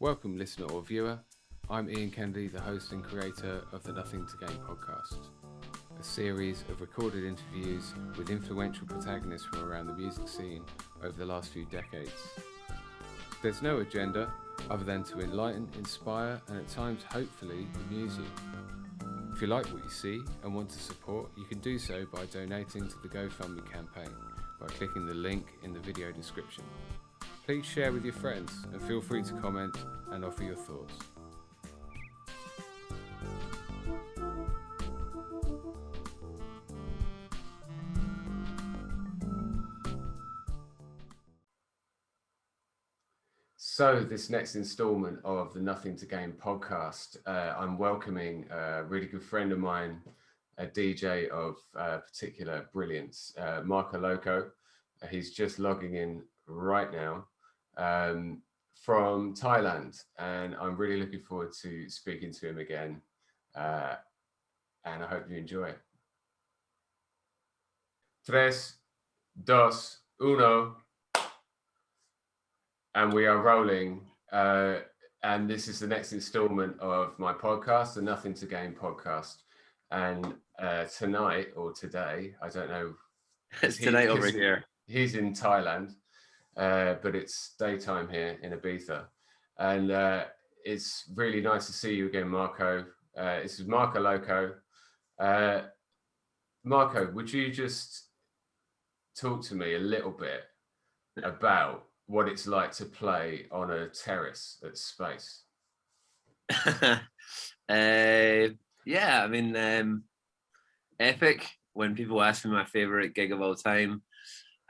Welcome, listener or viewer. I'm Ian Kennedy, the host and creator of the Nothing to Gain podcast, a series of recorded interviews with influential protagonists from around the music scene over the last few decades. There's no agenda other than to enlighten, inspire, and at times, hopefully, amuse you. If you like what you see and want to support, you can do so by donating to the GoFundMe campaign by clicking the link in the video description. Please share with your friends and feel free to comment and offer your thoughts. So this next instalment of the Nothing to Gain podcast, I'm welcoming a really good friend of mine, a DJ of particular brilliance, Loco. He's just logging in right now from Thailand, and I'm really looking forward to speaking to him again, and I hope you enjoy it. Tres, dos, uno. And we are rolling, and this is the next installment of my podcast, the Nothing to Gain podcast. And tonight or today, I don't know. It's tonight over here. He's in Thailand, but it's daytime here in Ibiza. And it's really nice to see you again, Marco. This is Marco Loco. Marco, would you just talk to me a little bit about what it's like to play on a terrace at Space? Yeah, I mean, epic. When people ask me my favorite gig of all time,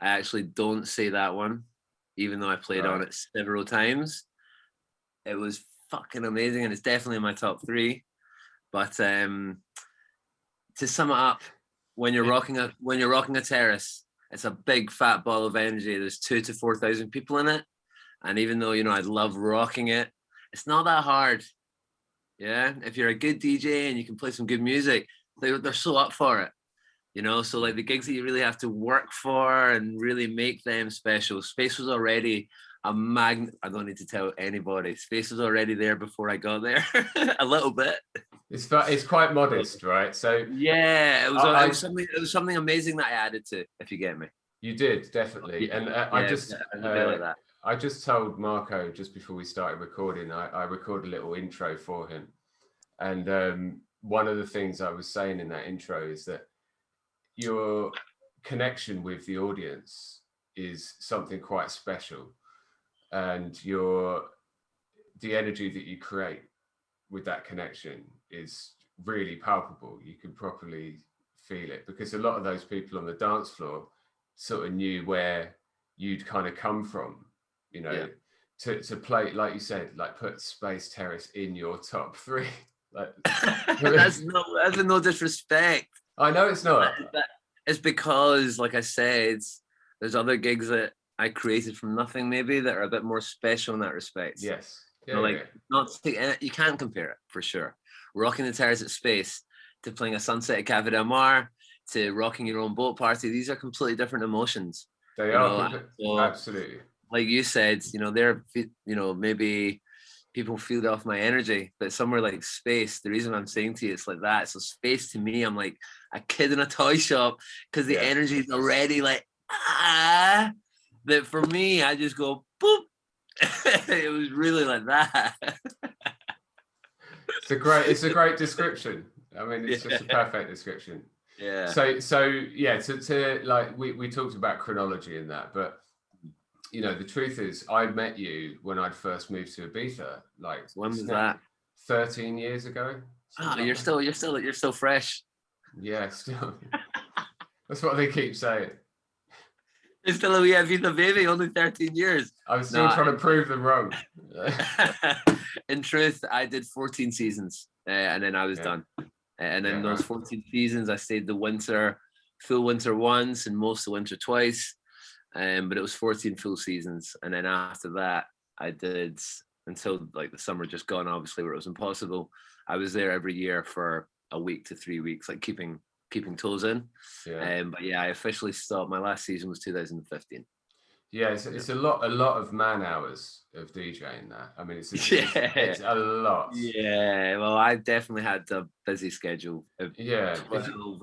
I actually don't say that one, even though I played on it several times. It was fucking amazing, and it's definitely in my top 3. But to sum it up, when you're rocking a terrace, it's a big fat ball of energy. There's 2,000 to 4,000 people in it. And even though, I love rocking it, it's not that hard. Yeah. If you're a good DJ and you can play some good music, they're so up for it. So like the gigs that you really have to work for and really make them special. Space was already a magnet. I don't need to tell anybody. Space was already there before I got there. A little bit. It's quite modest, right? So yeah, it was something amazing that I added to, if you get me. You did, definitely. And I just told Marco just before we started recording, I recorded a little intro for him. And one of the things I was saying in that intro is that your connection with the audience is something quite special. And the energy that you create with that connection is really palpable. You can properly feel it, because a lot of those people on the dance floor sort of knew where you'd kind of come from, to play, like you said, like put Space Terrace in your top 3. Like, that's no disrespect. I know it's not. It's because, like I said, there's other gigs that I created from nothing, maybe, that are a bit more special in that respect. Yes. You can't compare it, for sure. Rocking the terrace at Space to playing a sunset at Café Del Mar to rocking your own boat party, these are completely different emotions. They are absolutely. Like you said, maybe people feed off my energy, but somewhere like Space, the reason I'm saying to you it's like that. So Space, to me, I'm like a kid in a toy shop, because the energy is already like that. For me, I just go boop. It was really like that. It's a great description. I mean, it's just a perfect description. Yeah. So yeah, to like we talked about chronology in that, but the truth is, I met you when I'd first moved to Ibiza. Like, when was that? 13 years ago. Oh, you're still fresh. Yeah, still. That's what they keep saying. It's still a wee Ibiza baby, only 13 years. I'm still trying to prove them wrong. In truth, I did 14 seasons, and then I was done. And then those 14 seasons, I stayed the full winter once, and most of the winter twice. But it was 14 full seasons. And then after that, I did until like the summer just gone, obviously, where it was impossible. I was there every year for a week to 3 weeks, like keeping toes in. But yeah, I officially stopped. My last season was 2015. Yeah, it's a lot of man hours of DJing that. I mean, it's a lot. Yeah, well, I definitely had a busy schedule. Yeah. 12,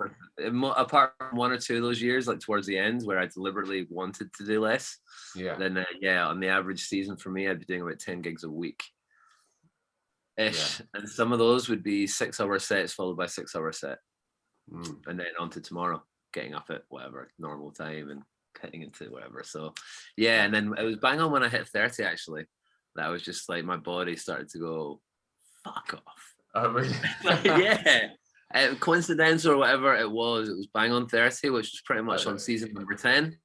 apart from 1 or 2 of those years, like towards the end, where I deliberately wanted to do less. Yeah. Then on the average season for me, I'd be doing about 10 gigs a week. Ish. Yeah. And some of those would be 6-hour sets followed by 6-hour set. And then on to tomorrow, getting up at whatever normal time and getting into whatever. So yeah, and then it was bang on when I hit 30 actually. That was just like my body started to go, fuck off. Oh really? Yeah. Coincidental or whatever it was bang on 30, which was pretty much on season number 10.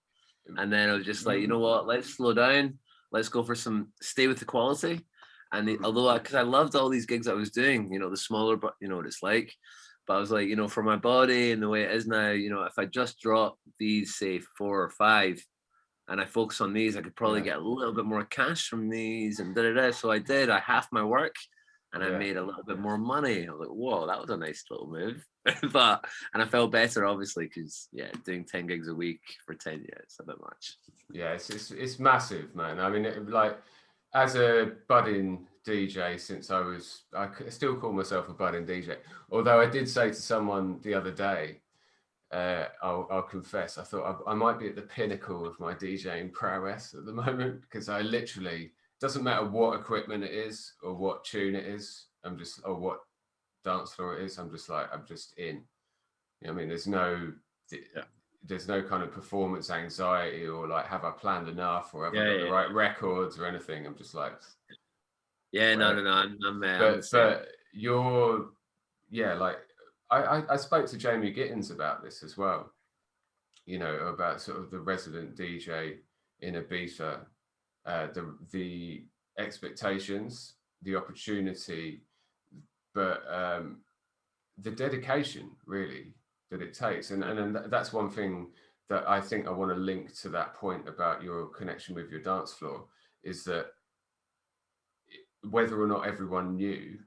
And then I was just like, you know what, let's slow down. Let's go for stay with the quality. And although, because I loved all these gigs I was doing, you know, the smaller, but you know what it's like. But I was like, you know, for my body and the way it is now, you know, if I just drop these, say 4 or 5, and I focus on these, I could probably get a little bit more cash from these and da-da-da. So I did. I halved my work and I made a little bit more money. I was like, whoa, that was a nice little move. And I felt better, obviously, because, doing 10 gigs a week for 10 years, it's a bit much. Yeah, it's massive, man. I mean, as a budding DJ, since I still call myself a budding DJ. Although I did say to someone the other day, I'll confess, I thought I might be at the pinnacle of my DJing prowess at the moment, because I literally, doesn't matter what equipment it is or what tune it is, or what dance floor it is, I'm just in. You know what I mean? There's no kind of performance anxiety or like, have I planned enough or have I got the right records or anything? I'm just like, no. But you're, like, I spoke to Jamie Gittins about this as well, you know, about sort of the resident DJ in Ibiza, the expectations, the opportunity, but the dedication really that it takes. And that's one thing that I think I want to link to that point about your connection with your dance floor, is that whether or not everyone knew,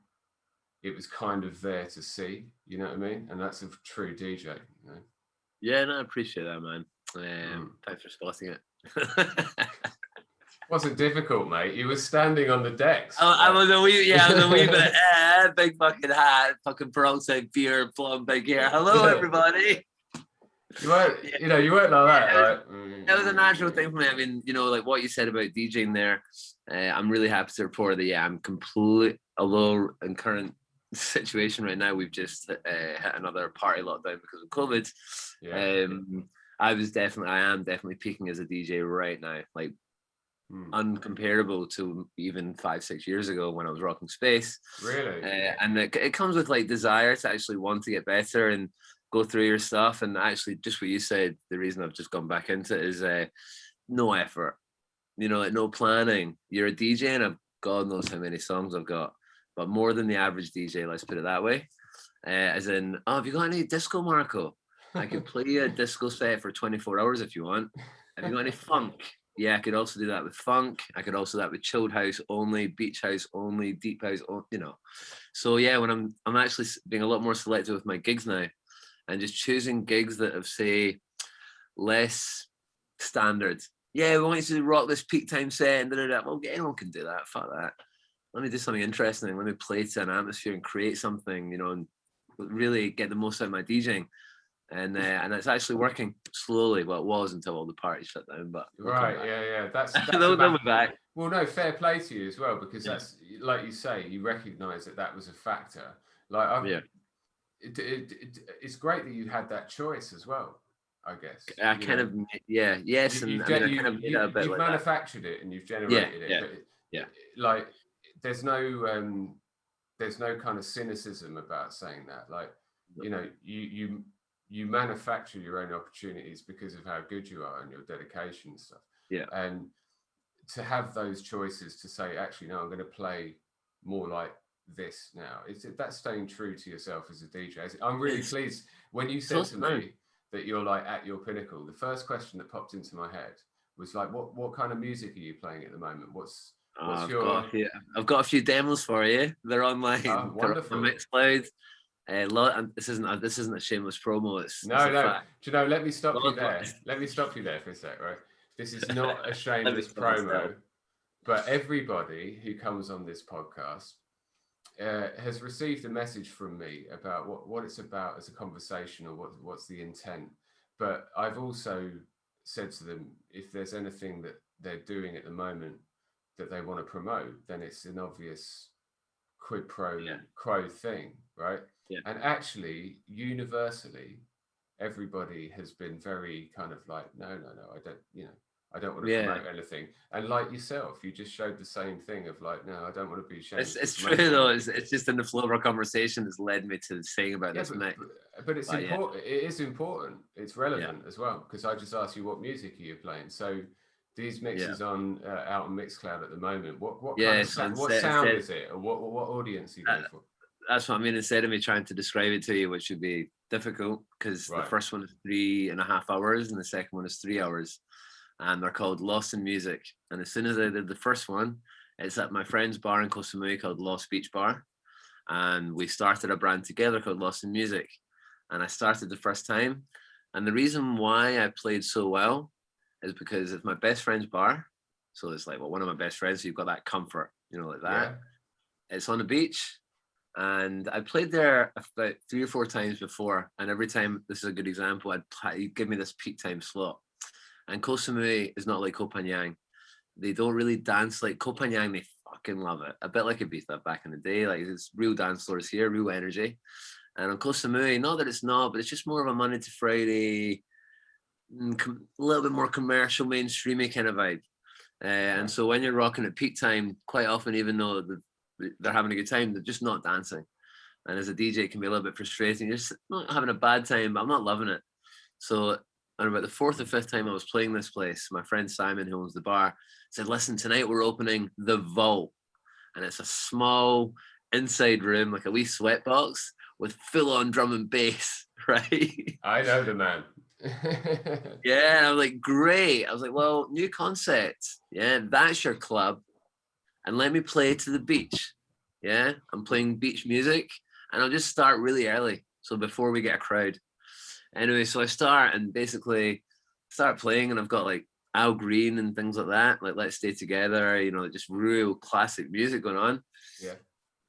it was kind of there to see, you know what I mean? And that's a true DJ, you know? Yeah, no, I appreciate that, man. Thanks for spotting it. Wasn't difficult, mate. You were standing on the decks. Oh, I was a wee bit, big fucking hat, fucking peroxide beer, plum, big hair. Hello, everybody. You weren't, you weren't like that. It was a natural thing for me. I mean, you know, like what you said about DJing there, I'm really happy to report that, I'm although in current situation right now, we've just hit another party lockdown because of COVID. I am definitely peaking as a DJ right now, like uncomparable to even 5-6 years ago when I was rocking Space. Really? And it comes with like desire to actually want to get better and go through your stuff. And actually, just what you said, the reason I've just gone back into it is no effort, like no planning. You're a DJ and God knows how many songs I've got, but more than the average DJ, let's put it that way. As in, have you got any disco, Marco? I could play you a disco set for 24 hours if you want. Have you got any funk? Yeah, I could also do that with funk. I could also do that with chilled house only, beach house only, deep house, So yeah, when I'm actually being a lot more selective with my gigs now, and just choosing gigs that have, say, less standard. Yeah, we want you to rock this peak time set and da-da-da. Well, anyone can do that. Fuck that. Let me do something interesting. Let me play to an atmosphere and create something, and really get the most out of my DJing. And it's actually working slowly. Well, it was until all the parties shut down. But that's back. Well, no, fair play to you as well, because that's, like you say, you recognise that was a factor. Like, it's great that you had that choice as well, I guess. Yes, you've manufactured it and you've generated it. But like, there's no kind of cynicism about saying that. Like, you manufacture your own opportunities because of how good you are and your dedication and stuff. Yeah. And to have those choices to say, actually, no, I'm going to play more like this now. That's staying true to yourself as a DJ. I'm really pleased when you said to me that you're like at your pinnacle. The first question that popped into my head was like, what kind of music are you playing at the moment? I've got a few demos for you. They're on my Mixcloud. This isn't a shameless promo. No. Do you know? Let me stop you there. Let me stop you there for a sec, right? This is not a shameless promo, but everybody who comes on this podcast has received a message from me about what it's about as a conversation, or what's the intent. But I've also said to them, if there's anything that they're doing at the moment that they want to promote, then it's an obvious quid pro quo thing, right? Yeah. And actually, universally, everybody has been very kind of like, no, I don't want to promote anything. And like yourself, you just showed the same thing of like, no, I don't want to be ashamed. It's true though. It's just in the flow of our conversation that's led me to saying about this mix. But it's important. It is important. It's relevant as well, because I just asked you what music are you playing. So these mixes on out on Mixcloud at the moment. What kind of sound? What sound is it? Or what audience are you going for? That's what I mean. Instead of me trying to describe it to you, which would be difficult, because the first one is 3.5 hours and the second one is 3 hours, and they're called Lost in Music. And as soon as I did the first one, it's at my friend's bar in Koh Samui called Lost Beach Bar, and we started a brand together called Lost in Music. And I started the first time, and the reason why I played so well is because it's my best friend's bar. So it's like, well, one of my best friends, so you've got that comfort, like that. Yeah. It's on the beach. And I played there about 3 or 4 times before, and every time, this is a good example, you'd give me this peak time slot. And Koh Samui is not like Koh Phangan. They don't really dance like Koh Phangan. They fucking love it. A bit like Ibiza back in the day. Like, it's real dance floors here, real energy. And on Koh Samui, not that it's not, but it's just more of a Monday to Friday, a little bit more commercial, mainstreamy kind of vibe. And so when you're rocking at peak time, quite often, even though they're having a good time, they're just not dancing. And as a DJ, it can be a little bit frustrating. You're just not having a bad time, but I'm not loving it. So on about the 4th or 5th time I was playing this place, my friend Simon, who owns the bar, said, listen, tonight we're opening The Vault. And it's a small inside room, like a wee sweatbox with full-on drum and bass, right? I know the man. Yeah, and I was like, great. I was like, well, new concept. Yeah, that's your club. And let me play to the beach. Yeah, I'm playing beach music, and I'll just start really early, so before we get a crowd. Anyway, so I start and basically start playing, and I've got like Al Green and things like that, like Let's Stay Together, just real classic music going on. Yeah.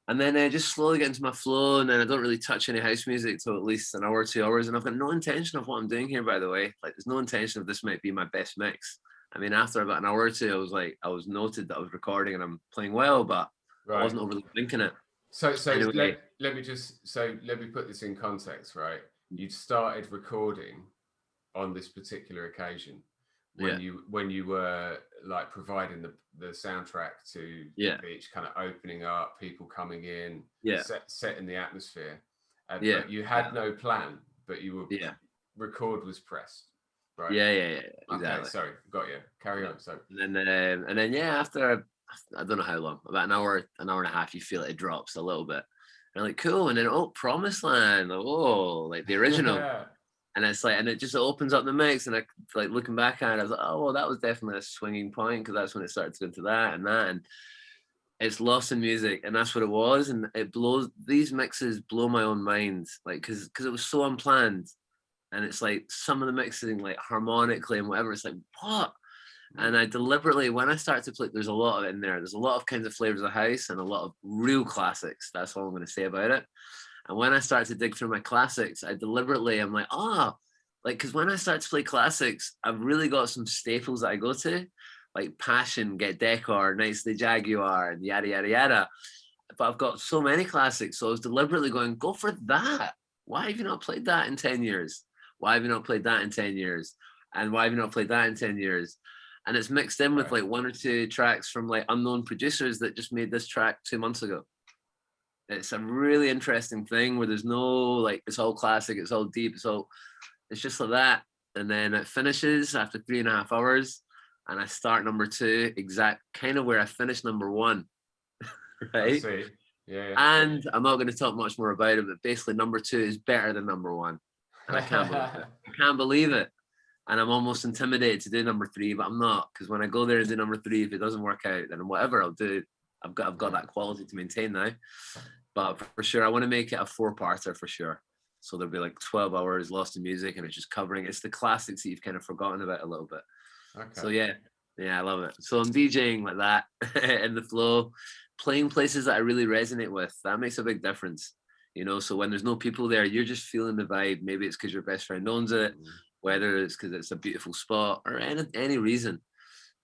And then I just slowly get into my flow, and then I don't really touch any house music till at least an hour or 2 hours. And I've got no intention of what I'm doing here, by the way. Like, there's no intention of this might be my best mix. I mean, after about an hour or 2, I was noted that I was recording and I'm playing well, but I wasn't overly thinking it. So anyway, let me put this in context, right? You started recording on this particular occasion when you were like providing the soundtrack to the beach, kind of opening up, people coming in, setting the atmosphere. But you had no plan, but you were record was pressed. Right. Yeah, exactly. Okay, sorry, got you. Carry on. So and then after I don't know how long, about an hour and a half, you feel it drops a little bit. And you're like, cool. And then Promised Land, like the original. And it's like, and it just opens up the mix. And I like looking back at it, I was like, oh well, that was definitely a swinging point, because that's when it started to go into that. And it's Lost in Music, and that's what it was. And these mixes blow my own mind, like because it was so unplanned. And it's like some of the mixing, like harmonically and whatever, it's like, what? And I deliberately, when I start to play, there's a lot of it in there. There's a lot of kinds of flavors of house and a lot of real classics. That's all I'm going to say about it. And when I start to dig through my classics, I'm like, because when I start to play classics, I've really got some staples that I go to, like Passion, Get Decor, Knights of the Jaguar, and yada, yada, yada. But I've got so many classics. So I was deliberately going, go for that. Why have you not played that in 10 years? Why have you not played that in 10 years? And why have you not played that in 10 years? And it's mixed in with like 1 or 2 tracks from like unknown producers that just made this track 2 months ago. It's a really interesting thing where there's no, like, it's all classic, it's all deep, it's just like that. And then it finishes after 3.5 hours, and I start number 2, exact kind of where I finished number 1. Right? I see. Yeah. And I'm not going to talk much more about it, but basically number 2 is better than number 1. And I can't believe it. I can't believe it. And I'm almost intimidated to do number 3, but I'm not, because when I go there and do number 3, if it doesn't work out, then whatever I'll do, I've got that quality to maintain now. But for sure, I want to make it a 4-parter for sure. So there'll be like 12 hours Lost in Music, and it's just covering, it's the classics that you've kind of forgotten about a little bit. Okay. So yeah, I love it. So I'm DJing like that in the flow, playing places that I really resonate with. That makes a big difference, you know. So when there's no people there, you're just feeling the vibe. Maybe it's because your best friend owns it, whether it's because it's a beautiful spot or any reason.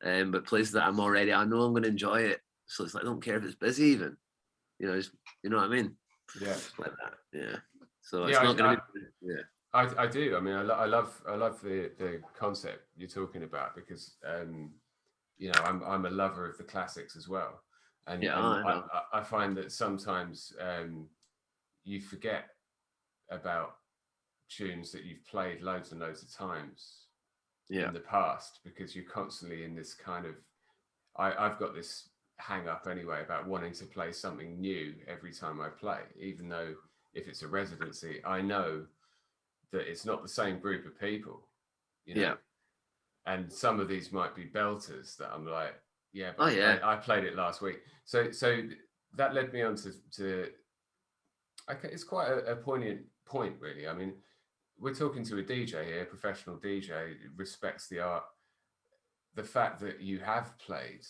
But places that I know I'm going to enjoy it. So it's like, I don't care if it's busy even, you know, you know what I mean? Yeah. Like that. Yeah. So Yeah, it's not going to be, yeah. I do. I mean, I love the concept you're talking about, because you know, I'm a lover of the classics as well, and Yeah, I find that sometimes you forget about tunes that you've played loads and loads of times in the past, because you're constantly in this kind of I've got this hang up anyway about wanting to play something new every time I play, even though if it's a residency, I know that it's not the same group of people, you know. And some of these might be belters that I'm like, yeah, but I played it last week. So that led me on to okay, it's quite a poignant point, really. I mean, we're talking to a DJ here, a professional DJ, respects the art. The fact that you have played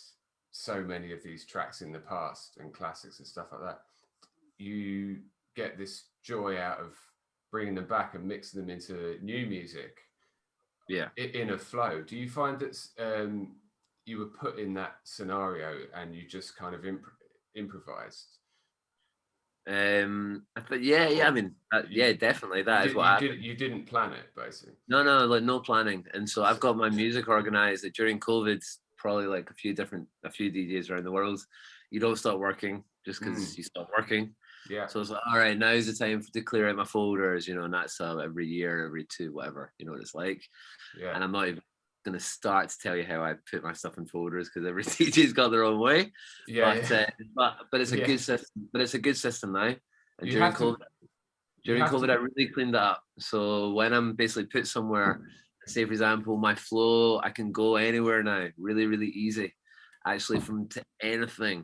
so many of these tracks in the past and classics and stuff like that, you get this joy out of bringing them back and mixing them into new music. Yeah. In a flow. Do you find that you were put in that scenario and you just kind of improvised? I thought, I mean, definitely. That is what happened. You didn't plan it, basically. No, like no planning. And so I've got my music organized. Like during COVID, probably like a few DJs around the world, you don't stop working just because you stop working. Yeah. So it's like, all right, now's the time to clear out my folders, you know, and that's every year, every two, whatever, you know what it's like. Yeah. And I'm not even going to start to tell you how I put my stuff in folders, because every DJ's got their own way. Yeah. But it's a good system. But it's a good system now. And during COVID, I really cleaned that up. So when I'm basically put somewhere, say for example, my flow, I can go anywhere now, really, really easy. Actually, from to anything.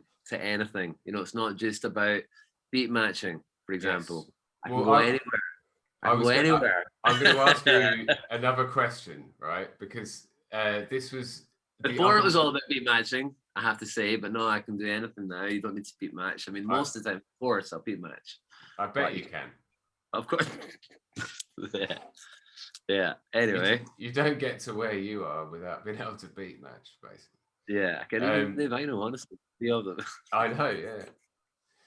You know, it's not just about beat matching, for example. Yes. I can go anywhere. I'm going to ask you another question, right? Because this was before it was all about beat matching, I have to say, but no, I can do anything now. You don't need to beat match. I mean, most of the time, of course, I'll beat match. I bet you can. Of course. Yeah. Anyway, you don't get to where you are without being able to beat match, basically. Yeah, I can't even I know, honestly. The other. I know, yeah.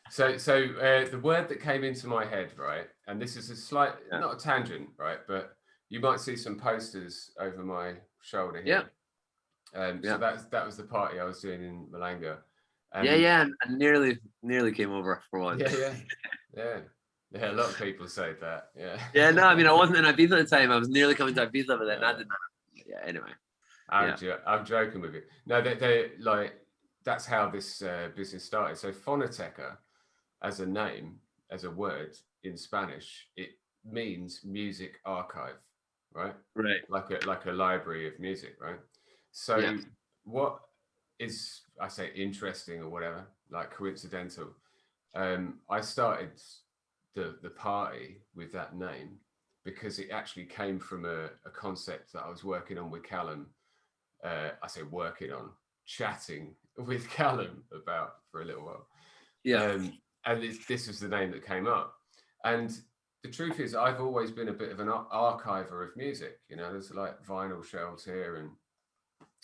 So the word that came into my head, right, and this is a slight, not a tangent, right, but you might see some posters over my shoulder here. So that was the party I was doing in Malanga. And I nearly came over for one. Yeah. A lot of people say that. Yeah. Yeah, no, I mean, I wasn't in Ibiza at the time. I was nearly coming to Ibiza, but then I didn't. Yeah. Anyway. I'm joking with you. No, they like, that's how this business started. So Fonoteca, as a name, as a word in Spanish, it means music archive, right? Right. Like a library of music, right? So what is, I say, interesting or whatever, like coincidental, I started the party with that name because it actually came from a concept that I was working on with Callum. I say working on, chatting with Callum about for a little while. Yeah. And this was the name that came up. And the truth is, I've always been a bit of an archiver of music. You know, there's like vinyl shelves here,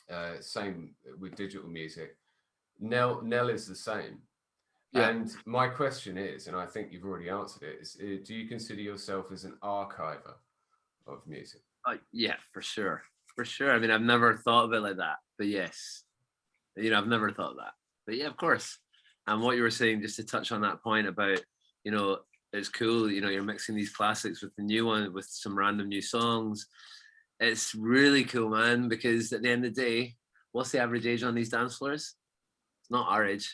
and same with digital music. Nell is the same. Yeah. And my question is, and I think you've already answered it, is do you consider yourself as an archiver of music? Yeah, for sure. For sure. I mean, I've never thought of it like that, but yes, you know, I've never thought of that, but yeah, of course. And what you were saying, just to touch on that point about, you know, it's cool, you know, you're mixing these classics with the new one, with some random new songs. It's really cool, man, because at the end of the day, what's the average age on these dance floors? It's not our age.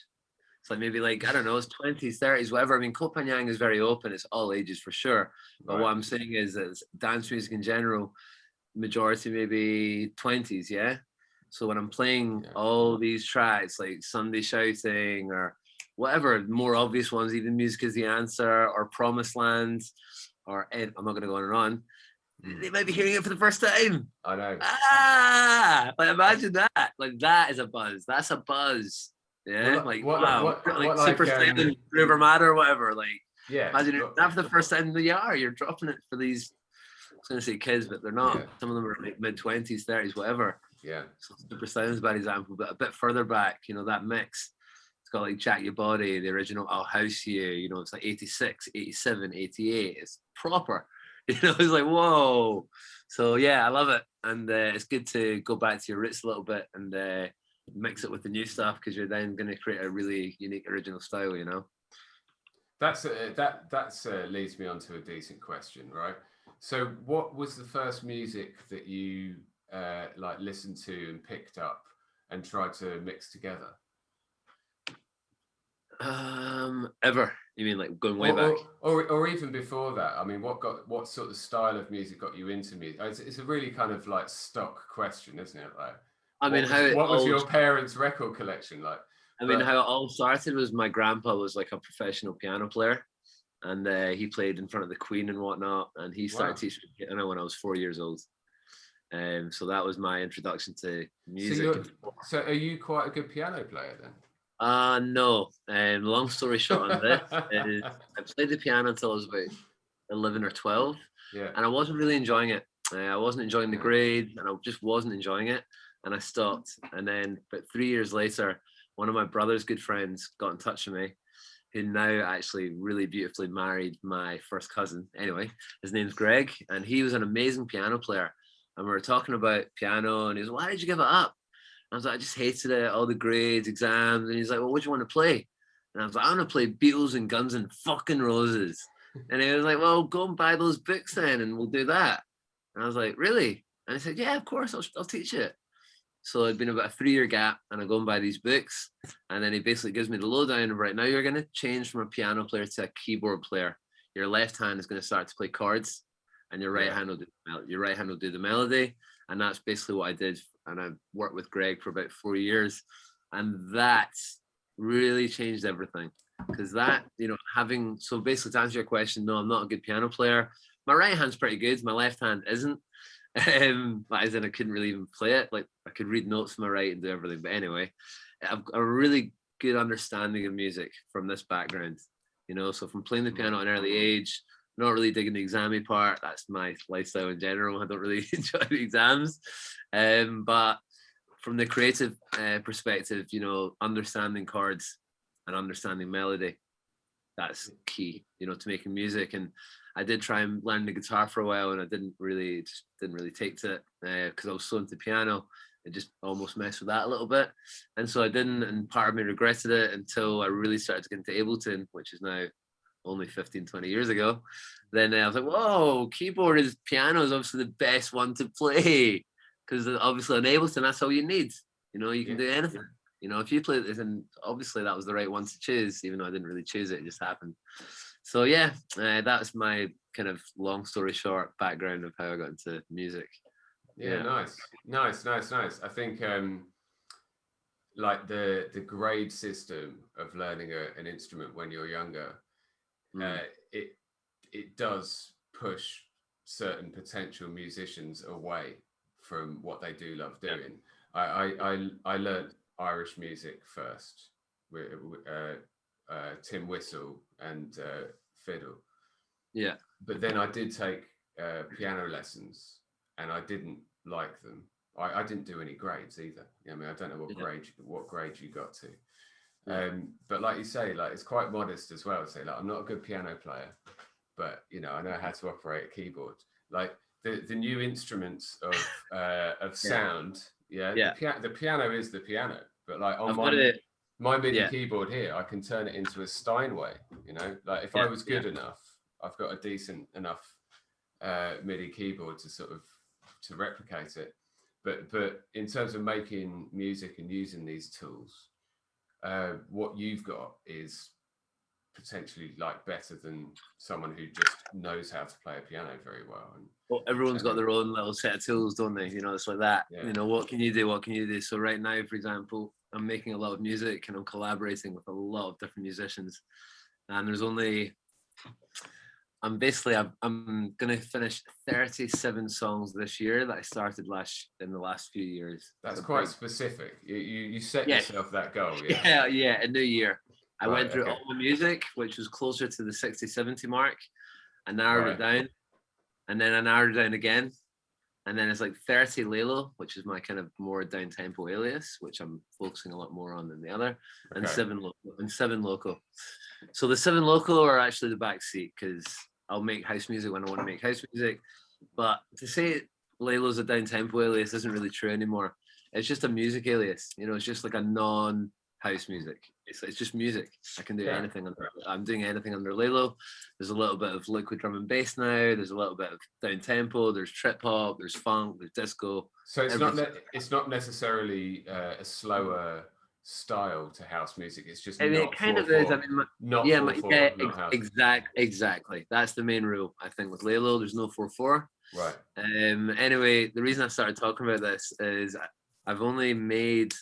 It's like maybe like, I don't know, it's 20s, 30s, whatever. I mean, Koh is very open. It's all ages for sure. But what I'm saying is that dance music in general, majority maybe 20s, yeah? So when I'm playing all these tracks, like Sunday Shouting or whatever, more obvious ones, even Music is the Answer or Promised Land, or I'm not going to go on and on. they might be hearing it for the first time. I know. Like imagine that. Like that is a buzz. That's a buzz. Yeah, well, like what, wow, what, like what, super silent river matter or whatever. Like yeah, imagine that for the first time in the year. You're dropping it for these. I was going to say kids, but they're not. Yeah. Some of them are like mid-20s, 30s, whatever. Yeah. So Super Sound's a bad example, but a bit further back, you know, that mix. It's got like Jack Your Body, the original I'll House You, you know, it's like 86, 87, 88. It's proper. You know, it's like, whoa. So yeah, I love it. And it's good to go back to your roots a little bit and mix it with the new stuff because you're then going to create a really unique original style, you know? That's leads me on to a decent question, right? So what was the first music that you like listened to and picked up and tried to mix together? Ever? You mean like going way back? Or even before that? I mean, what sort of style of music got you into music? It's a really kind of like stock question, isn't it? Like, I mean, what was your parents' record collection like? I mean, how it all started was my grandpa was like a professional piano player. And he played in front of the Queen and whatnot. And he started teaching me piano when I was 4 years old. So that was my introduction to music. So are you quite a good piano player then? No. Long story short on this is I played the piano until I was about 11 or 12. Yeah. And I wasn't really enjoying it. I wasn't enjoying the grade and I just wasn't enjoying it. And I stopped. And then about 3 years later, one of my brother's good friends got in touch with me, who now actually really beautifully married my first cousin. Anyway, his name's Greg, and he was an amazing piano player. And we were talking about piano, and he was like, why did you give it up? And I was like, I just hated it, all the grades, exams. And he's like, well, what do you want to play? And I was like, I want to play Beatles and Guns and fucking Roses. And he was like, well, go and buy those books then, and we'll do that. And I was like, really? And he said, yeah, of course, I'll teach you. So it'd been about a 3 year gap and I go and buy these books. And then he basically gives me the lowdown of right now, you're going to change from a piano player to a keyboard player. Your left hand is going to start to play chords and your right hand will do the melody. And that's basically what I did. And I worked with Greg for about 4 years. And that really changed everything. Because that, you know, so basically to answer your question, no, I'm not a good piano player. My right hand's pretty good. My left hand isn't. As in I couldn't really even play it. Like I could read notes from my right and do everything. But anyway, I've got a really good understanding of music from this background, you know. So from playing the piano at an early age, not really digging the examy part. That's my lifestyle in general. I don't really enjoy the exams. But from the creative perspective, you know, understanding chords and understanding melody, that's key, you know, to making music. And I did try and learn the guitar for a while, and I didn't really take to it because I was so into piano. It just almost messed with that a little bit, and so I didn't. And part of me regretted it until I really started to get into Ableton, which is now only 15, 20 years ago. Then I was like, whoa, piano is obviously the best one to play because obviously on Ableton, that's all you need. You know, you can do anything. You know, if you play this, and obviously that was the right one to choose, even though I didn't really choose it, it just happened. So yeah, that's my kind of long story short background of how I got into music. Yeah, nice. I think like the grade system of learning an instrument when you're younger, it does push certain potential musicians away from what they do love doing. I learned Irish music first with tin whistle and fiddle. Yeah. But then I did take piano lessons and I didn't like them. I didn't do any grades either. I mean, I don't know what grade you got to. But like you say, like it's quite modest as well. Say, like I'm not a good piano player, but you know, I know how to operate a keyboard. Like the new instruments of sound. The piano is the piano, but like on my MIDI keyboard here, I can turn it into a Steinway. You know, like if I was good enough, I've got a decent enough MIDI keyboard to sort of to replicate it. But in terms of making music and using these tools, what you've got is potentially like better than someone who just knows how to play a piano very well. And well, everyone's got their own little set of tools, don't they? You know, it's like that. You know, what can you do? So right now, for example, I'm making a lot of music and I'm collaborating with a lot of different musicians. And there's only I'm gonna finish 37 songs this year that I started in the last few years. That's quite specific. You set yourself that goal, yeah, a new year. I went through all my music, which was closer to the 60, 70 mark. I narrowed it down, and then I narrowed it down again. And then it's like 30 Lelo, which is my kind of more down tempo alias, which I'm focusing a lot more on than the other, and 7 Loco. So the 7 Loco are actually the back seat, because I'll make house music when I want to make house music. But to say Lelo's a down tempo alias isn't really true anymore. It's just a music alias. You know, it's just like a non-house music. It's just music. I can do anything under. I'm doing anything under Lelo. There's a little bit of liquid drum and bass now. There's a little bit of down tempo. There's trip hop. There's funk. There's disco. So it's not necessarily a slower style to house music. It's just it kind of is. I mean, exactly. That's the main rule, I think, with Lelo. There's no 4/4. Right. Anyway, the reason I started talking about this is I've only made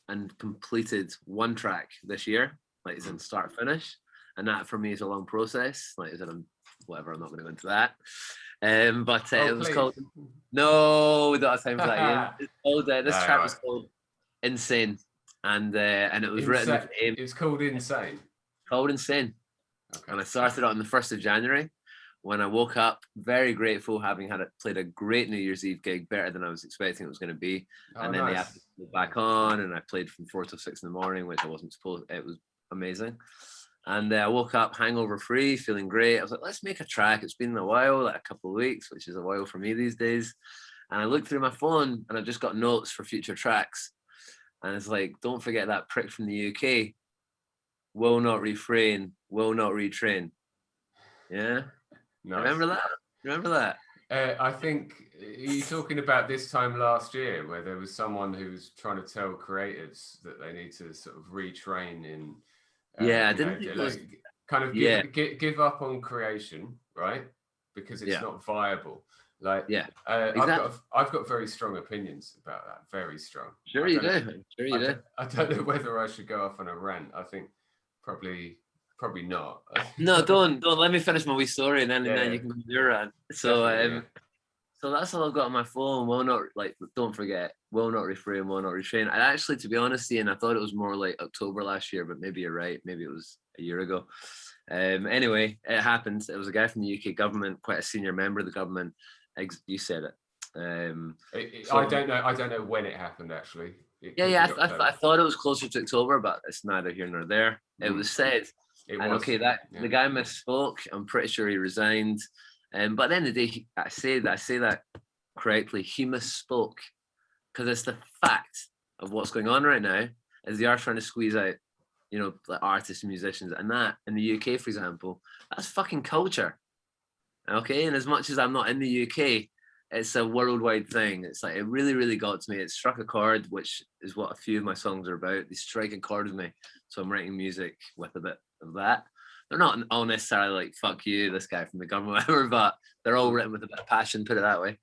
and completed one track this year, like it's in start finish, and that for me is a long process. Like, is it whatever? I'm not going to go into that. But it was called. No, we don't have time for that. It's called. This track was called "Insane," and it was written with aim. It's called "Insane." Called "Insane," and I started on the 1st of January. When I woke up, very grateful, having played a great New Year's Eve gig, better than I was expecting it was going to be. And then they asked me to go back on, and I played from 4 till 6 in the morning, which I wasn't supposed. It was amazing. And I woke up hangover free, feeling great. I was like, let's make a track. It's been a while, like a couple of weeks, which is a while for me these days. And I looked through my phone, and I just got notes for future tracks. And it's like, don't forget that prick from the UK. Will not refrain, will not retrain. Yeah. Nice. Remember that? I think you're talking about this time last year, where there was someone who was trying to tell creatives that they need to sort of retrain in. I didn't kind of give up on creation, right? Because it's not viable. Like, exactly. I've got very strong opinions about that. Very strong. Sure you do. I don't know whether I should go off on a rant. I think probably not. No, don't let me finish my wee story, and then you can do your rant. So so that's all I've got on my phone. Don't forget, will not refrain, will not retrain. And actually, to be honest, Ian, I thought it was more like October last year, but maybe you're right. Maybe it was a year ago. Anyway, it happened. It was a guy from the UK government, quite a senior member of the government. You said it. I don't know when it happened, actually. I thought it was closer to October, but it's neither here nor there. It was said. The guy misspoke. I'm pretty sure he resigned. But at the end of the day, I say that correctly. He misspoke, because it's the fact of what's going on right now is they are trying to squeeze out, like artists and musicians, and that in the UK, for example, that's fucking culture. Okay, and as much as I'm not in the UK, it's a worldwide thing. It's like, it really, really got to me. It struck a chord, which is what a few of my songs are about. They strike a chord with me. So I'm writing music with a bit of that. They're not all necessarily like, fuck you, this guy from the government, whatever, but they're all written with a bit of passion, put it that way.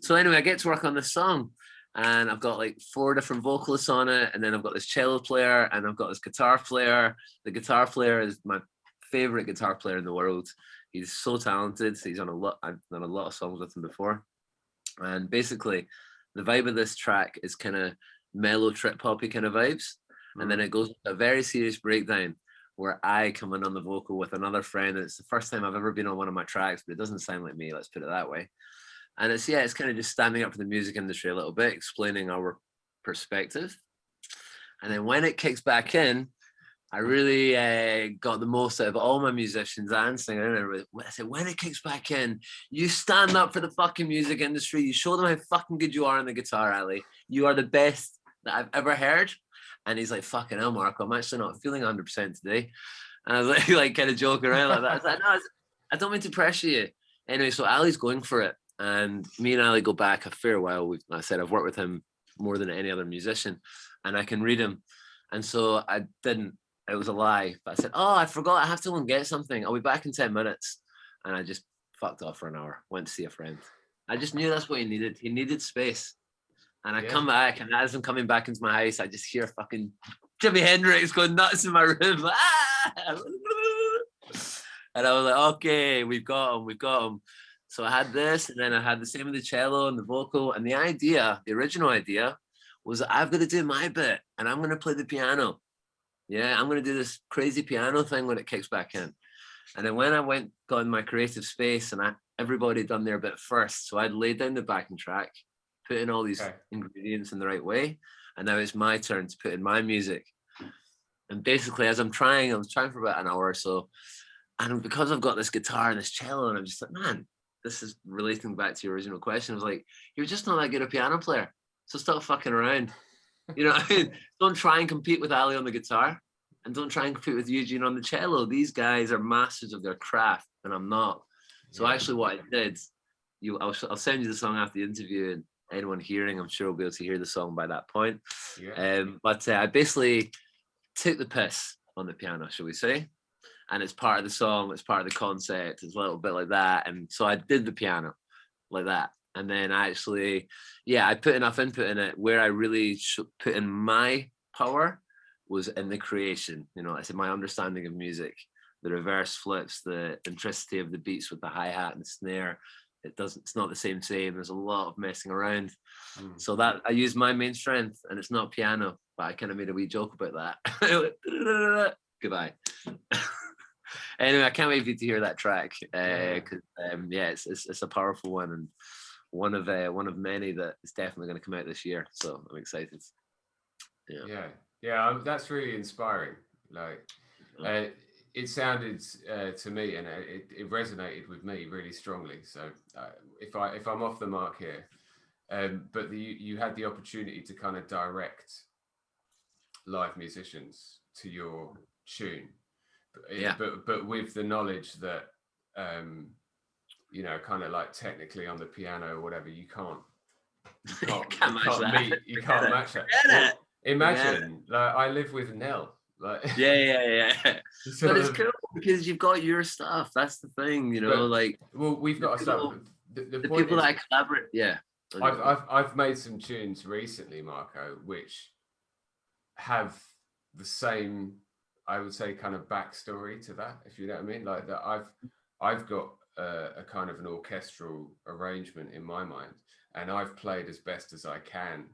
So anyway, I get to work on this song, and I've got like 4 different vocalists on it, and then I've got this cello player, and I've got this guitar player. The guitar player is my favorite guitar player in the world. He's so talented. I've done a lot of songs with him before. And basically, the vibe of this track is kind of mellow trip hoppy kind of vibes. And then it goes into a very serious breakdown where I come in on the vocal with another friend. And it's the first time I've ever been on one of my tracks, but it doesn't sound like me, let's put it that way. And it's kind of just standing up for the music industry a little bit, explaining our perspective. And then when it kicks back in, I really got the most out of all my musicians and singers. I said, when it kicks back in, you stand up for the fucking music industry. You show them how fucking good you are on the guitar, Ali. You are the best that I've ever heard. And he's like, fucking hell, Marco, I'm actually not feeling 100% today. And I was like kind of joking around like that. I was like, no, I don't mean to pressure you. Anyway, so Ali's going for it. And me and Ali go back a fair while. I said, I've worked with him more than any other musician, and I can read him. And so I didn't. It was a lie, but I said, oh, I forgot, I have to go and get something. I'll be back in 10 minutes. And I just fucked off for an hour, went to see a friend. I just knew that's what he needed. He needed space. And I come back, and as I'm coming back into my house, I just hear fucking Jimi Hendrix going nuts in my room. And I was like, okay, we've got him. So I had this, and then I had the same with the cello and the vocal. And the original idea was that I've got to do my bit and I'm going to play the piano. Yeah, I'm going to do this crazy piano thing when it kicks back in. And then when I got in my creative space and everybody had done their bit first. So I'd laid down the backing track, put in all these ingredients in the right way. And now it's my turn to put in my music. And basically, as I was trying for about an hour or so. And because I've got this guitar and this cello, and I'm just like, man, this is relating back to your original question. I was like, you're just not that good a piano player. So stop fucking around. You know what I mean? Don't try and compete with Ali on the guitar, and don't try and compete with Eugene on the cello. These guys are masters of their craft, and I'm not. So actually what I did, I'll send you the song after the interview, and anyone hearing, I'm sure will be able to hear the song by that point. But I basically took the piss on the piano, shall we say? And it's part of the song, it's part of the concept, it's a little bit like that. And so I did the piano like that. And then I put enough input in it where I really put in my power was in the creation. You know, I said my understanding of music, the reverse flips, the intricity of the beats with the hi-hat and the snare. It's not the same. There's a lot of messing around. So that I use my main strength, and it's not piano, but I kind of made a wee joke about that. Goodbye. Anyway, I can't wait for you to hear that track. It's a powerful one, and one of many that is definitely going to come out this year. So I'm excited. That's really inspiring. Like, it sounded to me, and it resonated with me really strongly. So if I'm off the mark here, but you had the opportunity to kind of direct live musicians to your tune, but with the knowledge that you know, kind of like technically on the piano or whatever, you can't match that. Well, imagine, like, I live with Nell. Like, but it's cool because you've got your stuff. That's the thing, you know. We've got our stuff. The people that I collaborate. Yeah, I've made some tunes recently, Marco, which have the same, I would say, kind of backstory to that, if you know what I mean. Like that, I've got a kind of an orchestral arrangement in my mind, and I've played as best as I can,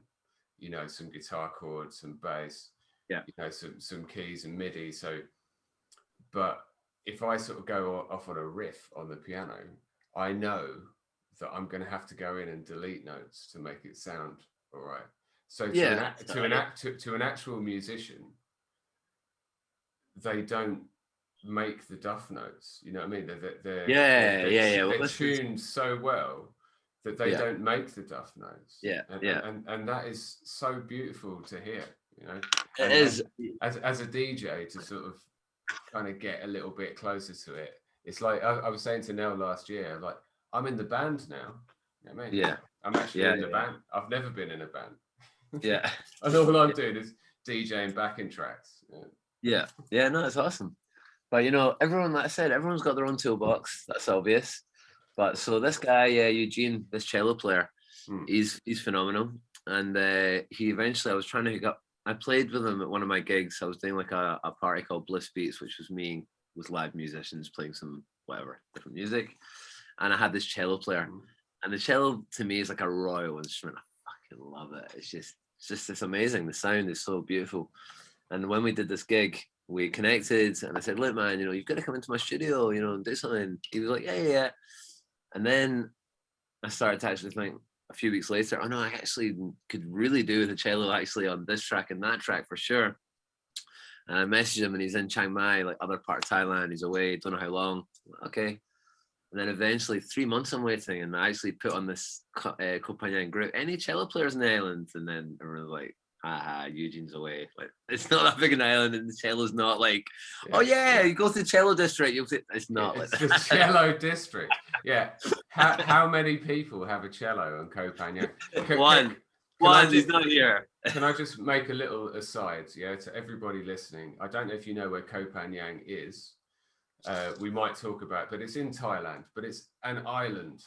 you know, some guitar chords, some bass, you know, some keys and MIDI. So, but if I sort of go off on a riff on the piano, I know that I'm going to have to go in and delete notes to make it sound all right. So to an actual musician, they don't make the duff notes. You know what I mean? They're tuned so well that they don't make the duff notes. And that is so beautiful to hear. You know, it is as a DJ to sort of kind of get a little bit closer to it. It's like I was saying to Nell last year, like, I'm in the band now. You know what I mean? I'm actually in the band. I've never been in a band. And all I'm doing is DJing backing tracks. No, it's awesome. But you know, like I said, everyone's got their own toolbox. That's obvious. But so this guy, Eugene, this cello player, he's phenomenal. And he eventually, I was trying to hook up. I played with him at one of my gigs. I was doing like a party called Bliss Beats, which was me with live musicians playing some different music. And I had this cello player, and the cello to me is like a royal instrument. I fucking love it. It's amazing. The sound is so beautiful. And when we did this gig, we connected, and I said, "Look, man, you know, you've got to come into my studio, you know, and do something." He was like, "Yeah." And then I started to actually think a few weeks later, oh no, I actually could really do the cello actually on this track and that track for sure. And I messaged him, and he's in Chiang Mai, like other part of Thailand. He's away, don't know how long. Okay. And then eventually 3 months I'm waiting, and I actually put on this Copenhagen group, any cello players in the island? And then everyone's like, Eugene's away. Like, it's not that big an island, and the cello's not like, you go to the cello district. It's not it's like the cello district. Yeah. How many people have a cello on Koh Phangan? One, he's not here. Can I just make a little aside, to everybody listening? I don't know if you know where Koh Phangan is. We might talk about, but it's in Thailand, but it's an island,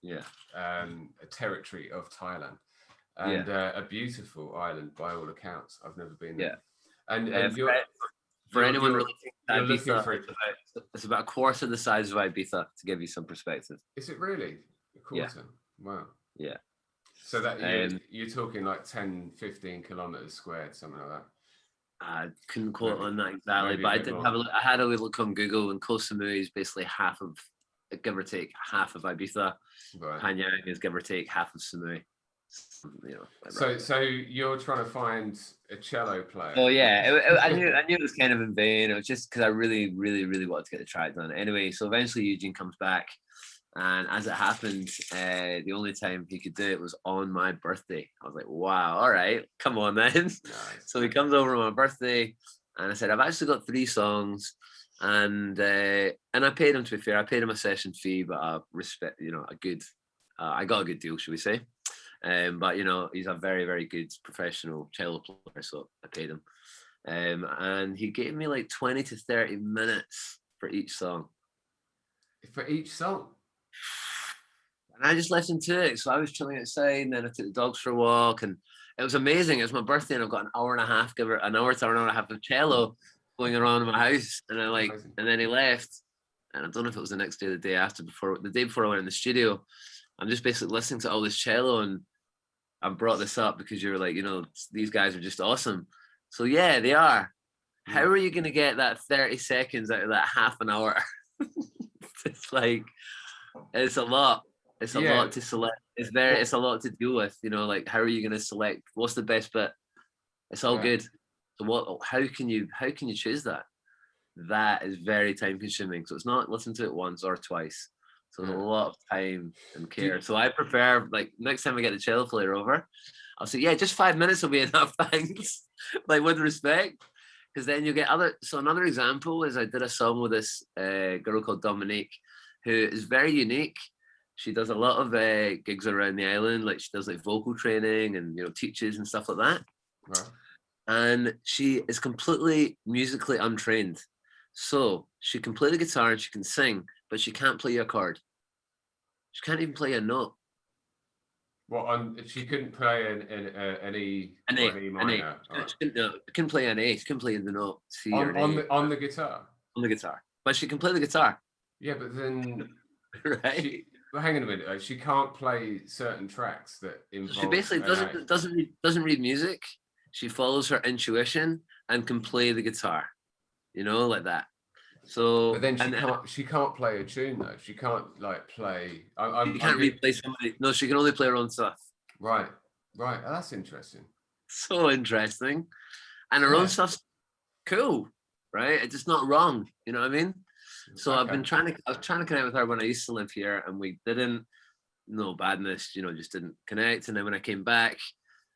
a territory of Thailand, and a beautiful island by all accounts. I've never been there, and For anyone relating to Ibiza, for it. It's about a quarter the size of Ibiza, to give you some perspective. Is it really a quarter? Yeah. Wow. Yeah. So that you're talking like 10, 15 kilometers squared, something like that. I couldn't quote on that exactly, but I did have a look. I had a look on Google, and Koh Samui is basically half of, give or take, half of Ibiza. Right. Hanyang is give or take half of Samui. You know. So you're trying to find a cello player. Oh yeah, I knew it was kind of in vain. It was just because I really, really, really wanted to get the track done. Anyway, so eventually Eugene comes back, and as it happened, the only time he could do it was on my birthday. I was like, wow, all right, come on then. Nice. So he comes over on my birthday, and I said, I've actually got 3 songs, and I paid him, to be fair, I paid him a session fee, but I respect, a good, I got a good deal, should we say. But he's a very, very good professional cello player, so I paid him. And he gave me like 20 to 30 minutes for each song. For each song? And I just listened to it. So I was chilling outside, and then I took the dogs for a walk, and it was amazing. It was my birthday, and I've got an hour and a half of cello going around in my house. And and then he left. And I don't know if it was the next day or the day after, the day before I went in the studio. I'm just basically listening to all this cello, and I brought this up because you're like, these guys are just awesome. So yeah, they are. Yeah. How are you going to get that 30 seconds out of that half an hour? It's like, it's a lot. It's a lot to select. It's a lot to deal with. Like, how are you going to select? What's the best bit? It's all good. So how can you choose that? That is very time consuming. So it's not listen to it once or twice. So there's a lot of time and care. So I prefer, like, next time I get the cello player over, I'll say, yeah, just 5 minutes will be enough, thanks. Like, with respect. Because then you get so another example is I did a song with this girl called Dominique, who is very unique. She does a lot of gigs around the island. Like, she does like vocal training and, teaches and stuff like that. Right. And she is completely musically untrained. So she can play the guitar and she can sing, but she can't play a chord. She can't even play a note. Well, she couldn't play an E minor. She couldn't play an A. She couldn't play the note C or on the guitar. On the guitar, but she can play the guitar. Yeah, but then right. Hang on a minute. She can't play certain tracks that involve. She basically doesn't read music. She follows her intuition and can play the guitar. Like that. So, but then she can't play a tune though. She can't like play. She can't replay somebody. No, she can only play her own stuff. Right. Oh, that's interesting. So interesting, and her own stuff's cool, right? It's just not wrong. You know what I mean? So I was trying to connect with her when I used to live here, and we didn't. No badness, just didn't connect. And then when I came back,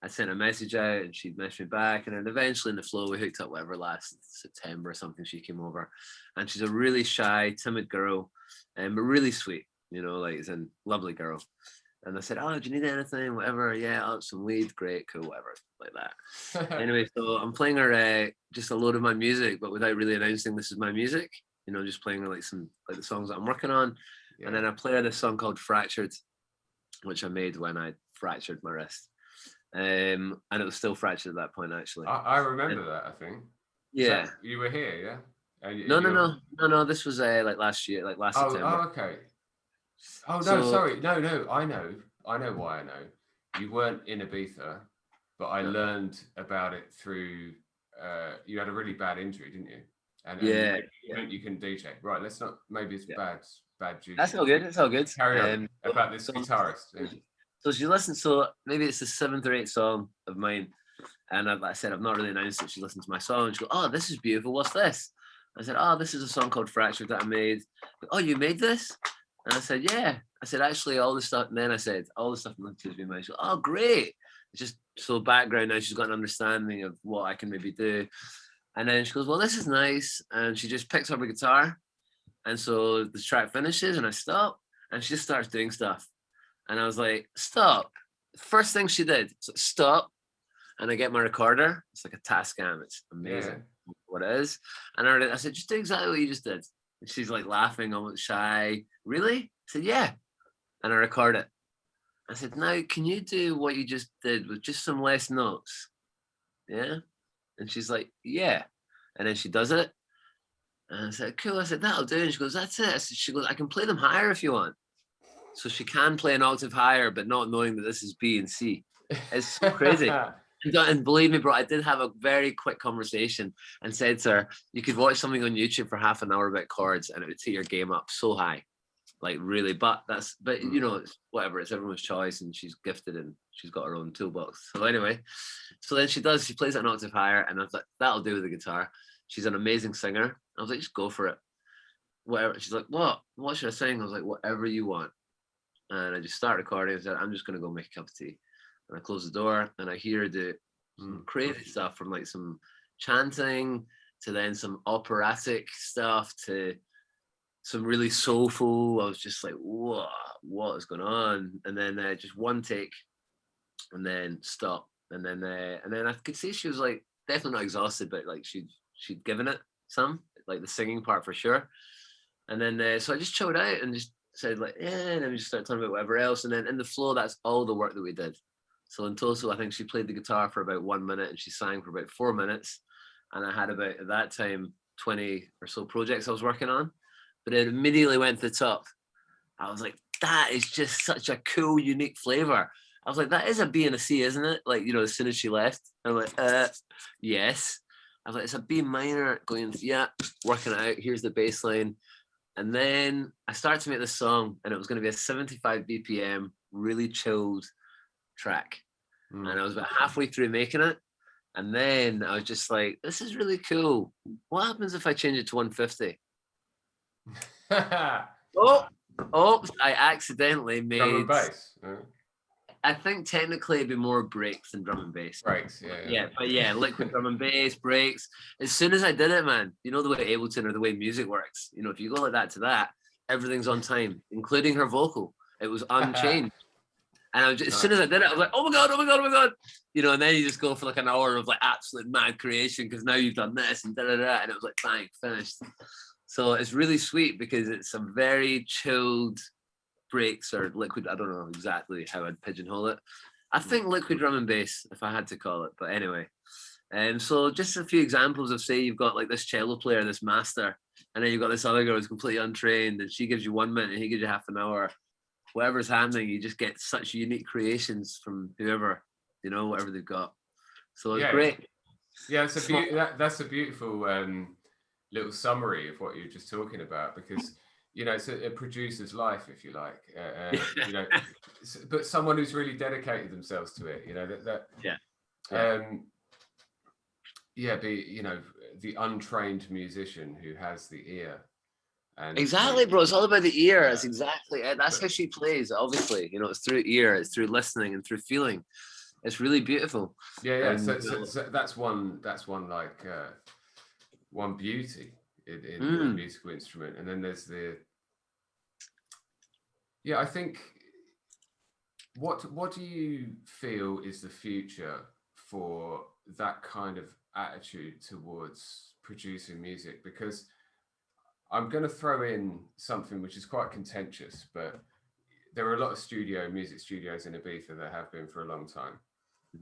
I sent a message out and she'd messaged me back, and then eventually in the flow we hooked up last September or something. She came over, and she's a really shy, timid girl, but really sweet, like it's a lovely girl. And I said, oh, do you need anything? Whatever. Yeah, I'll have some weed. Great, cool, whatever, like that. Anyway, so I'm playing her just a load of my music, but without really announcing this is my music. Just playing her like the songs that I'm working on. Yeah. And then I play her this song called Fractured, which I made when I fractured my wrist. And it was still fractured at that point, actually. I remember that, I think. Yeah. So you were here, yeah? And No. This was like last year, like last September. Oh, okay. Oh, no, sorry. No, I know why I know. You weren't in Ibiza, but I learned about it through, you had a really bad injury, didn't you? And you can DJ. Right, let's not, maybe it's bad juice. That's all good, it's all good. Carry on about this guitarist. So she listens, so maybe it's the 7th or 8th song of mine. And I said, I've not really announced that she listened to my song. And she goes, oh, this is beautiful. What's this? I said, oh, this is a song called Fractured that I made. Oh, you made this? And I said, yeah. I said, actually, all the stuff. And then I said, all the stuff has been made. She goes, oh, great. It's just so background now. She's got an understanding of what I can maybe do. And then she goes, well, this is nice. And she just picks up her guitar. And so the track finishes and I stop. And she just starts doing stuff. And I was like, stop. First thing she did, stop. And I get my recorder. It's like a Tascam. It's amazing what it is. And I said, just do exactly what you just did. And she's like laughing, almost shy. Really? I said, yeah. And I record it. I said, now, can you do what you just did with just some less notes? Yeah? And she's like, yeah. And then she does it. And I said, cool. I said, that'll do. And she goes, that's it. She goes, I can play them higher if you want. So she can play an octave higher, but not knowing that this is B and C. It's so crazy. And believe me, bro, I did have a very quick conversation and said to her, you could watch something on YouTube for half an hour about chords and it would take your game up so high. Like really, but you know, it's whatever, it's everyone's choice, and she's gifted and she's got her own toolbox. So anyway, so then she plays it an octave higher, and I was like, that'll do with the guitar. She's an amazing singer. I was like, just go for it. Whatever. She's like, what should I sing? I was like, whatever you want. And I just start recording. I said, I'm just gonna go make a cup of tea. And I close the door and I hear her do some crazy stuff, from like some chanting to then some operatic stuff to some really soulful. I was just like, whoa, what is going on? And then just one take and then stop. And then I could see she was like definitely not exhausted, but like she'd given it some, like the singing part for sure. And then so I just chilled out and just said like, yeah, and then we just started talking about whatever else. And then in the flow, that's all the work that we did. So in total, I think she played the guitar for about 1 minute and she sang for about 4 minutes. And I had about, at that time, 20 or so projects I was working on. But it immediately went to the top. I was like, that is just such a cool, unique flavor. I was like, that is a B and a C, isn't it? Like, you know, as soon as she left, I'm like, yes. I was like, it's a B minor going, yeah, working it out. Here's the bass line. And then I started to make this song, and it was going to be a 75 BPM, really chilled track. And I was about halfway through making it. And then I was just like, this is really cool. What happens if I change it to 150? I accidentally made drum and bass. I think technically it'd be more breaks than drum and bass. Breaks, yeah. But yeah, liquid drum and bass, breaks. As soon as I did it, man, you know the way Ableton or the way music works. You know, if you go like that to that, everything's on time, including her vocal. It was unchanged. And I was just, as soon as I did it, I was like, oh my God. You know, and then you just go for like an hour of like absolute mad creation because now you've done this and da-da-da. And it was like, bang, finished. So it's really sweet because it's some very chilled breaks or liquid. I don't know exactly how I'd pigeonhole it. I think liquid drum and bass, if I had to call it. But anyway, so just a few examples of, say you've got like this cello player, this master, and then you've got this other girl who's completely untrained, and she gives you 1 minute and he gives you half an hour. Whatever's happening, you just get such unique creations from whoever, you know, whatever they've got. So it's great. Yeah, it's that's a beautiful little summary of what you're just talking about, because you know it's a producer's life, if you like, you know, but someone who's really dedicated themselves to it, you know, be, you know, the untrained musician who has the ear. And exactly, bro. It's all about the ear. It's exactly. That's how she plays. Obviously, you know, it's through ear, it's through listening and through feeling. It's really beautiful. Yeah. So that's one like one beauty in a musical instrument. And then there's I think what do you feel is the future for that kind of attitude towards producing music? Because I'm going to throw in something which is quite contentious, but there are a lot of music studios in Ibiza that have been for a long time.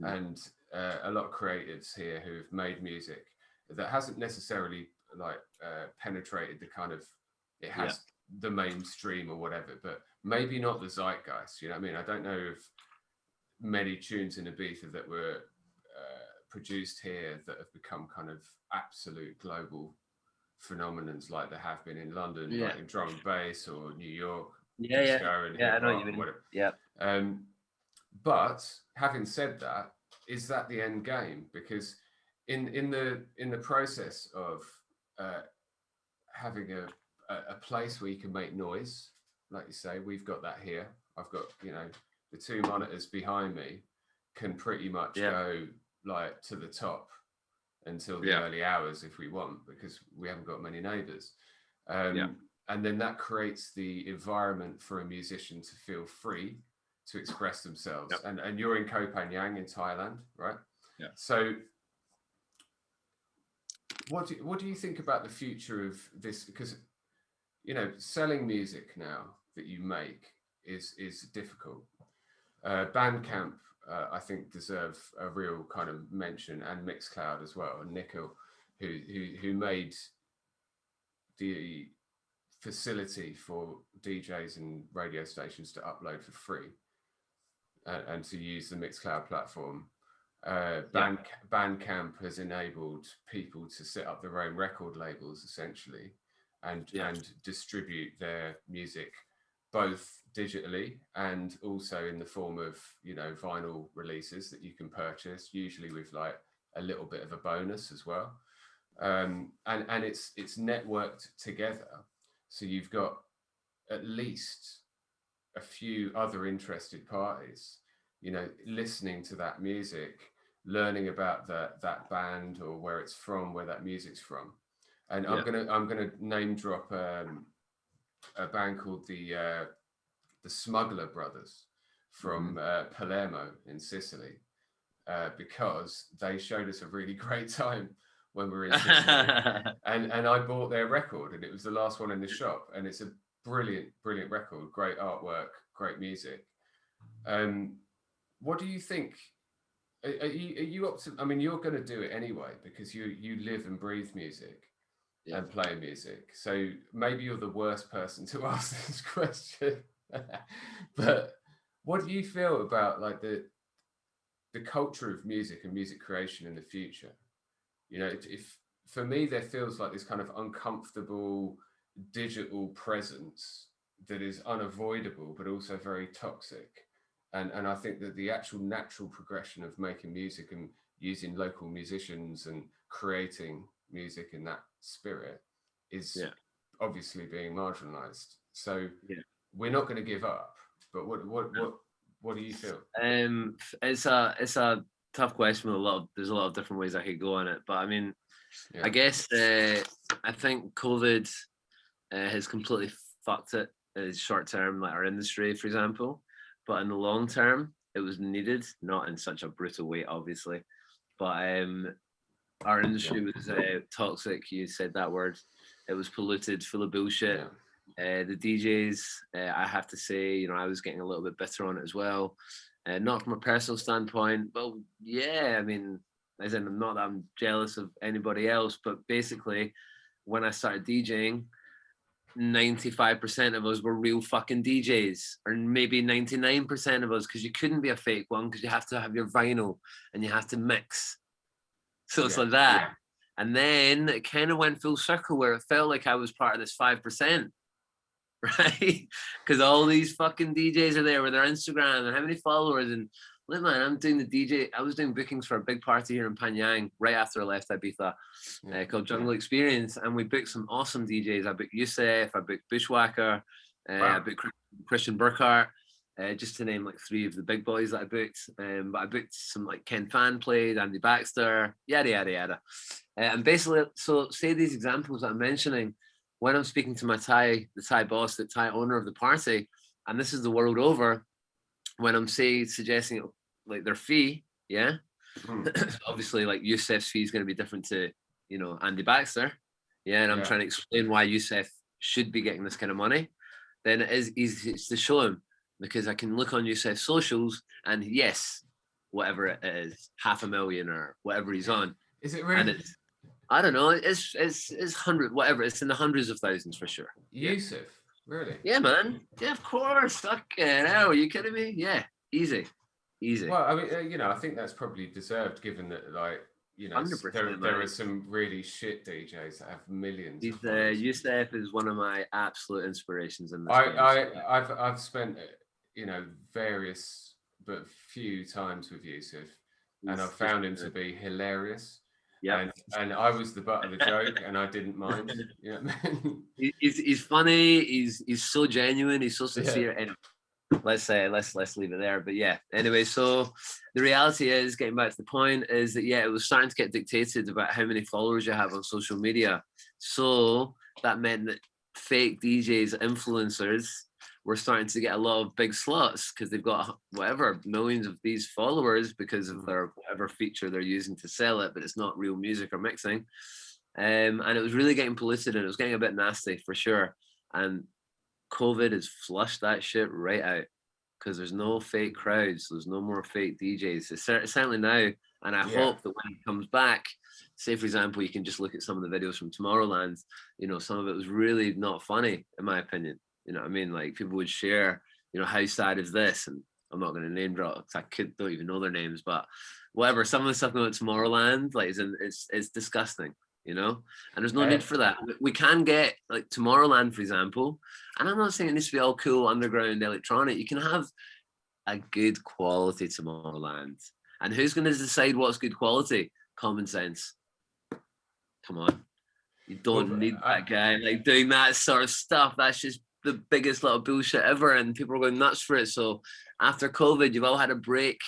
And a lot of creatives here who've made music that hasn't necessarily like penetrated the kind of, it has the mainstream or whatever, but maybe not the zeitgeist, you know what I mean? I don't know of many tunes in Ibiza that were produced here that have become kind of absolute global phenomenons like there have been in London, like in drum and bass, or New York, I know what you mean. But having said that, is that the end game? Because in the process of having a place where you can make noise, like you say, we've got that here. I've got, you know, the two monitors behind me can pretty much go like to the top until the early hours if we want, because we haven't got many neighbors. And then that creates the environment for a musician to feel free to express themselves. And you're in Koh Phangan in Thailand, right? Yeah. So what do you think about the future of this? Because, you know, selling music now that you make is difficult. Bandcamp, I think, deserve a real kind of mention, and Mixcloud as well, and Nickel. who made the facility for DJs and radio stations to upload for free and to use the Mixcloud platform. Bandcamp has enabled people to set up their own record labels essentially and distribute their music both digitally and also in the form of, you know, vinyl releases that you can purchase, usually with like a little bit of a bonus as well. And it's networked together. So you've got at least a few other interested parties, you know, listening to that music, learning about that band or where it's from, where that music's from. And I'm gonna name drop a band called the Smuggler Brothers from Palermo in Sicily, because they showed us a really great time when we were in Sicily. and I bought their record, and it was the last one in the shop, and it's a brilliant record, great artwork, great music. What do you think? Are you up to, I mean, you're going to do it anyway because you live and breathe music and play music. So maybe you're the worst person to ask this question. But what do you feel about like the culture of music and music creation in the future? You know, if for me, there feels like this kind of uncomfortable digital presence that is unavoidable, but also very toxic. And I think that the actual natural progression of making music and using local musicians and creating music in that spirit is obviously being marginalized. So we're not going to give up. But what do you feel? It's a tough question with there's a lot of different ways I could go on it. But I mean, I guess I think COVID has completely fucked it as short term, like our industry, for example. But in the long term, it was needed, not in such a brutal way, obviously. But our industry was toxic. You said that word. It was polluted, full of bullshit. The DJs, I have to say, you know, I was getting a little bit bitter on it as well. Not from a personal standpoint, but I mean, as in, not that I'm jealous of anybody else, but basically, when I started DJing, 95% of us were real fucking DJs, or maybe 99% of us, because you couldn't be a fake one because you have to have your vinyl and you have to mix. So it's like that. And then it kind of went full circle where it felt like I was part of this 5%, right? Because all these fucking DJs are there with their Instagram and how many followers. And look, man, I was doing bookings for a big party here in Panyang right after I left Ibiza, called Jungle Experience, and we booked some awesome DJs. I booked Yusef, I booked Bushwhacker, I booked Christian Burkhart, just to name like three of the big boys that I booked. But I booked some like Ken Fan played, Andy Baxter, yada yada yada. And basically, so say these examples that I'm mentioning, when I'm speaking to the Thai boss, the Thai owner of the party, and this is the world over, when I'm suggesting like their fee, obviously like Yusef's fee is going to be different to, you know, Andy Baxter, and I'm trying to explain why Yusef should be getting this kind of money, then it is easy to show him, because I can look on Yusef's socials and whatever it is, 500,000 or whatever he's on. Is it really? And it's, I don't know, it's 100, whatever, it's in the hundreds of thousands for sure. Yusef? Really? Yeah, man. Yeah, of course. Fucking hell, are you kidding me? Yeah, easy. Well, I mean, you know, I think that's probably deserved, given that, like, you know, there are some really shit DJs that have millions. Yusef is one of my absolute inspirations in this. I've spent, you know, various but few times with Yusef, and I've found him to be hilarious. Yeah, and I was the butt of the joke, and I didn't mind. You know what I mean? He's funny. He's so genuine. He's so sincere. And let's leave it there. But anyway, so the reality is, getting back to the point, is that it was starting to get dictated about how many followers you have on social media. So that meant that fake DJs, influencers, were starting to get a lot of big slots because they've got whatever millions of these followers because of their whatever feature they're using to sell it, but it's not real music or mixing. And it was really getting polluted, and it was getting a bit nasty for sure. And COVID has flushed that shit right out, because there's no fake crowds, there's no more fake DJs. It's certainly now And I hope that when it comes back, say for example, you can just look at some of the videos from Tomorrowland, you know, some of it was really not funny, in my opinion. You know what I mean? Like people would share, you know, how sad is this? And I'm not going to name drop because don't even know their names, but whatever. Some of the stuff going on Tomorrowland, like, it's disgusting, you know. And there's no need for that. We can get like Tomorrowland, for example. And I'm not saying it needs to be all cool underground electronic. You can have a good quality Tomorrowland. And who's going to decide what's good quality? Common sense. Come on, you don't need that guy like doing that sort of stuff. That's just the biggest lot of bullshit ever, and people are going nuts for it. So after COVID, you've all had a break.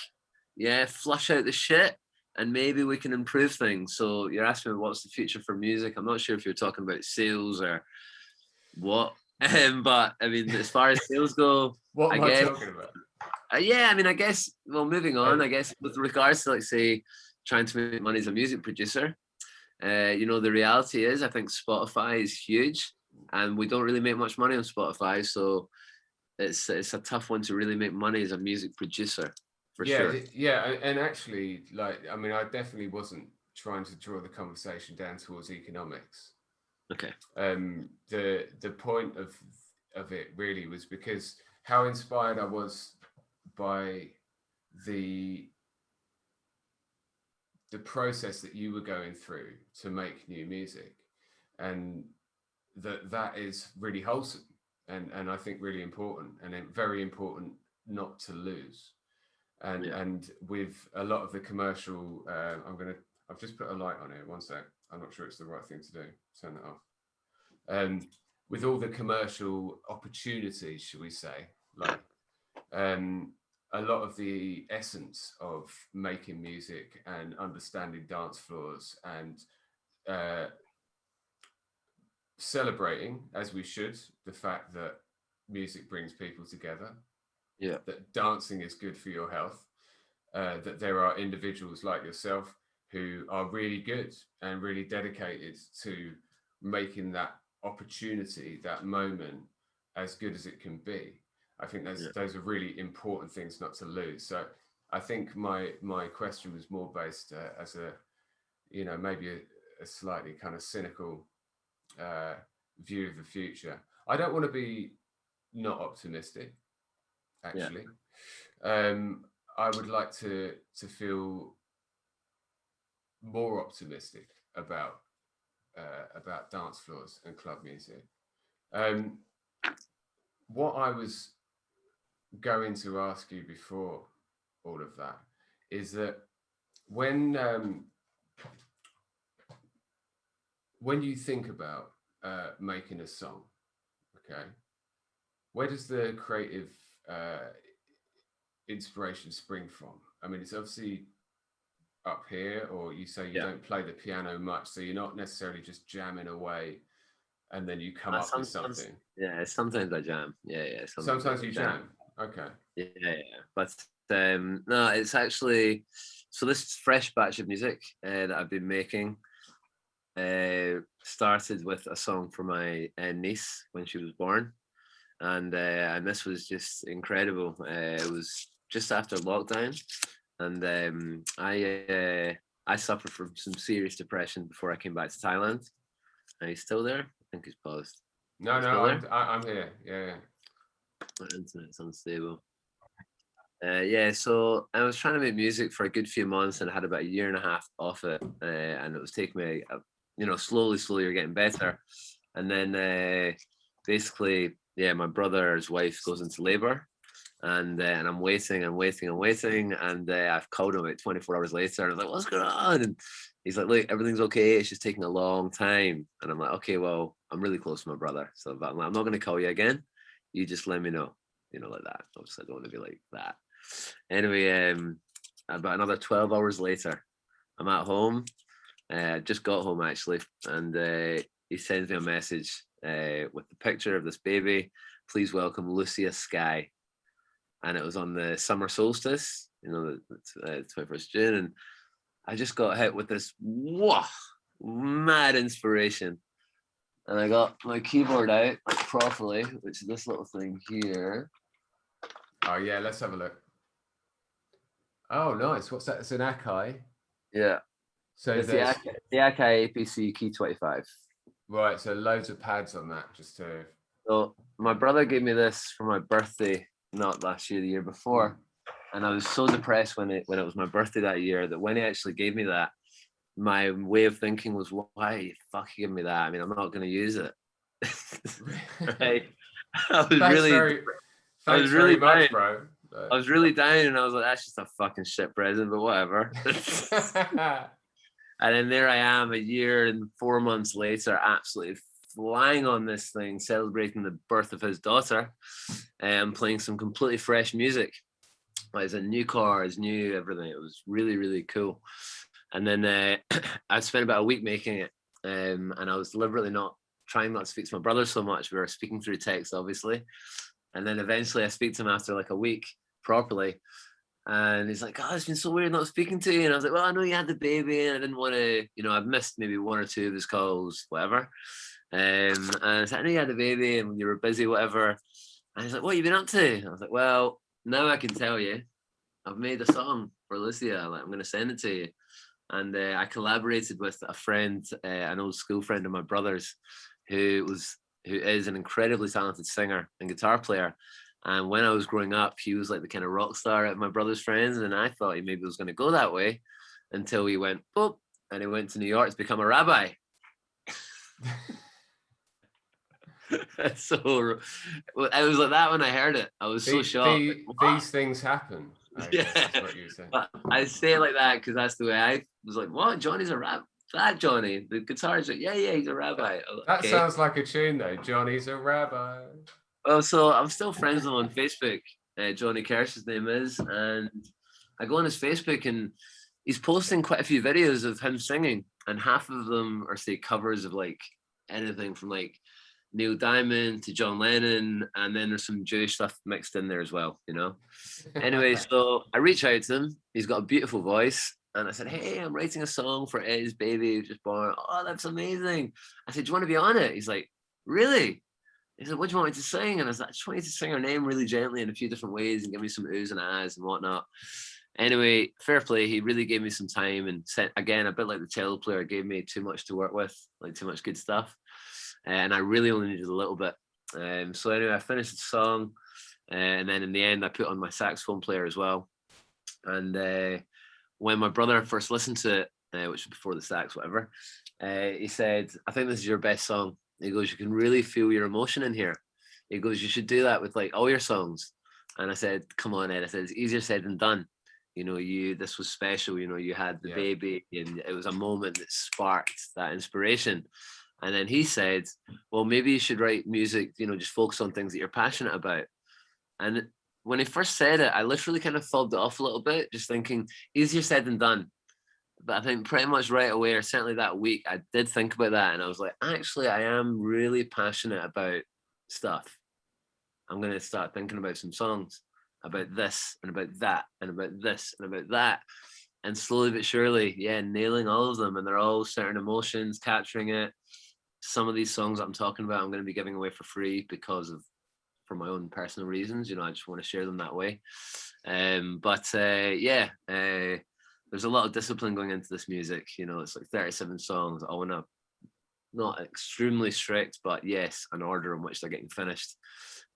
Yeah, flush out the shit, and maybe we can improve things. So you're asking me what's the future for music. I'm not sure if you're talking about sales or what, but I mean, as far as sales go, what am I talking about? Yeah, I mean, I guess. Well, moving on. I guess with regards to, like, say, trying to make money as a music producer, you know, the reality is, I think Spotify is huge, and we don't really make much money on Spotify, so it's a tough one to really make money as a music producer, for sure. Yeah, and actually, like, I mean, I definitely wasn't trying to draw the conversation down towards economics. Okay. The point of it really was because how inspired I was by the process that you were going through to make new music, and that is really wholesome and I think really important, and very important not to lose. And with a lot of the commercial, I've just put a light on it. One sec. I'm not sure it's the right thing to do. Turn that off. With all the commercial opportunities, should we say, like, a lot of the essence of making music and understanding dance floors and celebrating, as we should, the fact that music brings people together, that dancing is good for your health, that there are individuals like yourself who are really good and really dedicated to making that opportunity, that moment, as good as it can be. I think those are really important things not to lose. So I think my question was more based as a, you know, maybe a slightly kind of cynical view of the future. I don't want to be not optimistic, actually. I would like to feel more optimistic about dance floors and club music. What I was going to ask you before all of that is that when you think about making a song, okay, where does the creative inspiration spring from? I mean, it's obviously up here, or you say you don't play the piano much, so you're not necessarily just jamming away and then you come up with something. Yeah, sometimes I jam. Yeah. Sometimes you jam. Okay. Yeah. But no, it's actually, so this fresh batch of music that I've been making started with a song for my niece when she was born, and this was just incredible. It was just after lockdown, and I suffered from some serious depression before I came back to Thailand. Are you still there? I think he's paused. No, I'm here. Yeah. My internet's unstable. So I was trying to make music for a good few months, and I had about 1.5 years off it, and it was taking me, slowly you're getting better, and then basically, my brother's wife goes into labor, and I'm waiting, and I've called him about 24 hours later, and I was like, "What's going on?" And he's like, "Look, everything's okay. It's just taking a long time." And I'm like, "Okay, well, I'm really close to my brother, so I'm like, I'm not going to call you again. You just let me know, like that. Obviously, I don't want to be like that." Anyway, about another 12 hours later, I'm at home. Just got home actually, and he sends me a message with the picture of this baby. "Please welcome Lucia Sky." And it was on the summer solstice, the 21st June, and I just got hit with this mad inspiration. And I got my keyboard out properly, which is this little thing here. Oh yeah, let's have a look. Oh, nice. What's that? It's an Akai. Yeah. So It's there's the Akai APC Key 25. right. So loads of pads on that, just to. So my brother gave me this for my birthday, not last year, the year before, and I was so depressed when it was my birthday that year that when he actually gave me that, my way of thinking was, why the fuck you give me that? I mean, I'm not going to use it. Right? I was Thanks really very much, down. bro. I was really down, and I was like, that's just a fucking shit present, but whatever. And then there I am, a year and 4 months later, absolutely flying on this thing, celebrating the birth of his daughter, and playing some completely fresh music. Like, it's a new car, it's new everything. It was really, really cool. And then I spent about a week making it, and I was deliberately trying not to speak to my brother so much. We were speaking through text, obviously. And then eventually I speak to him after like a week properly. And he's like, oh, it's been so weird not speaking to you. And I was like, well, I know you had the baby and I didn't want to, I've missed maybe one or two of his calls, whatever. And I said, I know you had the baby and you were busy, whatever. And he's like, what have you been up to? And I was like, well, now I can tell you, I've made a song for Lucia. Like, I'm going to send it to you. And I collaborated with a friend, an old school friend of my brother's, who is an incredibly talented singer and guitar player. And when I was growing up, he was like the kind of rock star at my brother's friends. And I thought he maybe was going to go that way until he went, boop, and he went to New York to become a rabbi. So it was like that when I heard it. I was so shocked. These things happen. I guess is what you said. But I say it like that because that's the way I was like, what? Johnny's a rabbi? That Johnny, the guitarist, like, yeah, he's a rabbi. Like, that sounds like a tune though. Johnny's a rabbi. Well, so I'm still friends with him on Facebook. Johnny Kersh, his name is, and I go on his Facebook and he's posting quite a few videos of him singing, and half of them are say covers of like anything from like Neil Diamond to John Lennon, and then there's some Jewish stuff mixed in there as well, Anyway, so I reach out to him. He's got a beautiful voice. And I said, hey, I'm writing a song for Ed's baby who's just born. Oh, that's amazing. I said, do you want to be on it? He's like, really? He said, what do you want me to sing? And I was like, I just want you to sing her name really gently in a few different ways and give me some oohs and ahs and whatnot. Anyway, fair play. He really gave me some time and sent, again, a bit like the cello player, gave me too much to work with, like too much good stuff. And I really only needed a little bit. So anyway, I finished the song. And then in the end, I put on my saxophone player as well. And when my brother first listened to it, which was before the sax, whatever, he said, I think this is your best song. He goes, you can really feel your emotion in here. He goes, you should do that with like all your songs. And I said, come on, Ed. I said, it's easier said than done. This was special. You had the baby and it was a moment that sparked that inspiration. And then he said, well, maybe you should write music, just focus on things that you're passionate about. And when he first said it, I literally kind of fobbed it off a little bit, just thinking easier said than done. But I think pretty much right away, or certainly that week, I did think about that. And I was like, actually, I am really passionate about stuff. I'm going to start thinking about some songs about this and about that and about this and about that. And slowly but surely, nailing all of them. And they're all certain emotions, capturing it. Some of these songs that I'm talking about, I'm going to be giving away for free for my own personal reasons. I just want to share them that way. There's a lot of discipline going into this music. It's like 37 songs. I want to, not extremely strict, but yes, an order in which they're getting finished.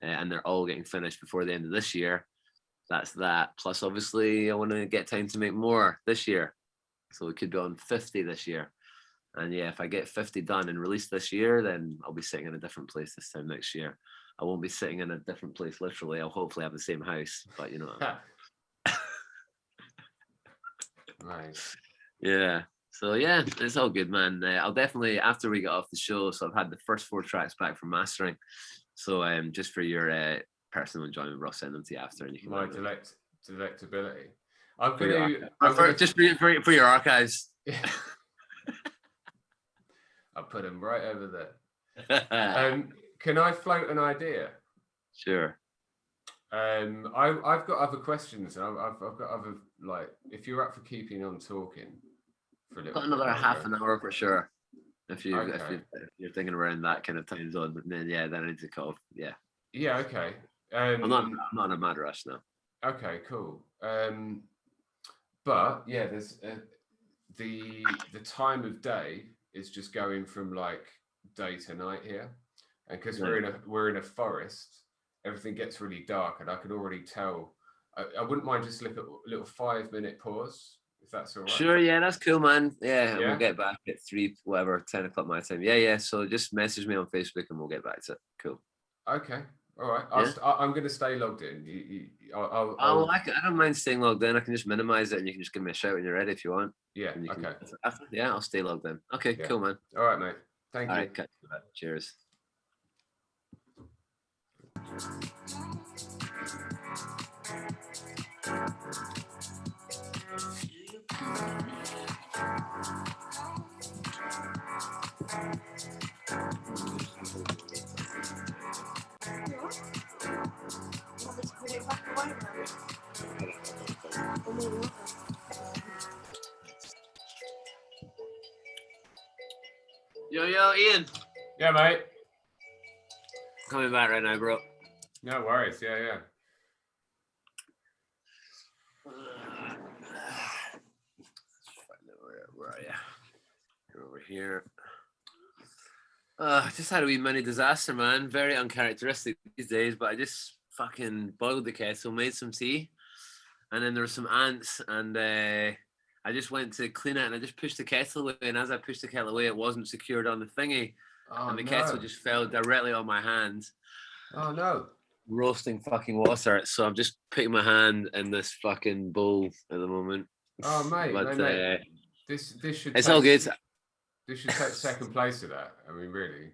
And they're all getting finished before the end of this year. That's that. Plus, obviously, I want to get time to make more this year. So we could be on 50 this year. And if I get 50 done and released this year, then I'll be sitting in a different place this time next year. I won't be sitting in a different place, literally. I'll hopefully have the same house, but Nice. Yeah. So it's all good, man. I'll definitely, after we get off the show, so I've had the first 4 tracks back from mastering. So just for your personal enjoyment, I'll send them to you after, and you can. My delectability. Just for your archives. I'll put them right over there. Can I float an idea? Sure. I've got other questions. I've got other, like, if you're up for keeping on talking for a little got another half an hour for sure. If you're thinking around that kind of time zone, then then I need to cut off. Yeah. Yeah. Okay. I'm not in a mad rush now. Okay. Cool. But there's the time of day is just going from like day to night here, and because we're in a forest, everything gets really dark, and I can already tell. I wouldn't mind just a little 5-minute pause, if that's all right. Sure, yeah, that's cool, man. Yeah, and we'll get back at 10 o'clock my time. Yeah. So just message me on Facebook and we'll get back to it. Cool. Okay. All right. I'm going to stay logged in. I don't mind staying logged in. I can just minimize it and you can just give me a shout when you're ready if you want. Yeah. Okay. Yeah, I'll stay logged in. Okay, cool, man. All right, mate. Thank you. All right, catch you later. Cheers. Yo, Ian. Yeah, mate. Coming back right now, bro. No worries. Yeah. Where are you? You're over here. Just had a wee mini disaster, man. Very uncharacteristic these days, but I just fucking boiled the kettle, made some tea, and then there were some ants, and I just went to clean it, and I just pushed the kettle away, and as I pushed the kettle away, it wasn't secured on the thingy, and the kettle just fell directly on my hand. Oh no. Roasting fucking water. So I'm just putting my hand in this fucking bowl at the moment. Oh mate, mate. This should. It's all good. This should take second place to that. I mean, really.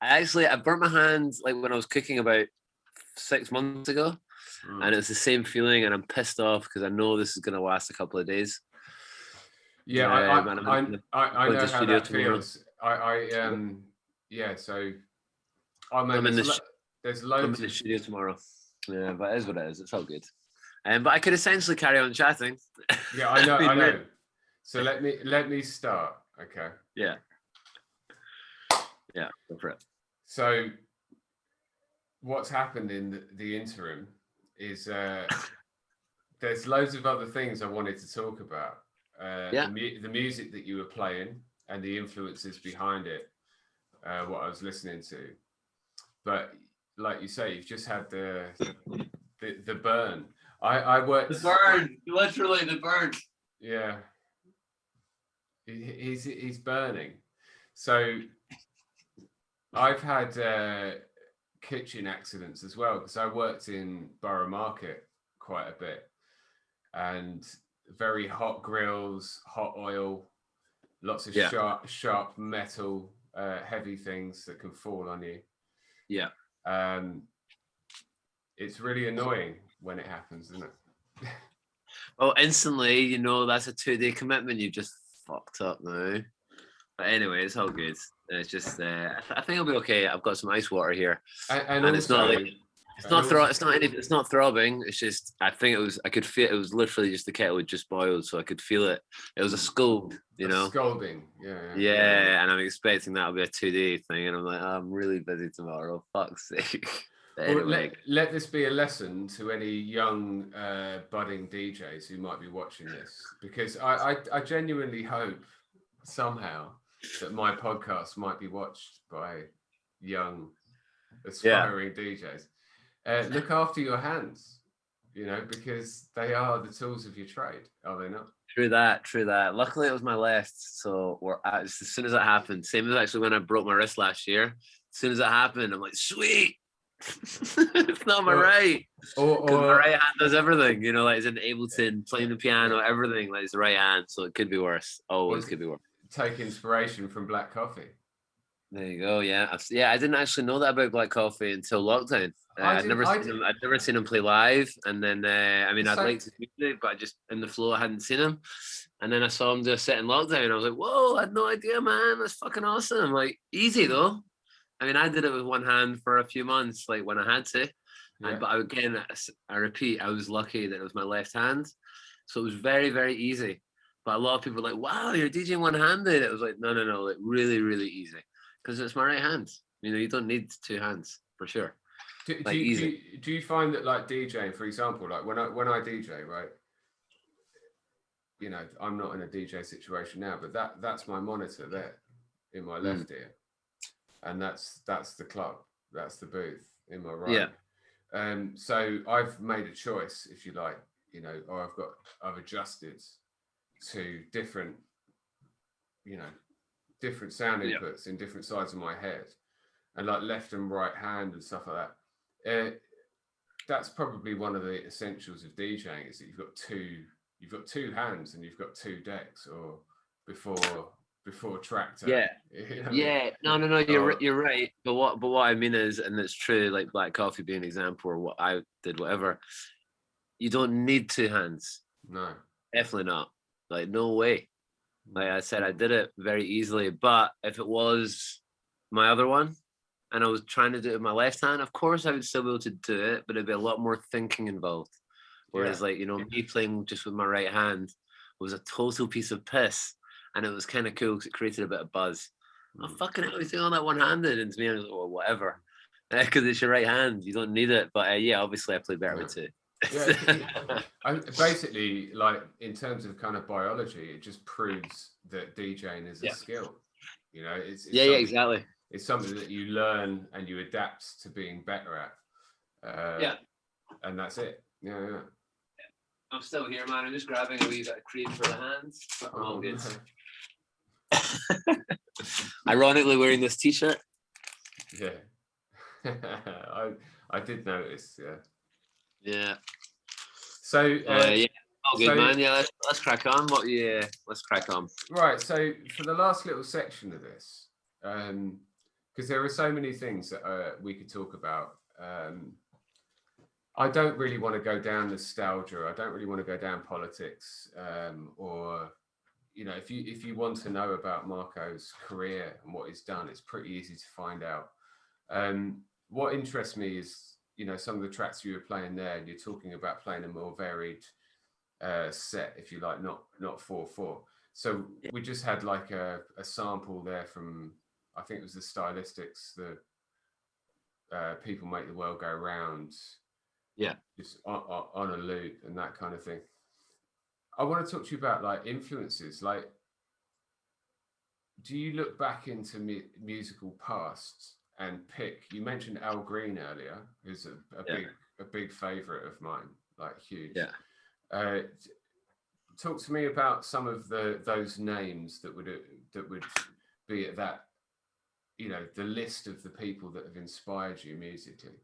I burnt my hand like when I was cooking about 6 months ago, and it's the same feeling. And I'm pissed off because I know this is going to last a couple of days. Yeah, I know how that feels. Yeah. So I'm in there's loads. I'm in the studio tomorrow. Yeah, but it is what it is. It's all good. But I could essentially carry on chatting. Yeah, I know. So let me start. Okay. Yeah, go for it. So what's happened in the interim is there's loads of other things I wanted to talk about. The music that you were playing and the influences behind it, what I was listening to. But like you say, you've just had the burn. I worked the burn, literally the burn. Yeah. He's burning. So I've had kitchen accidents as well, because I worked in Borough Market quite a bit, and very hot grills, hot oil, lots of sharp metal, heavy things that can fall on you. Yeah. It's really annoying when it happens, isn't it? Well, instantly, that's a 2-day commitment you've just fucked up now. But anyway, it's all good. It's just, I think I'll be okay. I've got some ice water here, and also, it's not like it's not throbbing. It's just I think I could feel it was literally just the kettle had just boiled, so I could feel it. It was a scald, scalding. Yeah, and I'm expecting that'll be a 2-day thing, and I'm like, I'm really busy tomorrow. Fuck's sake. Anyway. Well, let this be a lesson to any young budding DJs who might be watching this, because I genuinely hope somehow that my podcast might be watched by young aspiring DJs. Look after your hands, because they are the tools of your trade, are they not? True that. Luckily, it was my left, so as soon as it happened, same as actually when I broke my wrist last year. As soon as it happened, I'm like, sweet. It's not my right. Or my right hand does everything, like it's in Ableton, playing the piano, everything. Like it's the right hand, so it could be worse. Always could be worse. Take inspiration from black coffee. There you go. Yeah, I didn't actually know that about black coffee until lockdown. I'd never seen him play live, and then I'd like to do it, but I just in the flow I hadn't seen him, and then I saw him do a set in lockdown. I was like, whoa, I had no idea, man. That's fucking awesome. Like easy though. I did it with one hand for a few months, like when I had to. Yeah. But again, I repeat, I was lucky that it was my left hand. So it was very, very easy. But a lot of people were like, wow, you're DJing one-handed. It was like, no, like really, really easy. Because it's my right hand. You don't need two hands, for sure. Do you find that like DJing, for example, like when I DJ, right? you know, I'm not in a DJ situation now, but that's my monitor there in my left ear, and that's the club, that's the booth in my right. So I've made a choice, if you like, you know, or I've adjusted to different, you know, different sound inputs in different sides of my head, and like left and right hand and stuff like that. That's probably one of the essentials of DJing, is that you've got two hands and you've got two decks, or before tractor. You know no, you're right. But what I mean is, and it's true, like Black Coffee being an example, or what I did, whatever, you don't need two hands. No, definitely not. Like, no way. Like I said, I did it very easily. But if it was my other one and I was trying to do it with my left hand, of course I would still be able to do it, but it'd be a lot more thinking involved. Whereas like, you know, me playing just with my right hand was a total piece of piss. And it was kind of cool because it created a bit of buzz. Oh, fucking hell, he's doing all that one-handed. And to me, I was like, well, whatever. Because it's your right hand. You don't need it. But yeah, obviously I play better with two. Basically, like, in terms of kind of biology, it just proves that DJing is a skill. You know, it's exactly. It's something that you learn and you adapt to being better at. And that's it. Yeah. I'm still here, man. I'm just grabbing a wee bit of cream for the hands. But I'm all good. Ironically, wearing this t-shirt. Yeah. I did notice. Yeah. So all good, man. Yeah, let's crack on. Let's crack on. Right. So for the last little section of this, because there are so many things that we could talk about. I don't really want to go down nostalgia. I don't really want to go down politics, or, you know, if you want to know about Marco's career and what he's done, it's pretty easy to find out. What interests me is, you know, some of the tracks you were playing there. You're talking about playing a more varied set, if you like, not 4/4. So we just had like a sample there from, I think it was the Stylistics, the People Make the World Go Round. Just on a loop and that kind of thing. I want to talk to you about like influences. Like, do you look back into musical past and pick? You mentioned Al Green earlier, who's a big favorite of mine, like huge. Talk to me about some of those names that would be at that, you know, the list of the people that have inspired you musically.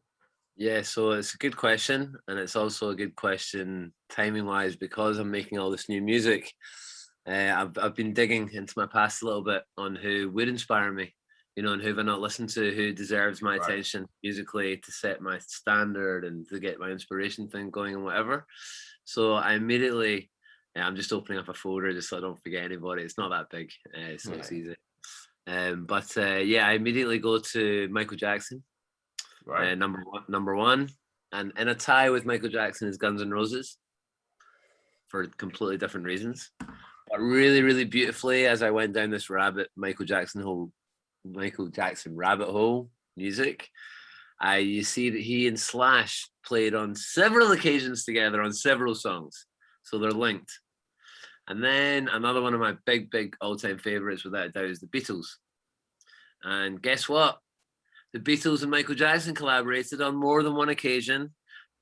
Yeah, so it's a good question, and it's also a good question timing-wise, because I'm making all this new music. I've been digging into my past a little bit on who would inspire me, you know, and who have I not listened to, who deserves my attention musically to set my standard and to get my inspiration thing going and whatever. So I immediately, I'm just opening up a folder just so I don't forget anybody. It's not that big, so it's easy. But I immediately go to Michael Jackson. Number one, and in a tie with Michael Jackson is Guns N' Roses, for completely different reasons. But really, really beautifully, as I went down this Michael Jackson rabbit hole music, you see that he and Slash played on several occasions together on several songs, so they're linked. And then another one of my big all-time favorites, without a doubt, is the Beatles. And guess what? The Beatles and Michael Jackson collaborated on more than one occasion,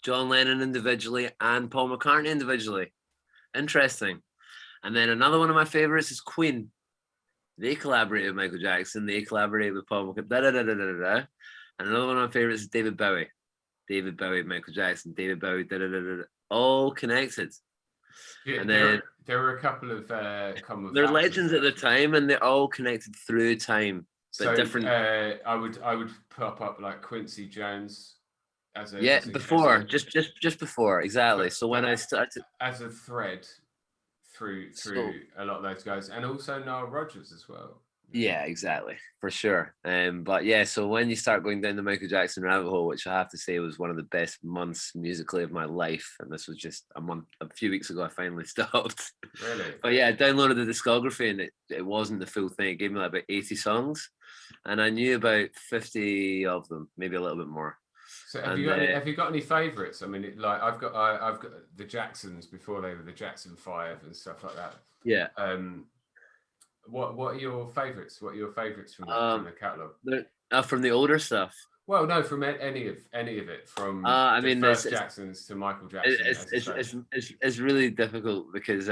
John Lennon individually and Paul McCartney individually. Interesting. And then another one of my favorites is Queen. They collaborated with Michael Jackson. They collaborated with Paul McCartney. And another one of my favorites is David Bowie. David Bowie, Michael Jackson, David Bowie, all connected. Yeah, and then there were a couple of common. They're legends at the time, and they're all connected through time. But so different. I would pop up like Quincy Jones as a just before, exactly. So when I started as a thread through a lot of those guys, and also Nile Rodgers as well. Yeah, exactly, for sure. But yeah, so when you start going down the Michael Jackson rabbit hole, which I have to say was one of the best months musically of my life, and this was just a few weeks ago, I finally stopped. Really? But yeah, I downloaded the discography, and it wasn't the full thing. It gave me like about 80 songs, and I knew about 50 of them, maybe a little bit more. So have you got any favourites? I mean, like I've got the Jacksons before they were the Jackson 5 and stuff like that. Yeah. What are your favourites? What are your favourites from the catalogue? From the older stuff. Well, no, from any of it, from the first Jacksons to Michael Jackson. It's really difficult because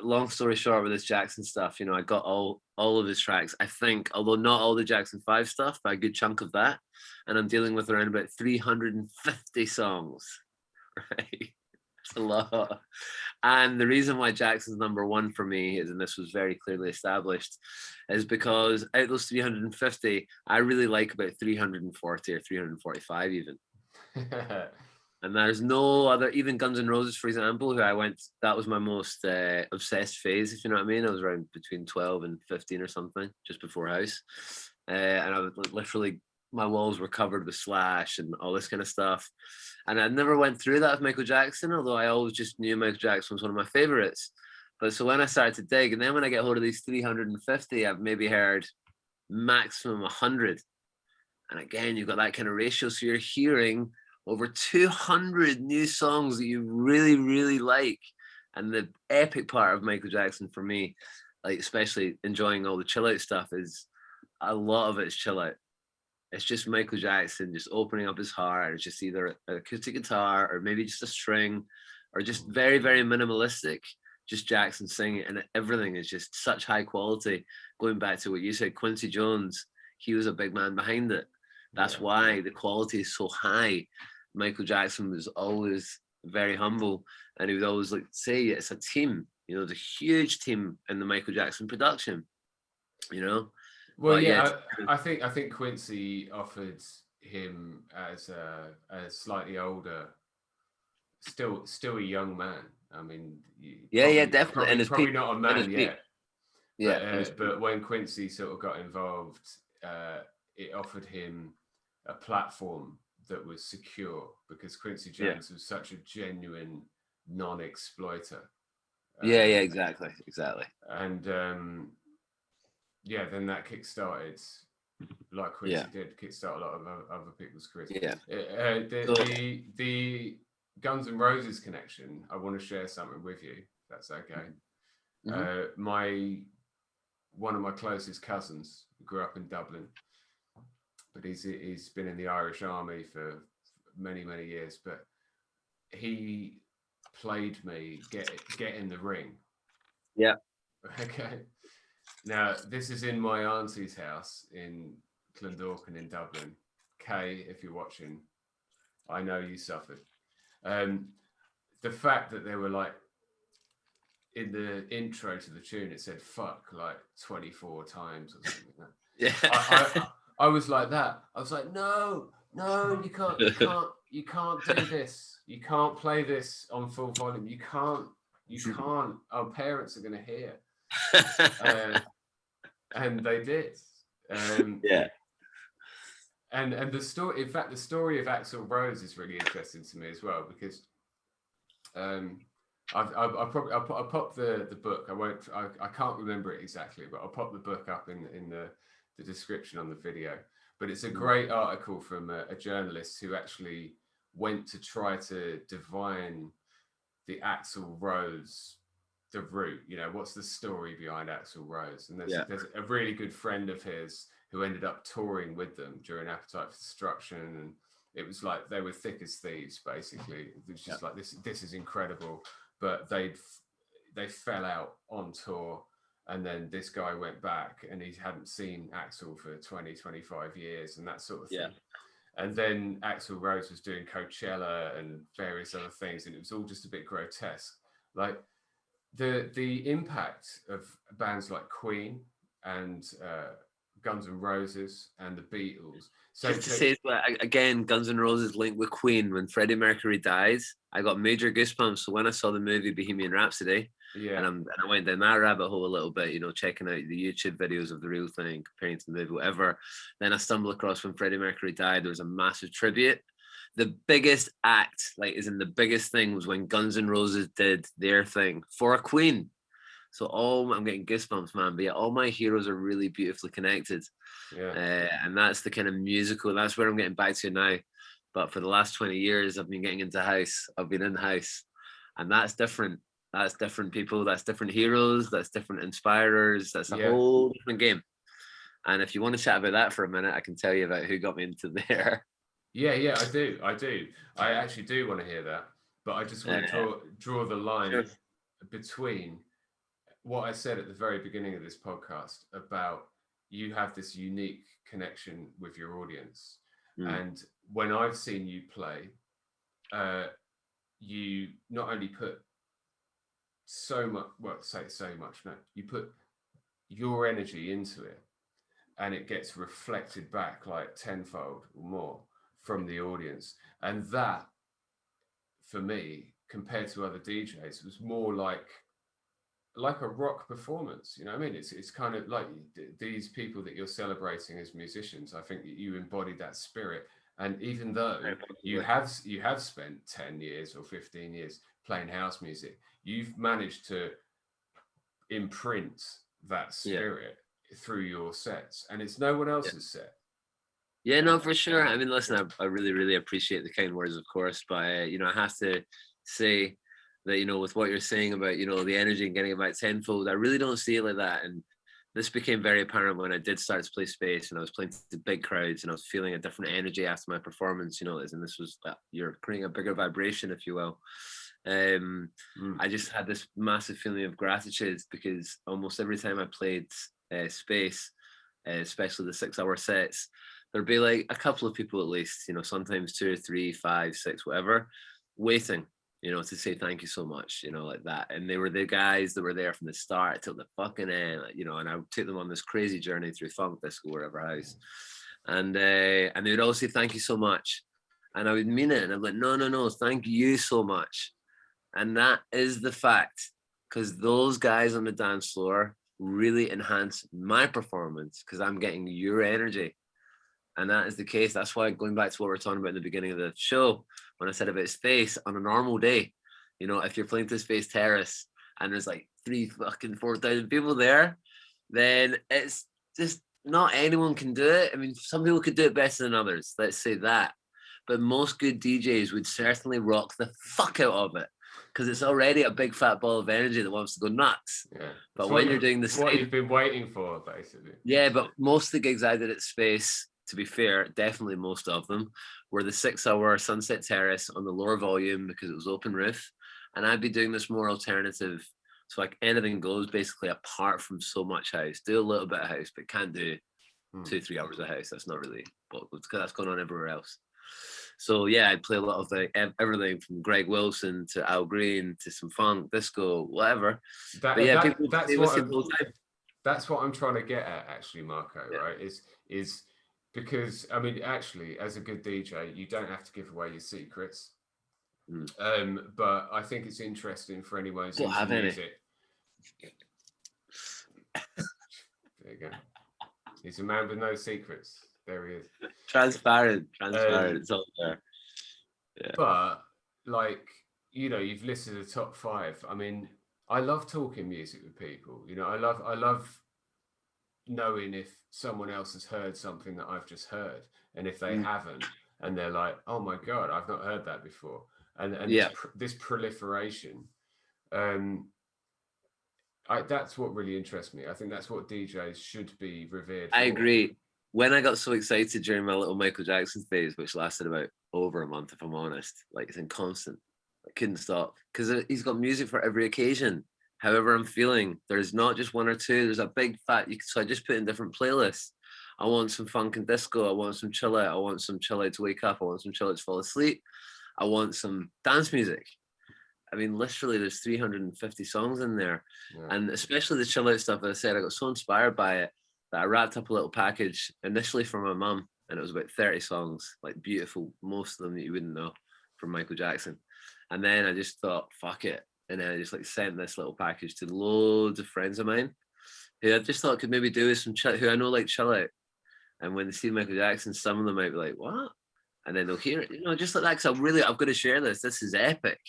long story short with this Jackson stuff, you know, I got all of his tracks. I think, although not all the Jackson 5 stuff, but a good chunk of that, and I'm dealing with around about 350 songs. Right, it's a lot. And the reason why Jackson's number one for me is, and this was very clearly established, is because out of those 350, I really like about 340 or 345 even. And there's no other, even Guns N' Roses, for example, that was my most obsessed phase, if you know what I mean. I was around between 12 and 15 or something, just before House. And I was literally, my walls were covered with Slash and all this kind of stuff. And I never went through that with Michael Jackson, although I always just knew Michael Jackson was one of my favorites. But so when I started to dig, and then when I get hold of these 350, I've maybe heard maximum 100. And again, you've got that kind of ratio. So you're hearing over 200 new songs that you really, really like. And the epic part of Michael Jackson for me, like especially enjoying all the chill out stuff, is a lot of it's chill out. It's just Michael Jackson just opening up his heart. It's just either an acoustic guitar or maybe just a string, or just very, very minimalistic, just Jackson singing, and everything is just such high quality. Going back to what you said, Quincy Jones, he was a big man behind it. That's why the quality is so high. Michael Jackson was always very humble, and he would always like say it's a team. You know, there's a huge team in the Michael Jackson production. You know. Well, I think Quincy offered him as a slightly older, still a young man. I mean, definitely, and probably not a man yet. Yeah, but when Quincy sort of got involved, it offered him a platform that was secure, because Quincy Jones was such a genuine non-exploiter. Exactly. And then that kick-started, like Quincy did, kickstart a lot of other people's careers. The Guns N' Roses connection, I want to share something with you, if that's okay. One of my closest cousins grew up in Dublin, but he's been in the Irish Army for many, many years, but he played me Get in the Ring. Yeah. Okay. Now, this is in my auntie's house in Clondalkin in Dublin. Kay, if you're watching, I know you suffered. The fact that they were like, in the intro to the tune, it said fuck like 24 times or something like that. Yeah. I was like that. I was like, no, you can't do this. You can't play this on full volume. You can't. Our parents are going to hear. And they did. And the story, in fact, the story of Axl Rose is really interesting to me as well, because I'll pop the book. I can't remember it exactly, but I'll pop the book up in the description on the video. But it's a great article from a journalist who actually went to try to divine the Axl Rose, the root. You know, what's the story behind Axl Rose? And there's a really good friend of his who ended up touring with them during Appetite for Destruction, and it was like they were thick as thieves, basically. It was just like this is incredible. But they fell out on tour, and then this guy went back and he hadn't seen Axl for 20, 25 years and that sort of thing. And then Axl Rose was doing Coachella and various other things, and it was all just a bit grotesque. Like the impact of bands like Queen and Guns N' Roses and the Beatles. So just to say, again, Guns N' Roses linked with Queen. When Freddie Mercury dies, I got major goosebumps. So when I saw the movie Bohemian Rhapsody, and I went down that rabbit hole a little bit, you know, checking out the YouTube videos of the real thing, comparing to the movie, whatever. Then I stumbled across when Freddie Mercury died, there was a massive tribute. The biggest act, like, is in the biggest thing was when Guns N' Roses did their thing for a Queen. So I'm getting goosebumps, man. But yeah, all my heroes are really beautifully connected. Yeah. And that's the kind of musical, that's where I'm getting back to now. But for the last 20 years, I've been getting into house. I've been in house. And that's different. That's different people. That's different heroes. That's different inspirers. That's a whole different game. And if you want to chat about that for a minute, I can tell you about who got me into there. Yeah, I do. I actually do want to hear that. But I just want to draw the line between what I said at the very beginning of this podcast about you have this unique connection with your audience. And when I've seen you play, you not only put so much, no, you put your energy into it and it gets reflected back like tenfold or more from the audience. And that, for me, compared to other DJs, was more like a rock performance. You know what I mean? It's kind of like these people that you're celebrating as musicians. I think that you embody that spirit. And even though you have spent 10 years or 15 years playing house music, you've managed to imprint that spirit through your sets, and it's no one else's set. Yeah, no, for sure. I mean, listen, I really, really appreciate the kind words, of course, but you know, I have to say that, you know, with what you're saying about, you know, the energy and getting it back tenfold, I really don't see it like that. And this became very apparent when I did start to play Space and I was playing to big crowds and I was feeling a different energy after my performance, you know, and this was you're creating a bigger vibration, if you will. I just had this massive feeling of gratitude because almost every time I played Space, especially the 6-hour sets, there'd be like a couple of people at least, you know, sometimes 2 or 3, 5, 6, whatever, waiting, you know, to say thank you so much, you know, like that. And they were the guys that were there from the start till the fucking end, you know, and I would take them on this crazy journey through funk, disco, wherever house. And they would all say thank you so much. And I would mean it. And I'm like, no, thank you so much. And that is the fact, because those guys on the dance floor really enhance my performance because I'm getting your energy. And that is the case. That's why, going back to what we were talking about in the beginning of the show, when I said about Space, on a normal day, you know, if you're playing to Space Terrace and there's like 4,000 people there, then it's just not anyone can do it. I mean, some people could do it better than others, let's say that. But most good DJs would certainly rock the fuck out of it because it's already a big fat ball of energy that wants to go nuts. Yeah. But when you're doing this, what you've been waiting for, basically. Yeah, but most of the gigs I did at Space, to be fair, definitely most of them, were the 6-hour Sunset Terrace on the lower volume because it was open roof. And I'd be doing this more alternative. So like anything goes, basically, apart from so much house. Do a little bit of house, but can't do 2-3 hours of house. That's not really, because that's going on everywhere else. So yeah, I'd play a lot of everything from Greg Wilson to Al Green to some funk, disco, whatever. But yeah, people that's what I'm trying to get at, actually, Marco. Yeah. Right? Is because, I mean, actually, as a good DJ, you don't have to give away your secrets. But I think it's interesting for anyone who's into music. There you go. He's a man with no secrets. There he is. Transparent. It's all there. Yeah. But, like, you know, you've listed the top 5. I mean, I love talking music with people. You know, I love knowing if someone else has heard something that I've just heard, and if they haven't, and they're like, "Oh my God, I've not heard that before," and this proliferation, that's what really interests me. I think that's what DJs should be revered for. I agree. When I got so excited during my little Michael Jackson phase, which lasted about over a month, if I'm honest, like it's in constant, I couldn't stop because he's got music for every occasion. However I'm feeling, there's not just one or two, there's a big fat, so I just put in different playlists. I want some funk and disco, I want some chill out, I want some chill out to wake up, I want some chill out to fall asleep, I want some dance music. I mean, literally there's 350 songs in there. Yeah. And especially the chill out stuff, as I said, I got so inspired by it that I wrapped up a little package initially for my mum, and it was about 30 songs, like beautiful, most of them that you wouldn't know, from Michael Jackson. And then I just thought, fuck it. And then I just like sent this little package to loads of friends of mine who I just thought could maybe do with some chill, who I know like chill out. And when they see Michael Jackson, some of them might be like, what? And then they'll hear it, you know, just like that. Cause I've got to share this. This is epic,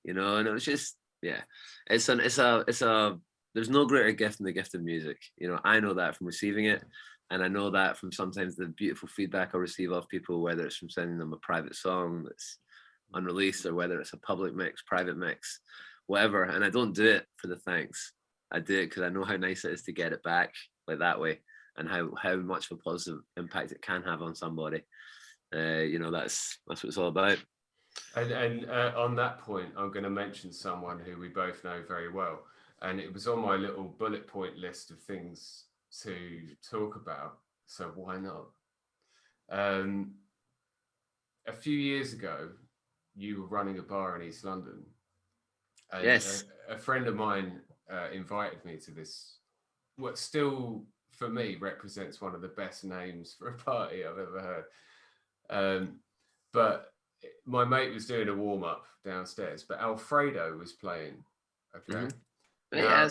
you know? And it was just, yeah, it's a there's no greater gift than the gift of music. You know, I know that from receiving it. And I know that from sometimes the beautiful feedback I receive off people, whether it's from sending them a private song that's unreleased or whether it's a public mix, private mix, whatever. And I don't do it for the thanks. I do it because I know how nice it is to get it back like that way, and how much of a positive impact it can have on somebody. You know, that's what it's all about. And on that point, I'm going to mention someone who we both know very well. And it was on my little bullet point list of things to talk about. So why not? A few years ago, you were running a bar in East London. And yes. A friend of mine invited me to this, what still, for me, represents one of the best names for a party I've ever heard. But my mate was doing a warm-up downstairs, but Alfredo was playing. Okay. Mm-hmm. Now, yeah,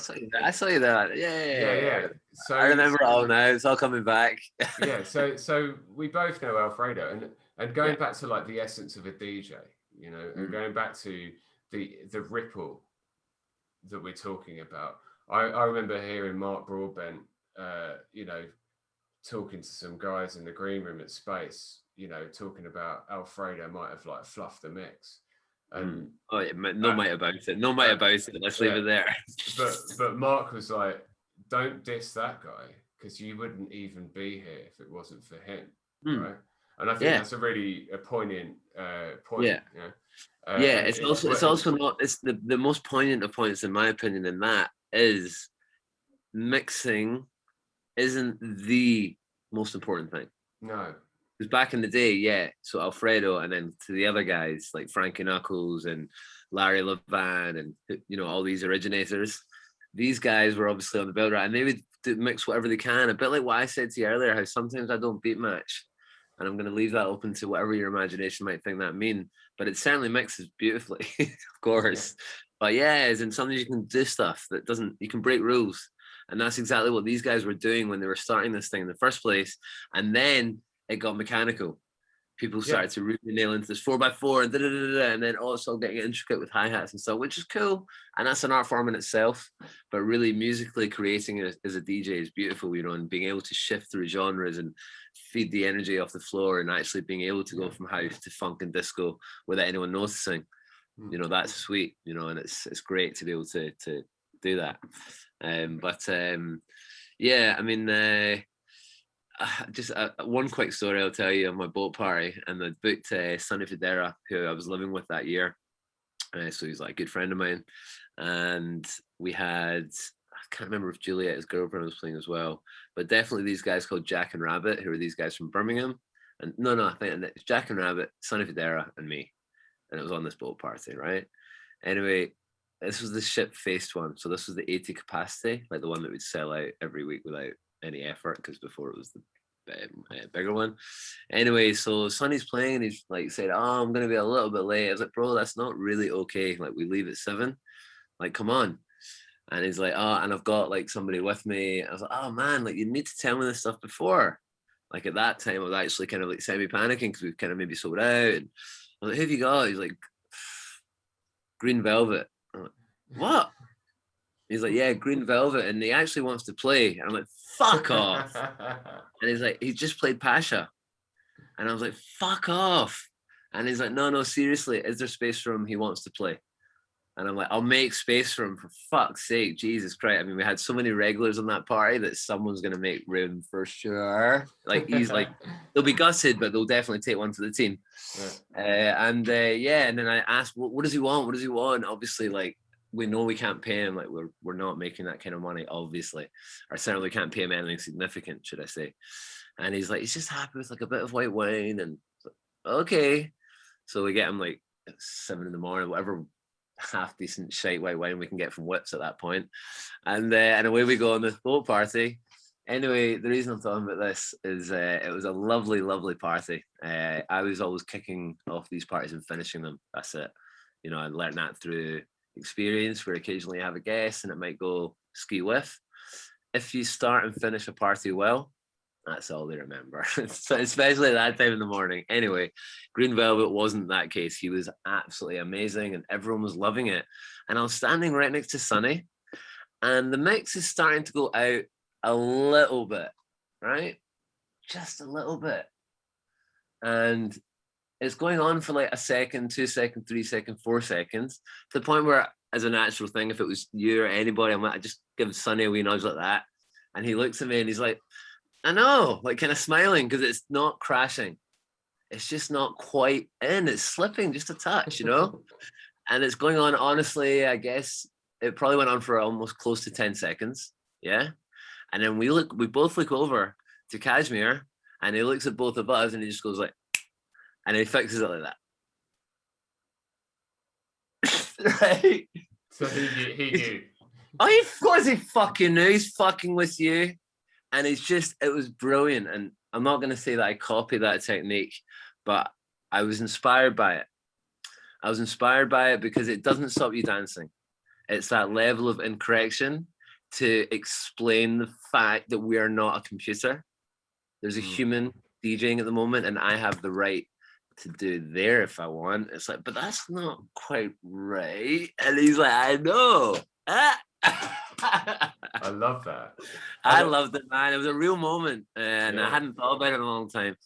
I saw you that. Yeah. So I remember it all now. It's all coming back. Yeah. So we both know Alfredo, and going back to like the essence of a DJ, you know, and going back to the ripple that we're talking about. I remember hearing Mark Broadbent, you know, talking to some guys in the green room at Space, you know, talking about Alfredo might have like fluffed the mix. And oh yeah, no might about it. No might about it. Let's leave it there. But Mark was like, don't diss that guy because you wouldn't even be here if it wasn't for him, right? And I think that's a really poignant point. Yeah. It's also not. It's the most poignant of points, in my opinion. In that is mixing isn't the most important thing. No. Because back in the day, so Alfredo, and then to the other guys like Frankie Knuckles and Larry Levan, and you know, all these originators, these guys were obviously on the bill, right? And they would mix whatever they can, a bit like what I said to you earlier, how sometimes I don't beat match, and I'm going to leave that open to whatever your imagination might think that mean, but it certainly mixes beautifully, of course. But as in sometimes you can do stuff that doesn't, you can break rules, and that's exactly what these guys were doing when they were starting this thing in the first place, and then it got mechanical. People started to really nail into this 4x4 and then also getting intricate with hi-hats and stuff, which is cool. And that's an art form in itself. But really musically creating it as a DJ is beautiful, you know, and being able to shift through genres and feed the energy off the floor and actually being able to go from house to funk and disco without anyone noticing, you know, that's sweet, you know, and it's great to be able to do that. I mean, just one quick story I'll tell you of my boat party, and I booked Sonny Federa, who I was living with that year. So he's like a good friend of mine, and we had, I can't remember if Juliet, his girlfriend, was playing as well, but definitely these guys called Jack and Rabbit, who are these guys from Birmingham. And no, I think it's Jack and Rabbit, Sonny Federa, and me, and it was on this boat party, right? Anyway, this was the ship-faced one, so this was the 80 capacity, like the one that would sell out every week without any effort, because before it was the bigger one. Anyway, so Sonny's playing, and he's like said, "Oh, I'm gonna be a little bit late." I was like, "Bro, that's not really okay. Like, we leave at 7. Like, come on." And he's like, "Oh, and I've got like somebody with me." I was like, "Oh man, like you need to tell me this stuff before." Like at that time, I was actually kind of like semi-panicking because we've kind of maybe sold out. And I was like, "Who have you got?" He's like, "Green Velvet." I'm like, "What?" He's like, "Yeah, Green Velvet," and he actually wants to play. And I'm like, "Fuck off!" And he's like, "He just played Pasha," and I was like, "Fuck off!" And he's like, "No, seriously, is there space for him? He wants to play." And I'm like, "I'll make space for him, for fuck's sake, Jesus Christ!" I mean, we had so many regulars on that party that someone's gonna make room for sure. Like he's like, they'll be gutted, but they'll definitely take one for the team. And then I asked, "What does he want? What does he want?" Obviously, like, we know we can't pay him, like we're not making that kind of money, obviously, or certainly can't pay him anything significant, should I say. And he's like, he's just happy with like a bit of white wine. And okay, so we get him like at 7 a.m, whatever half decent shite white wine we can get from Whips at that point. And away we go on this boat party. Anyway, the reason I'm talking about this is it was a lovely party. I was always kicking off these parties and finishing them. That's it. You know, I learned that through experience, where occasionally you have a guest and it might go ski with. If you start and finish a party well, that's all they remember. So especially at that time in the morning. Anyway, Green Velvet wasn't that case. He was absolutely amazing and everyone was loving it. And I was standing right next to Sonny, and the mix is starting to go out a little bit, right? Just a little bit. And it's going on for like a second, 2 seconds, 3 seconds, 4 seconds, to the point where, as a natural thing, if it was you or anybody, I just give Sonny a wee nudge like that. And he looks at me and he's like, I know, like kind of smiling, because it's not crashing. It's just not quite in. It's slipping just a touch, you know? And it's going on, honestly, I guess it probably went on for almost close to 10 seconds. Yeah. And then we both look over to Kashmir, and he looks at both of us and he just goes like, and he fixes it like that. Right? So he knew. Oh, of course he fucking knew. He's fucking with you. And it was brilliant. And I'm not going to say that I copied that technique, but I was inspired by it. I was inspired by it because it doesn't stop you dancing. It's that level of incorrection to explain the fact that we are not a computer. There's a human DJing at the moment, and I have the right to do there if I want. It's like, but that's not quite right. And he's like, I know. I love that. I loved it, man. It was a real moment, and I hadn't thought about it in a long time.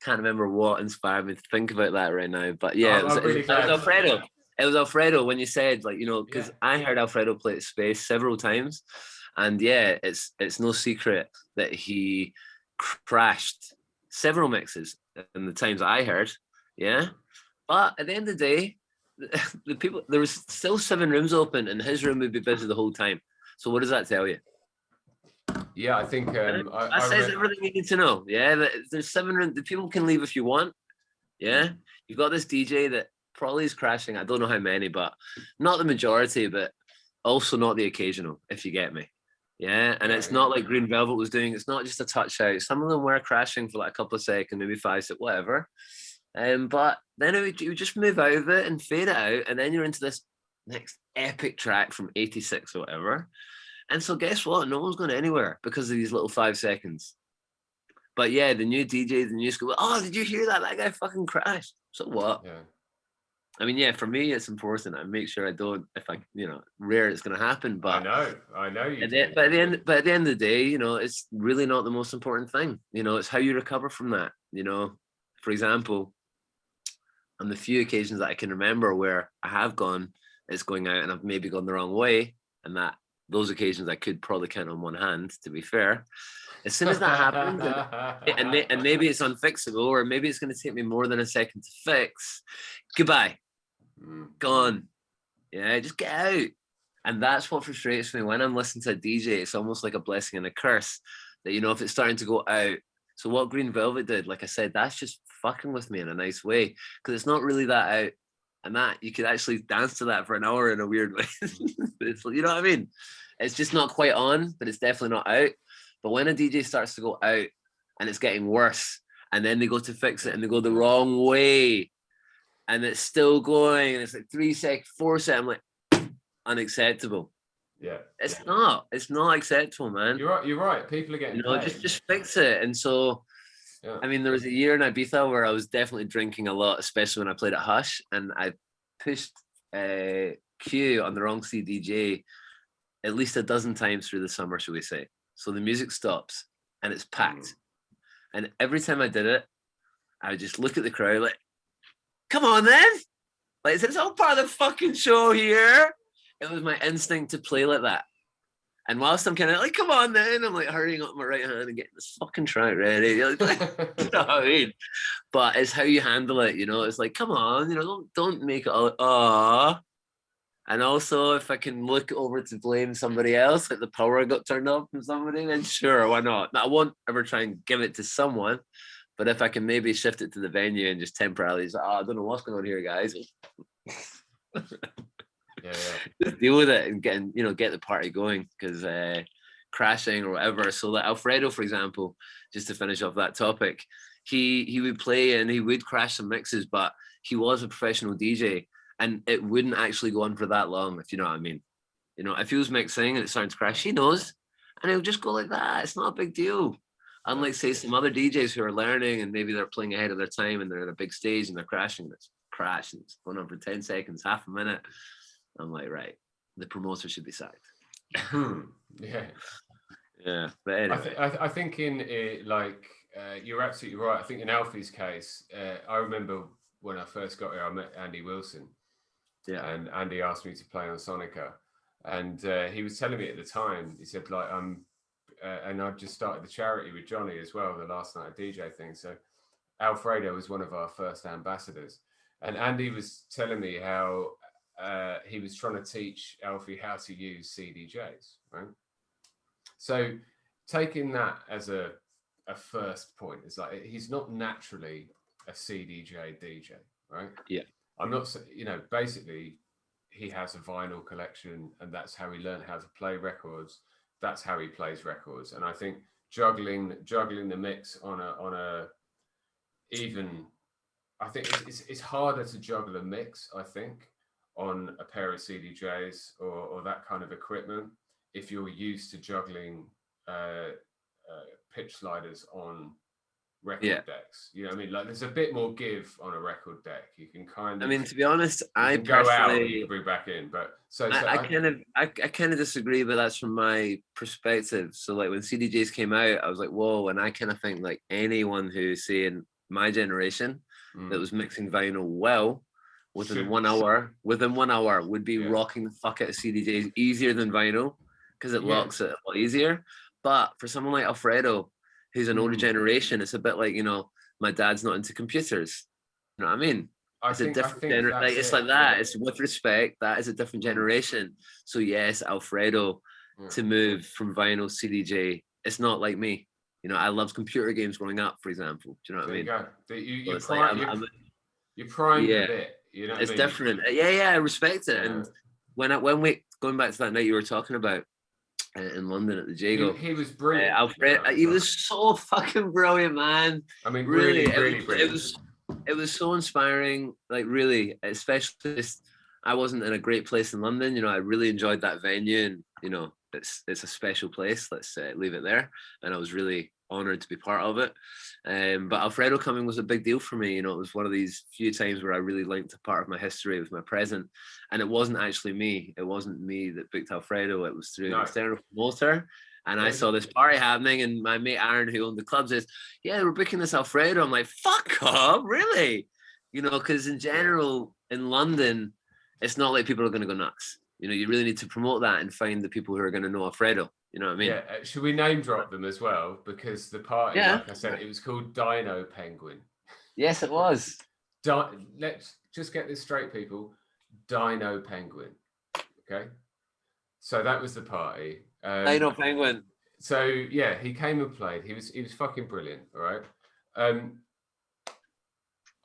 Can't remember what inspired me to think about that right now, but yeah, it was Alfredo. It was Alfredo when you said, like, you know, because I heard Alfredo play at Space several times, and yeah, it's no secret that he crashed several mixes in the times I heard. Yeah, but at the end of the day, the people, there was still 7 rooms open, and his room would be busy the whole time. So what does that tell you? Yeah, I think that says everything you need to know. Yeah, there's 7 rooms. The people can leave if you want. Yeah, you've got this DJ that probably is crashing. I don't know how many, but not the majority, but also not the occasional, if you get me. Yeah, and it's not like Green Velvet was doing. It's not just a touch out. Some of them were crashing for like a couple of seconds, maybe 5 seconds, whatever. But then you would just move out of it and fade it out, and then you're into this next epic track from '86 or whatever. And so guess what? No one's going anywhere because of these little 5 seconds. But yeah, the new DJ, the new school. Oh, did you hear that? That guy fucking crashed. So what? Yeah. I mean, yeah, for me, it's important. I make sure I don't, if I, you know, rare it's going to happen. But I know you. But at the end of the day, you know, it's really not the most important thing. You know, it's how you recover from that. You know, for example, on the few occasions that I can remember where I have gone, it's going out and I've maybe gone the wrong way, and that those occasions I could probably count on one hand, to be fair. As soon as that happens, and maybe it's unfixable, or maybe it's going to take me more than a second to fix, goodbye, gone. Yeah, just get out. And that's what frustrates me when I'm listening to a DJ. It's almost like a blessing and a curse that, you know, if it's starting to go out. So what Green Velvet did, like I said, that's just fucking with me in a nice way, because it's not really that out. And that you could actually dance to that for an hour in a weird way. It's, you know what I mean? It's just not quite on, but it's definitely not out. But when a DJ starts to go out and it's getting worse, and then they go to fix it and they go the wrong way, and it's still going, and it's like 3 seconds, 4 seconds, I'm like, unacceptable. Yeah. It's not acceptable, man. You're right. People are getting, you know, just fix it. And so, yeah. I mean, there was a year in Ibiza where I was definitely drinking a lot, especially when I played at Hush, and I pushed Q on the wrong CDJ at least a dozen times through the summer, shall we say. So the music stops and it's packed. And every time I did it, I would just look at the crowd like, come on then. Like, it's all part of the fucking show here. It was my instinct to play like that. And whilst I'm kind of like, come on then, I'm like hurrying up my right hand and getting this fucking track ready. You know what I mean? But it's how you handle it, you know? It's like, come on, you know, don't make it all, And also, if I can look over to blame somebody else, like the power got turned off from somebody, then sure, why not? Now, I won't ever try and give it to someone, but if I can maybe shift it to the venue and just temporarily say, I don't know what's going on here, guys. Just deal with it and get the party going, because crashing or whatever. So like Alfredo, for example, just to finish off that topic, he would play and he would crash some mixes, but he was a professional DJ. And it wouldn't actually go on for that long, if you know what I mean. You know, if he was mixing and it started to crash, he knows, and it'll just go like that. It's not a big deal. Unlike, say, some other DJs who are learning and maybe they're playing ahead of their time and they're at a big stage and they're crashing. It's crashing. It's going on for 10 seconds, half a minute. I'm like, right, the promoter should be sacked. Yeah. Yeah, but anyway. I think you're absolutely right. I think in Alfie's case, I remember when I first got here, I met Andy Wilson. Yeah. And Andy asked me to play on Sonica. And he was telling me at the time, he said, like, and I just started the charity with Johnny as well, the last night DJ thing. So Alfredo was one of our first ambassadors. And Andy was telling me how he was trying to teach Alfie how to use CDJs, right? So taking that as a first point is like, he's not naturally a CDJ DJ, right? Yeah. I'm not, basically he has a vinyl collection and that's how he learned how to play records. That's how he plays records. And I think juggling the mix on a even, I think it's harder to juggle a mix, I think, on a pair of CDJs or that kind of equipment if you're used to juggling pitch sliders on record decks. You know what I mean? Like, there's a bit more give on a record deck. You can kind of, I mean, to be honest, I can go out and personally, you can bring back in. But I kind of disagree, but that's from my perspective. So like when CDJs came out, I was like, whoa, and I kind of think like anyone who's saying my generation that was mixing vinyl well within 1 hour would be rocking the fuck out of CDJs easier than vinyl because it locks it a lot easier. But for someone like Alfredo, who's an older generation, it's a bit like, my dad's not into computers. You know what I mean? It's a different generation. Like, it's like that. It's with respect. That is a different generation. So yes, Alfredo, to move from vinyl CDJ, it's not like me. I loved computer games growing up, for example. Do you know what I mean? You're primed a bit. You know what it's I mean? Different. Yeah, I respect it. And when we going back to that night you were talking about in London at the Jago, he was brilliant. Alfred, he was so fucking brilliant, man. I mean, really brilliant. It was so inspiring. Like, really, especially I wasn't in a great place in London. I really enjoyed that venue, and it's a special place. Let's leave it there. And I was really honored to be part of it. But Alfredo coming was a big deal for me. It was one of these few times where I really linked a part of my history with my present. And it wasn't actually me. It wasn't me that booked Alfredo. It was through an external promoter. And I saw this party happening, and my mate Aaron, who owned the club, says, yeah, we're booking this Alfredo. I'm like, fuck off, really? Because in general, in London, it's not like people are going to go nuts. You really need to promote that and find the people who are going to know Alfredo. You know what I mean? Yeah. Should we name drop them as well? Because the party, like I said, it was called Dino Penguin. Yes, it was. Let's just get this straight, people. Dino Penguin. Okay. So that was the party. Dino Penguin. So yeah, he came and played. He was fucking brilliant. All right.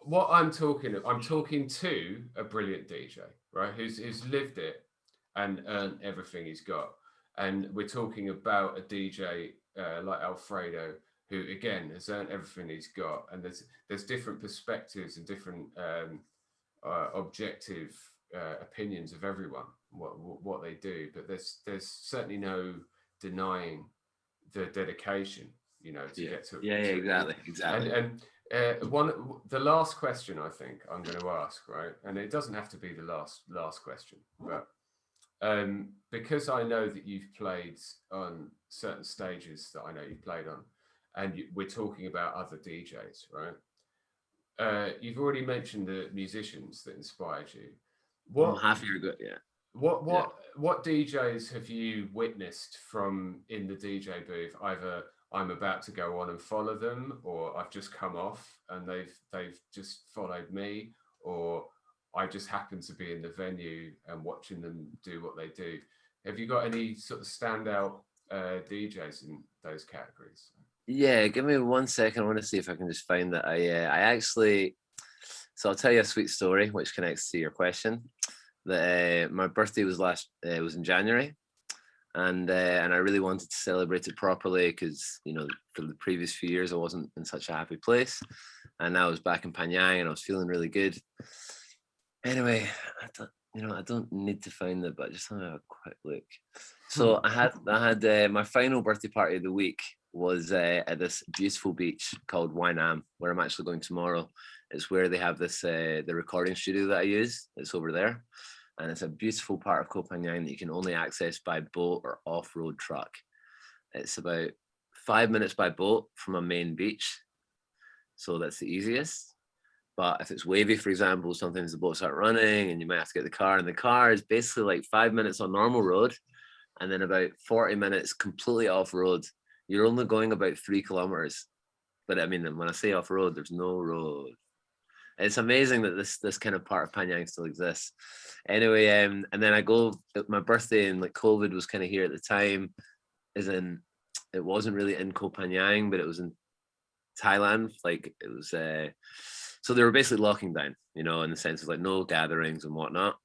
What I'm talking to a brilliant DJ, right? Who's lived it and earned everything he's got. And we're talking about a DJ like Alfredo, who again has earned everything he's got. And there's different perspectives and different objective opinions of everyone, what they do. But there's certainly no denying the dedication, to get to. Exactly. And the last question I think I'm going to ask, right? And it doesn't have to be the last question, but. Because I know that you've played on certain stages that I know you've played on, and we're talking about other DJs, right? You've already mentioned the musicians that inspired you. What half a year ago, yeah. What DJs have you witnessed from in the DJ booth? Either I'm about to go on and follow them, or I've just come off and they've just followed me, or I just happen to be in the venue and watching them do what they do. Have you got any sort of standout DJs in those categories? Yeah, give me 1 second. I want to see if I can just find that. I actually, so I'll tell you a sweet story which connects to your question. That my birthday was was in January, and I really wanted to celebrate it properly because for the previous few years I wasn't in such a happy place, and now I was back in Panyang and I was feeling really good. Anyway, I don't need to find it, but just have a quick look. So I had my final birthday party of the week was at this beautiful beach called Wainam, where I'm actually going tomorrow. It's where they have this the recording studio that I use. It's over there, and it's a beautiful part of Koh Phangan that you can only access by boat or off-road truck. It's about 5 minutes by boat from a main beach, so that's the easiest. But if it's wavy, for example, sometimes the boats aren't running and you might have to get the car, and the car is basically like 5 minutes on normal road and then about 40 minutes completely off-road. You're only going about 3 kilometers. But I mean, when I say off-road, there's no road. It's amazing that this kind of part of Panyang still exists. Anyway, and then I go, my birthday, and like COVID was kind of here at the time, it wasn't really in Koh Phangan, but it was in Thailand. Like it was, so they were basically locking down, you know, in the sense of like no gatherings and whatnot.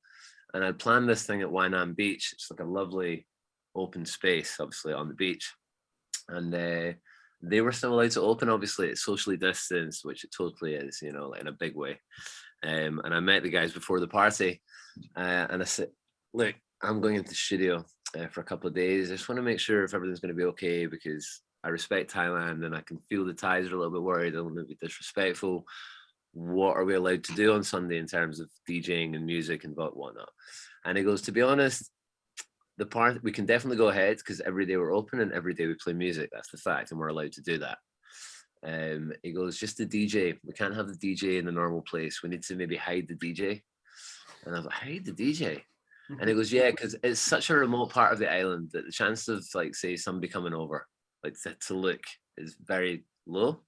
And I planned this thing at Wainan Beach. It's like a lovely open space, obviously on the beach. And they were still allowed to open. Obviously, it's socially distanced, which it totally is, you know, like in a big way. And I met the guys before the party, and I said, "Look, I'm going into the studio for a couple of days. I just want to make sure if everything's going to be okay, because I respect Thailand and I can feel the Thais are a little bit worried. I don't want to be disrespectful. What are we allowed to do on Sunday in terms of DJing and music and whatnot?" And he goes, "To be honest, the part we can definitely go ahead because every day we're open and every day we play music. That's the fact, and we're allowed to do that." He goes, "Just the DJ. We can't have the DJ in the normal place. We need to maybe hide the DJ." And I was like, "Hide the DJ?" And he goes, "Yeah, because it's such a remote part of the island that the chance of like say somebody coming over like to look is very low.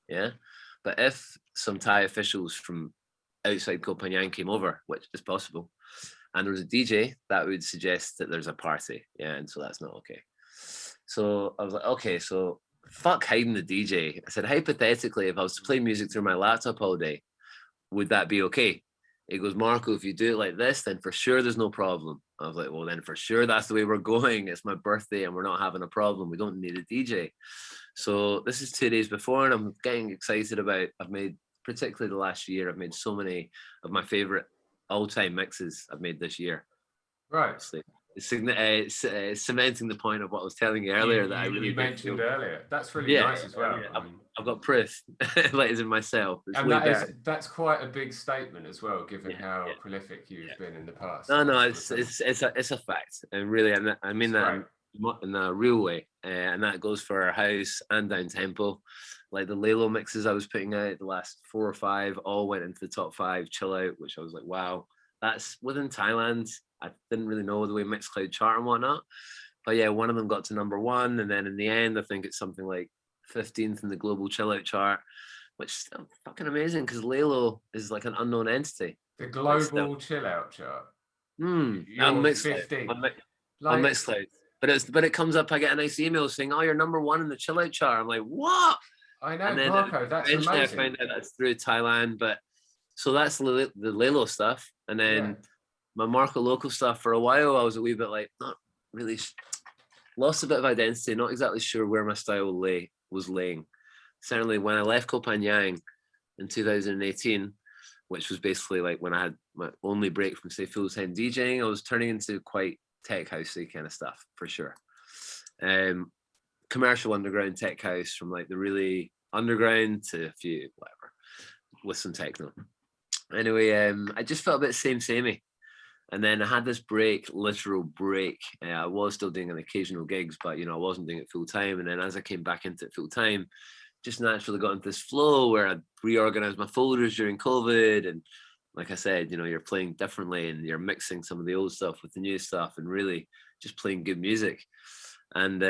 Yeah. But if some Thai officials from outside Koh Phangan came over, which is possible, and there was a DJ, that would suggest that there's a party. Yeah, and so that's not okay." So I was like, okay, so fuck hiding the DJ. I said, hypothetically, if I was to play music through my laptop all day, would that be okay? He goes, "Marco, if you do it like this, then for sure there's no problem." I was like, well, then for sure that's the way we're going. It's my birthday and we're not having a problem. We don't need a DJ. So this is 2 days before, and I'm getting excited about, I've made, particularly the last year, I've made so many of my favorite all-time mixes I've made this year. Right. It's cementing the point of what I was telling you earlier that I really mentioned earlier. That's really nice as well. I've got proof, like as in myself. It's and that's quite a big statement as well, given how prolific you've been in the past. No, it's a fact, and really, I mean that in a real way, and that goes for our house and down tempo. Like the Lalo mixes I was putting out, the last 4 or 5 all went into the top 5 chill out, which I was like, wow, that's within Thailand. I didn't really know the way Mixcloud chart and whatnot, but yeah, one of them got to #1, and then in the end, I think it's something like 15th in the global chill out chart, which is fucking amazing because Lalo is like an unknown entity. The global chill out chart. On Mixcloud. On Mixcloud. But it comes up, I get a nice email saying, "Oh, you're #1 in the chill out chart." I'm like, what? I know, and then Marco, that's amazing. I found out that's through Thailand, but so that's the Lalo stuff. And then my Marco Loco stuff, for a while, I was a wee bit like, not really, lost a bit of identity, not exactly sure where my style was laying. Certainly when I left Koh Phangan in 2018, which was basically like when I had my only break from say full-time DJing, I was turning into quite tech housey kind of stuff for sure. Commercial underground tech house, from like the really underground to a few whatever with some techno. Anyway, I just felt a bit samey, and then I had this literal break. I was still doing an occasional gigs, but you know I wasn't doing it full time. And then as I came back into it full time, just naturally got into this flow where I'd reorganized my folders during COVID, and like I said, you know, you're playing differently and you're mixing some of the old stuff with the new stuff and really just playing good music. And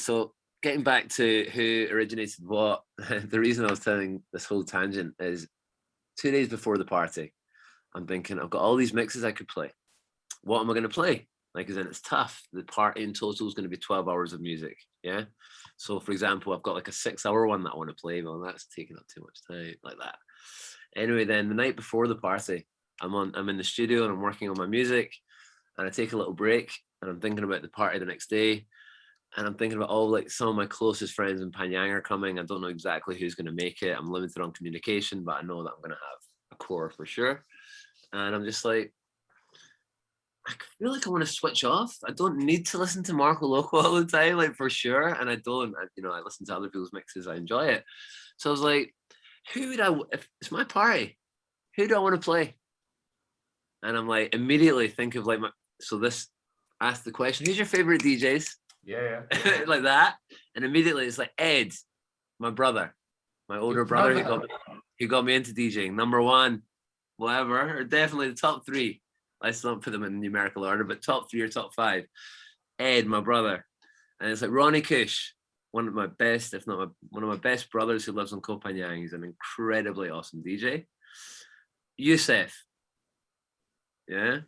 so getting back to who originated what, the reason I was telling this whole tangent is 2 days before the party, I'm thinking, I've got all these mixes I could play. What am I going to play? Like, as in, it's tough. The party in total is going to be 12 hours of music. Yeah. So, for example, I've got like a 6-hour one that I want to play. Well, that's taking up too much time, like that. Anyway, then the night before the party, I'm in the studio and I'm working on my music, and I take a little break and I'm thinking about the party the next day, and I'm thinking about all like some of my closest friends in Panyang are coming. I don't know exactly who's going to make it. I'm limited on communication, but I know that I'm going to have a core for sure. And I'm just like, I feel like I want to switch off. I don't need to listen to Marco Loco all the time, like for sure. And I don't, you know, I listen to other people's mixes. I enjoy it. So I was like, if it's my party, who do I want to play? And I'm like, immediately think of like ask the question, who's your favorite DJs? Yeah. Like that. And immediately it's like Ed, my brother, my older brother, he got me into DJing. Number one, whatever, or definitely the top three. Let's not put them in numerical order, but top three or top five. Ed, my brother. And it's like Ronnie Kush, one of my best, if not one of my best brothers who lives in Koh Phangan. He's an incredibly awesome DJ. Yusef. Yeah.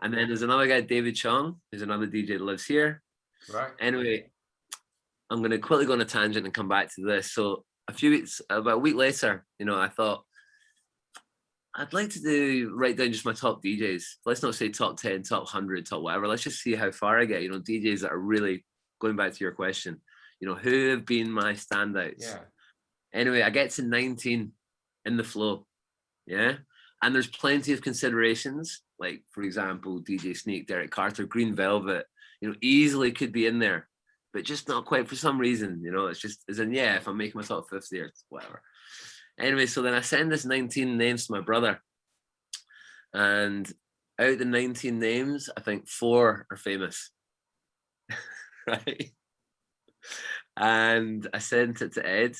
And then there's another guy, David Chong, who's another DJ that lives here. Right. Anyway, I'm going to quickly go on a tangent and come back to this. So about a week later, I thought I'd like to write down just my top DJs. Let's not say top 10, top 100, top whatever. Let's just see how far I get. DJs that are really, going back to your question, who have been my standouts. Yeah. Anyway, I get to 19 in the flow. Yeah. And there's plenty of considerations, like, for example, DJ Sneak, Derek Carter, Green Velvet, easily could be in there, but just not quite for some reason. It's just, as in, if I'm making my top 50 or whatever. Anyway, so then I send this 19 names to my brother. And out of the 19 names, I think 4 are famous. Right? And I sent it to Ed,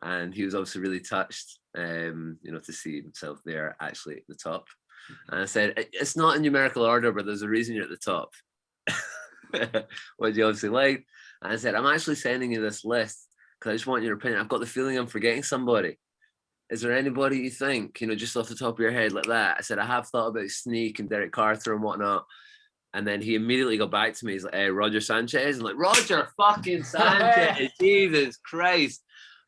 and he was obviously really touched, to see himself there actually at the top. And I said, it's not in numerical order, but there's a reason you're at the top. What do you obviously like? And I said, I'm actually sending you this list because I just want your opinion. I've got the feeling I'm forgetting somebody. Is there anybody you think, just off the top of your head like that? I said, I have thought about Sneak and Derek Carter and whatnot. And then he immediately got back to me. He's like, hey, Roger Sanchez. I'm like, Roger fucking Sanchez. Jesus Christ.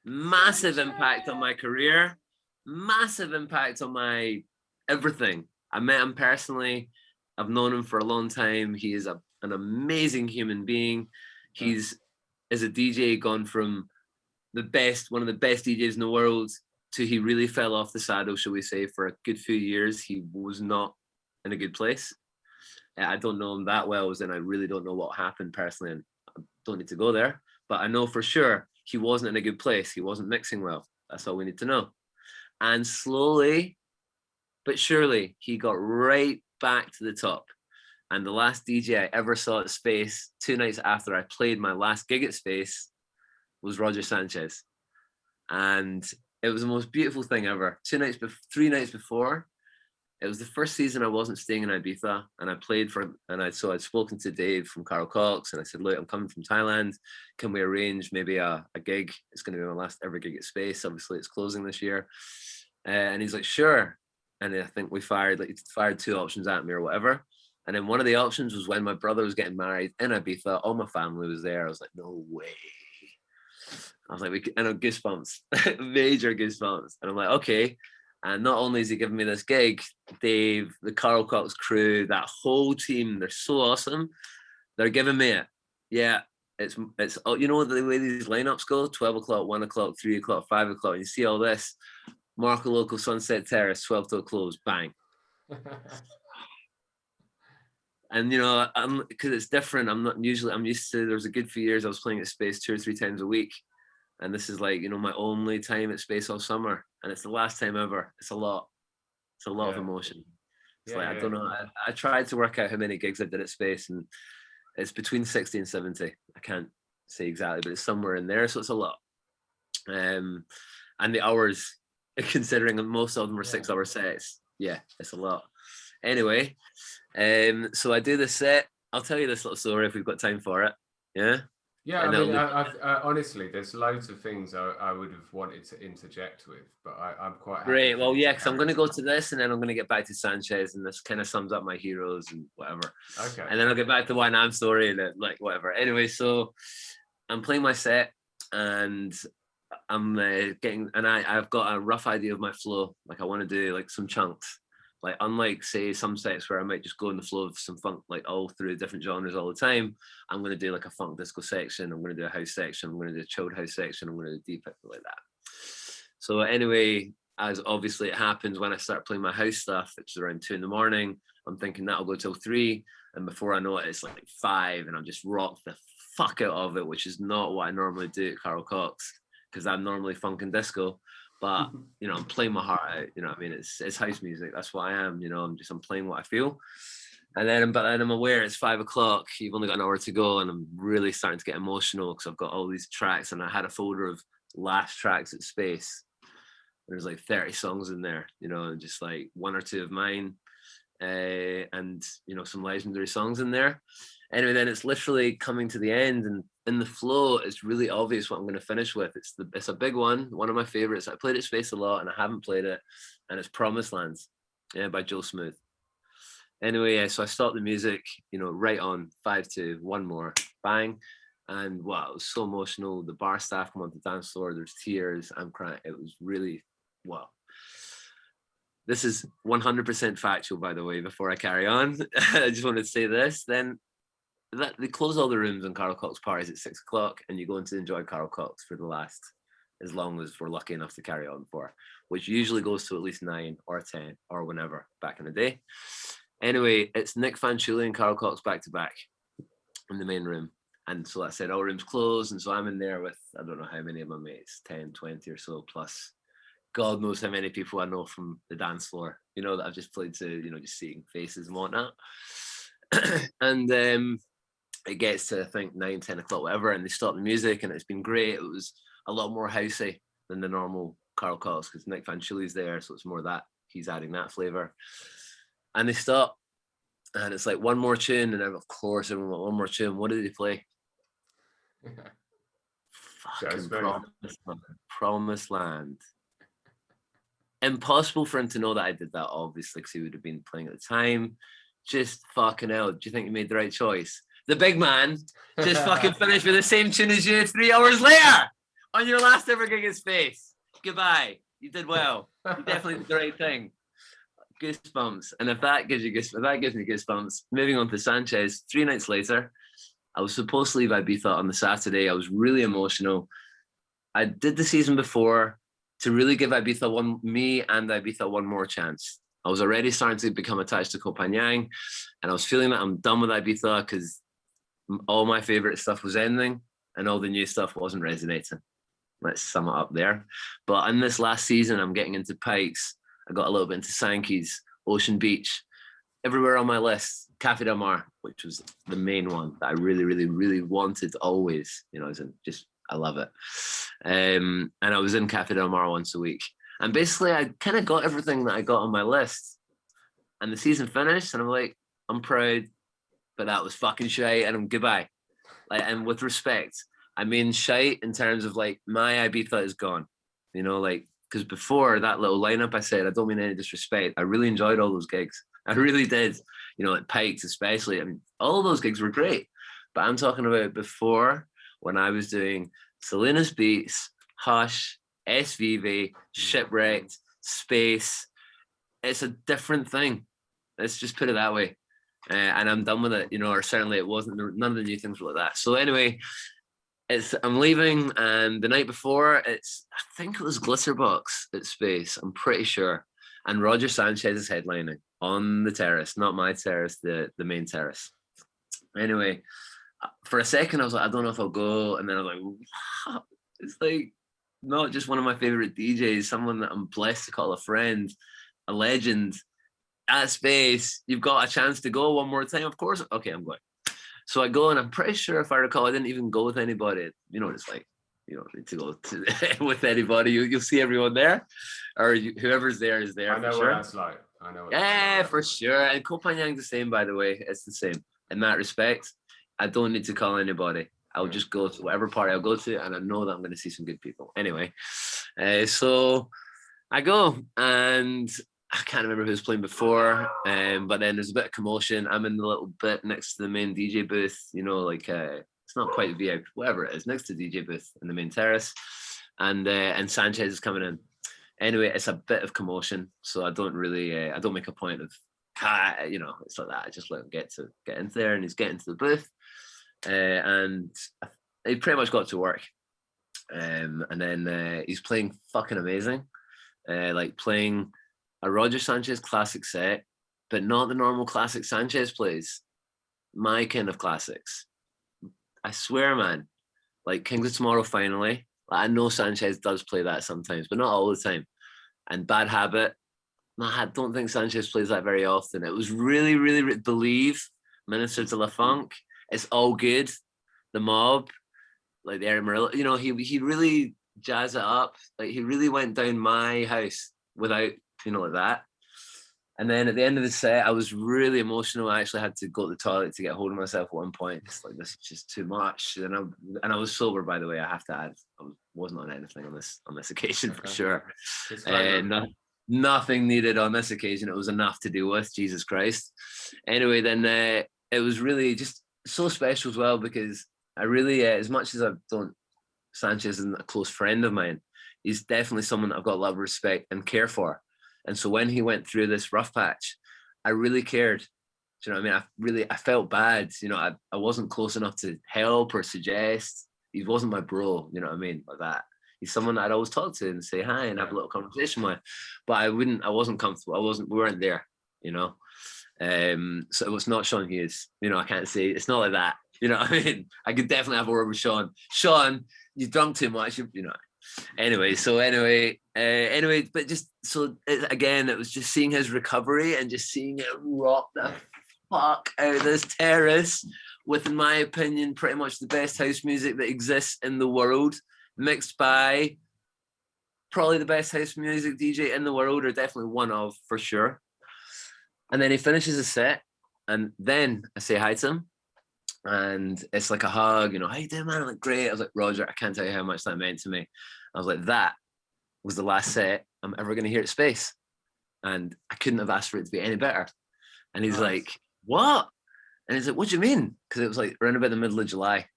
Massive impact on my career. Massive impact on my everything. I met him personally. I've known him for a long time. He is an amazing human being. He's, as a DJ, gone from one of the best DJs in the world to he really fell off the saddle, shall we say, for a good few years. He was not in a good place. I don't know him that well, as in I really don't know what happened personally, and I don't need to go there. But I know for sure he wasn't in a good place. He wasn't mixing well. That's all we need to know. And slowly but surely, he got right back to the top. And the last DJ I ever saw at Space, 2 nights after I played my last gig at Space, was Roger Sanchez. And it was the most beautiful thing ever. 3 nights before, it was the first season I wasn't staying in Ibiza, and I played I'd spoken to Dave from Carl Cox, and I said, look, I'm coming from Thailand. Can we arrange maybe a gig? It's going to be my last ever gig at Space. Obviously, it's closing this year. And he's like, sure. And I think he fired 2 options at me or whatever. And then one of the options was when my brother was getting married in Ibiza. All my family was there. I was like, no way. I was like, I know, goosebumps, major goosebumps. And I'm like, okay. And not only is he giving me this gig, Dave, the Carl Cox crew, that whole team, they're so awesome. They're giving me it. Yeah, it's the way these lineups go, 12 o'clock, 1 o'clock, 3 o'clock, 5 o'clock. You see all this, Marco Loco, Sunset Terrace, 12 till close, bang. And, because it's different, I'm used to, there was a good few years I was playing at Space 2 or 3 times a week. And this is like, my only time at Space all summer. And it's the last time ever. It's a lot. It's a lot of emotion. It's I don't know. I tried to work out how many gigs I did at Space, and it's between 60 and 70. I can't say exactly, but it's somewhere in there. So it's a lot. And the hours, considering most of them were 6-hour sets. Yeah, it's a lot. Anyway, so I do the set. I'll tell you this little story if we've got time for it. Yeah. Yeah, I mean, honestly, there's loads of things I would have wanted to interject with, but I'm quite happy. Great. Well, yeah, because I'm going to go to this, and then I'm going to get back to Sanchez, and this kind of sums up my heroes and whatever. Okay. And then I'll get back to Why Nam story and like whatever. Anyway, so I'm playing my set, and I'm I've got a rough idea of my flow. Like I want to do like some chunks. Like unlike say some sets where I might just go in the flow of some funk, like all through different genres all the time, I'm going to do like a funk disco section. I'm going to do a house section. I'm going to do a chilled house section. I'm going to do deep like that. So anyway, as obviously it happens when I start playing my house stuff, it's around 2 a.m. I'm thinking that'll go till 3. And before I know it, it's like 5 and I'm just rocked the fuck out of it, which is not what I normally do at Carl Cox because I'm normally funk and disco. But I'm playing my heart out. You know what I mean? It's house music. That's what I am. I'm playing what I feel. And then I'm aware it's 5 o'clock. You've only got an hour to go, and I'm really starting to get emotional because I've got all these tracks, and I had a folder of last tracks at Space. There's like 30 songs in there, and just like 1 or 2 of mine, and some legendary songs in there. Anyway, then it's literally coming to the end, and in the flow, it's really obvious what I'm going to finish with. It's a big one of my favorites. I played at Space a lot, and I haven't played it, and it's Promised Lands, by Joe Smooth. Anyway, so I stopped the music, right on 5-2, one more, bang. And wow, it was so emotional. The bar staff come on the dance floor, there's tears, I'm crying. It was really, wow. This is 100% factual, by the way, before I carry on. I just wanted to say this. Then they close all the rooms on Carl Cox parties at 6 o'clock, and you go in to enjoy Carl Cox for the last, as long as we're lucky enough to carry on for, which usually goes to at least 9 or 10 or whenever back in the day. Anyway, it's Nick Fanciulli and Carl Cox back to back in the main room. And so I said, all rooms closed. And so I'm in there with, I don't know how many of my mates, 10, 20 or so, plus God knows how many people I know from the dance floor, that I've just played to, just seeing faces and whatnot. And it gets to, I think, 9, 10 o'clock, whatever, and they stop the music, and it's been great. It was a lot more housey than the normal Carl Cox, because Nick Fanciulli's there, so it's more that he's adding that flavor. And they stop, and it's like one more tune, and of course everyone went, one more tune. What did they play? Fucking Promised Land. Impossible for him to know that I did that, obviously, because he would have been playing at the time. Just fucking hell. Do you think you made the right choice? The big man just fucking finished with the same tune as you 3 hours later on your last ever gig in Space. Goodbye. You did well. You definitely did the right thing. Goosebumps. And if that gives me goosebumps, moving on to Sanchez, 3 nights later, I was supposed to leave Ibiza on the Saturday. I was really emotional. I did the season before to really give Ibiza one more chance. I was already starting to become attached to Copenhagen, and I was feeling that I'm done with Ibiza because all my favorite stuff was ending and all the new stuff wasn't resonating. Let's sum it up there. But in this last season, I'm getting into Pikes. I got a little bit into Sankey's, Ocean Beach, everywhere on my list. Cafe Del Mar, which was the main one that I really, really, really wanted always. I love it. And I was in Cafe Del Mar once a week. And basically, I kind of got everything that I got on my list. And the season finished, and I'm like, I'm proud, but that was fucking shite, and I'm goodbye. And with respect, I mean shite in terms of like my Ibiza is gone. Because before that little lineup, I said, I don't mean any disrespect. I really enjoyed all those gigs. I really did. At Pikes especially. I mean, all those gigs were great. But I'm talking about before, when I was doing Salinas Beats, Hush, SVV, Shipwrecked, Space. It's a different thing. Let's just put it that way. And I'm done with it, or certainly it wasn't. None of the new things were like that. So anyway, I'm leaving, and the night before, I think it was Glitterbox at Space, I'm pretty sure. And Roger Sanchez is headlining on the terrace, not my terrace, the main terrace. Anyway, for a second, I was like, I don't know if I'll go. And then I was like, wow. It's like not just one of my favorite DJs, someone that I'm blessed to call a friend, a legend at Space. You've got a chance to go one more time. Of course. Okay, I'm going. So I go, and I'm pretty sure, if I recall, I didn't even go with anybody. It's like, you don't need to go with anybody. You'll see everyone there, or whoever's there is there. I know what that's like. I know. Yeah, for sure. And Copenhagen's the same, by the way. It's the same in that respect. I don't need to call anybody. I'll just go to whatever party I'll go to, and I know that I'm going to see some good people. Anyway, so I go, and I can't remember who was playing before, but then there's a bit of commotion. I'm in the little bit next to the main DJ booth, it's not quite VIP, whatever it is, next to the DJ booth in the main terrace, and Sanchez is coming in. Anyway, it's a bit of commotion, so I don't really, I don't make a point of, it's like that. I just let him get into there, and he's getting to the booth, and he pretty much got to work, and then he's playing fucking amazing, playing a Roger Sanchez classic set, but not the normal classic Sanchez plays. My kind of classics. I swear, man. Like Kings of Tomorrow, finally. Like, I know Sanchez does play that sometimes, but not all the time. And Bad Habit, I don't think Sanchez plays that very often. It was really, really Believe, Minister to La Funk. It's All Good, The Mob, like the Eric Murillo. You know, he really jazzed it up. Like, he really went down my house without, you know, like that. And then at the end of the set, I was really emotional. I actually had to go to the toilet to get hold of myself at one point. It's like, this is just too much. And I was sober, by the way. I have to add, I wasn't on anything on this occasion for sure. Nothing needed on this occasion. It was enough to deal with. Jesus Christ. Anyway, then it was really just so special as well, because I really, as much as I don't, Sanchez isn't a close friend of mine, he's definitely someone I've got a lot of respect and care for. And so when he went through this rough patch, I really cared. Do you know what I mean? I felt bad. You know, I wasn't close enough to help or suggest. He wasn't my bro, you know what I mean? Like that. He's someone I'd always talk to and say hi and have a little conversation with. But I wasn't comfortable. We weren't there, you know? So it was not Sean Hughes. You know, I can't say, it's not like that. You know what I mean? I could definitely have a word with Sean. Sean, you drunk too much, you know. Anyway, but just so again, it was just seeing his recovery and just seeing it rock the fuck out of this terrace with, in my opinion, pretty much the best house music that exists in the world, mixed by probably the best house music DJ in the world, or definitely one of, for sure. And then he finishes his set, and then I say hi to him. And it's like a hug, you know, how you doing, man? I'm like, great. I was like, Roger, I can't tell you how much that meant to me. I was like, that was the last set I'm ever going to hear at Space. And I couldn't have asked for it to be any better. And he's like, what? And he's like, what do you mean? Because it was like around about the middle of July.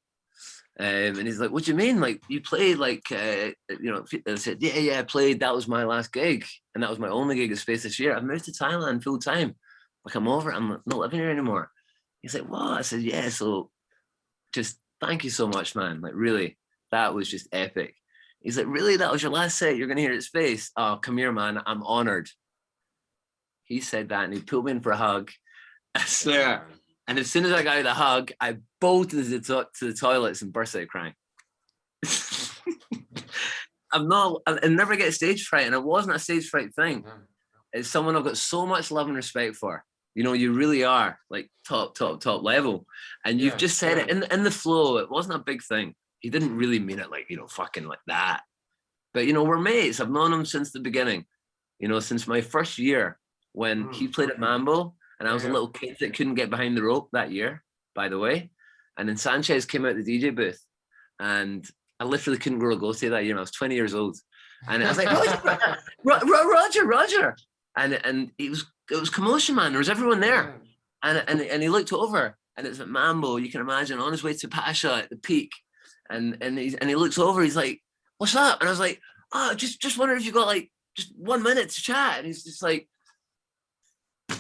And he's like, what do you mean? Like, you played like, you know, I said, yeah, I played. That was my last gig. And that was my only gig at Space this year. I've moved to Thailand full time. Like, I'm over. I'm not living here anymore. He's like, what? I said, yeah, so just thank you so much, man. Like, really, that was just epic. He's like, really? That was your last set? You're going to hear it at Space? Oh, come here, man. I'm honored. He said that and he pulled me in for a hug. I swear. And as soon as I got out of the hug, I bolted to the toilets and burst out crying. I never get stage fright, and it wasn't a stage fright thing. It's someone I've got so much love and respect for. You know, you really are like top level. And you've just said it in the flow. It wasn't a big thing. He didn't really mean it like, you know, fucking like that. But, you know, we're mates. I've known him since the beginning, you know, since my first year when he played at Mambo and I was a little kid that couldn't get behind the rope that year, by the way. And then Sanchez came out the DJ booth and I literally couldn't grow a goatee that year. I was 20 years old. And I was like, Roger. And it was commotion, man. There was everyone there. And he looked over and it's at Mambo, you can imagine, on his way to Pasha at the peak. And he looks over, he's like, what's up? And I was like, oh, just wondering if you got like just 1 minute to chat. And he's just like,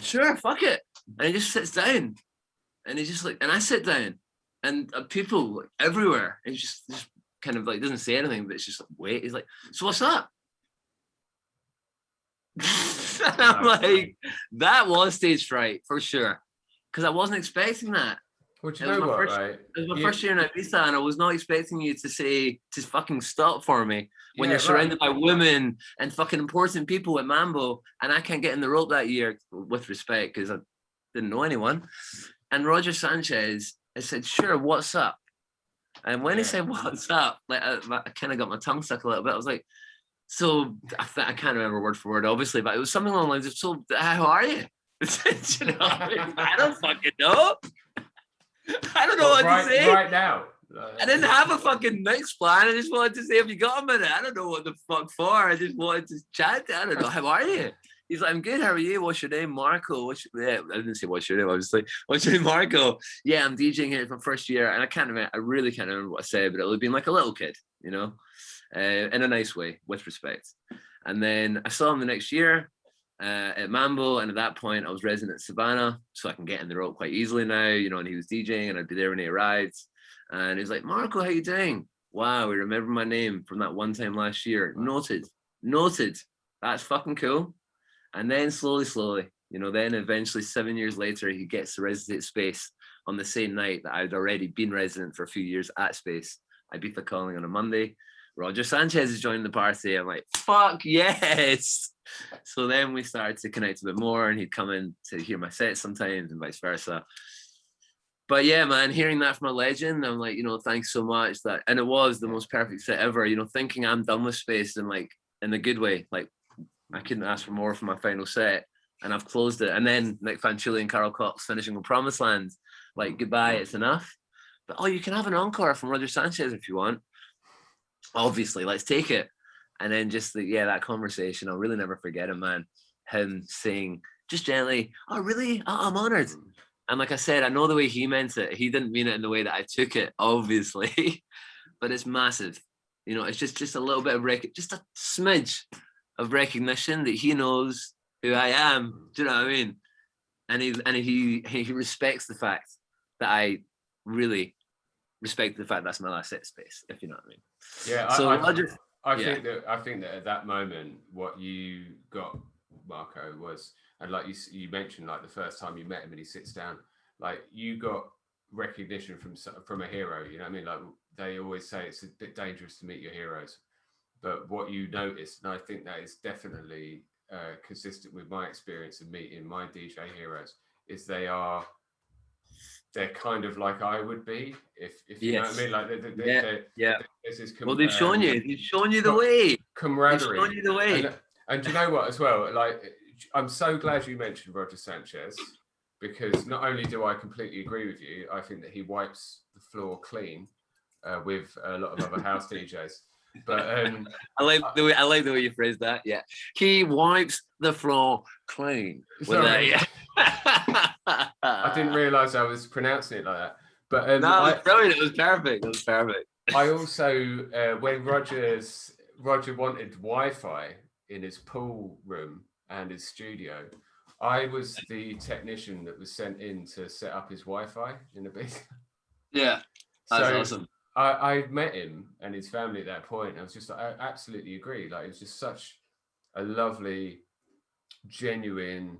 sure, fuck it. And he just sits down. And he's just like, and I sit down. And people like, everywhere. And he's just kind of like, doesn't say anything, but it's just like, wait. He's like, so what's up? And I'm like, that was stage fright for sure. Because I wasn't expecting that. Well, do you know what, right? It was my first year in Ibiza, and I was not expecting you to say to fucking stop for me when you're surrounded by women and fucking important people at Mambo, and I can't get in the rope that year, with respect, because I didn't know anyone. And Roger Sanchez, I said, sure, what's up? And when he said, what's up, like I kind of got my tongue stuck a little bit. I was like, so I can't remember word for word, obviously, but it was something along the lines of, so how are you? You know, I don't fucking know. I don't know what to say. Right now. I didn't have a fucking next plan. I just wanted to say, have you got a minute? I don't know what the fuck for. I just wanted to chat. I don't know. How are you? He's like, I'm good. How are you? What's your name? Marco. I didn't say what's your name. I was like, what's your name, Marco? Yeah, I'm DJing here for first year. And I really can't remember what I said, but it would have been like a little kid, you know, in a nice way, with respect. And then I saw him the next year at Mambo, and at that point I was resident at Savannah, so I can get in the rope quite easily now, you know, and he was DJing and I'd be there when he arrived. And he's like, Marco, how you doing? Wow, we remember my name from that one time last year. Noted. That's fucking cool. And then slowly, you know, then eventually 7 years later, he gets to resident Space on the same night that I'd already been resident for a few years at Space. Ibiza calling on a Monday. Roger Sanchez is joining the party. I'm like, fuck yes. So then we started to connect a bit more, and he'd come in to hear my sets sometimes and vice versa. But yeah, man, hearing that from a legend, I'm like, thanks so much. And it was the most perfect set ever, thinking I'm done with Space and like in a good way. Like I couldn't ask for more for my final set, and I've closed it. And then Nick Fanciulli and Carol Cox finishing on Promised Land, like goodbye, it's enough. But you can have an encore from Roger Sanchez if you want. Obviously, let's take it. And then just that conversation, I'll really never forget it, man. Him saying just gently, "Oh, really? Oh, I'm honored." And like I said, I know the way he meant it. He didn't mean it in the way that I took it, obviously, but it's massive. It's just a little bit of just a smidge of recognition that he knows who I am. Do you know what I mean? And he respects the fact that I really respect the fact that's my last set of Space, if you know what I mean. Yeah. So I think that at that moment, what you got, Marco, was, and like you mentioned, like the first time you met him and he sits down, like you got recognition from a hero. You know what I mean? Like they always say it's a bit dangerous to meet your heroes, but what you noticed, and I think that is definitely consistent with my experience of meeting my DJ heroes, is they're kind of like I would be, if you know what I mean. Like there's this they've shown you the way, camaraderie. They've shown you the way. And do you know what as well? Like I'm so glad you mentioned Roger Sanchez, because not only do I completely agree with you, I think that he wipes the floor clean with a lot of other house DJs. But I like the way you phrased that. Yeah, he wipes the floor clean. Sorry. I didn't realise I was pronouncing it like that. But it was brilliant. It was perfect. I also, when Roger wanted Wi-Fi in his pool room and his studio, I was the technician that was sent in to set up his Wi-Fi in Ibiza. Yeah, that's awesome. I met him and his family at that point. I was just like, I absolutely agree. Like, it was just such a lovely, genuine,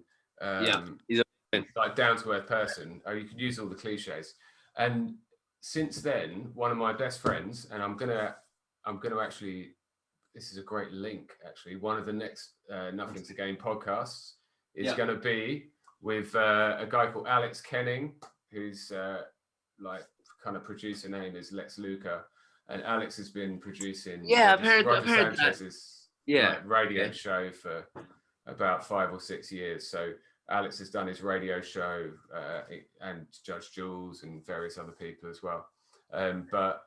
he's like down to earth person. You could use all the cliches. And since then, one of my best friends, and I'm gonna actually, this is a great link actually. One of the next Nothing to Gain podcasts is going to be with a guy called Alex Kenning, who's like kind of producer name is Lex Luca, and Alex has been producing Roger Sanchez's radio show for about 5 or 6 years. So Alex has done his radio show and Judge Jules and various other people as well. But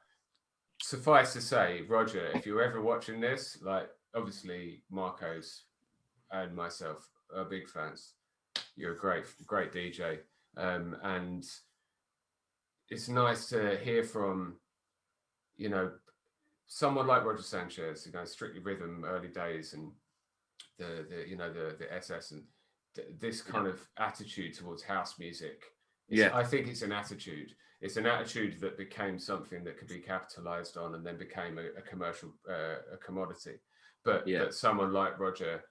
suffice to say, Roger, if you're ever watching this, like obviously Marco's and myself are big fans. You're a great DJ. And it's nice to hear from, someone like Roger Sanchez, Strictly Rhythm, early days, and the SS, and this kind of attitude towards house music. I think it's an attitude. It's an attitude that became something that could be capitalized on and then became a commercial, a commodity. But someone like Roger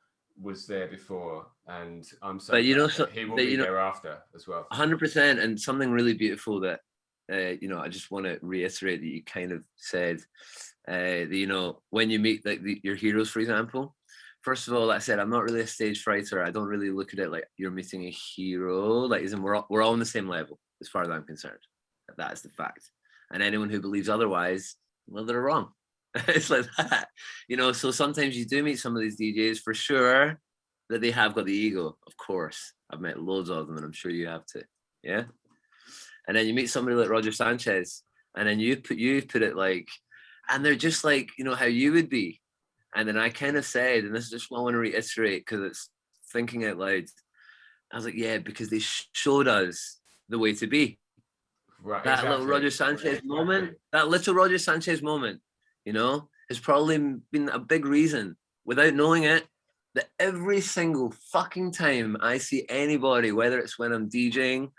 was there before, and I'm so glad he will be there after as well. 100%. And something really beautiful that I just want to reiterate that you kind of said that when you meet like your heroes, for example. First of all, like I said, I'm not really a stage frighter. I don't really look at it like you're meeting a hero. Like, we're all on the same level as far as I'm concerned. That is the fact. And anyone who believes otherwise, well, they're wrong. It's like that, So sometimes you do meet some of these DJs for sure that they have got the ego. Of course, I've met loads of them, and I'm sure you have too. Yeah. And then you meet somebody like Roger Sanchez, and then you put it like, and they're just like how you would be. And then I kind of said, and this is just what I want to reiterate because it's thinking out loud. I was like, yeah, because they showed us the way to be. Right. That little Roger Sanchez moment, has probably been a big reason, without knowing it, that every single fucking time I see anybody, whether it's when I'm DJing,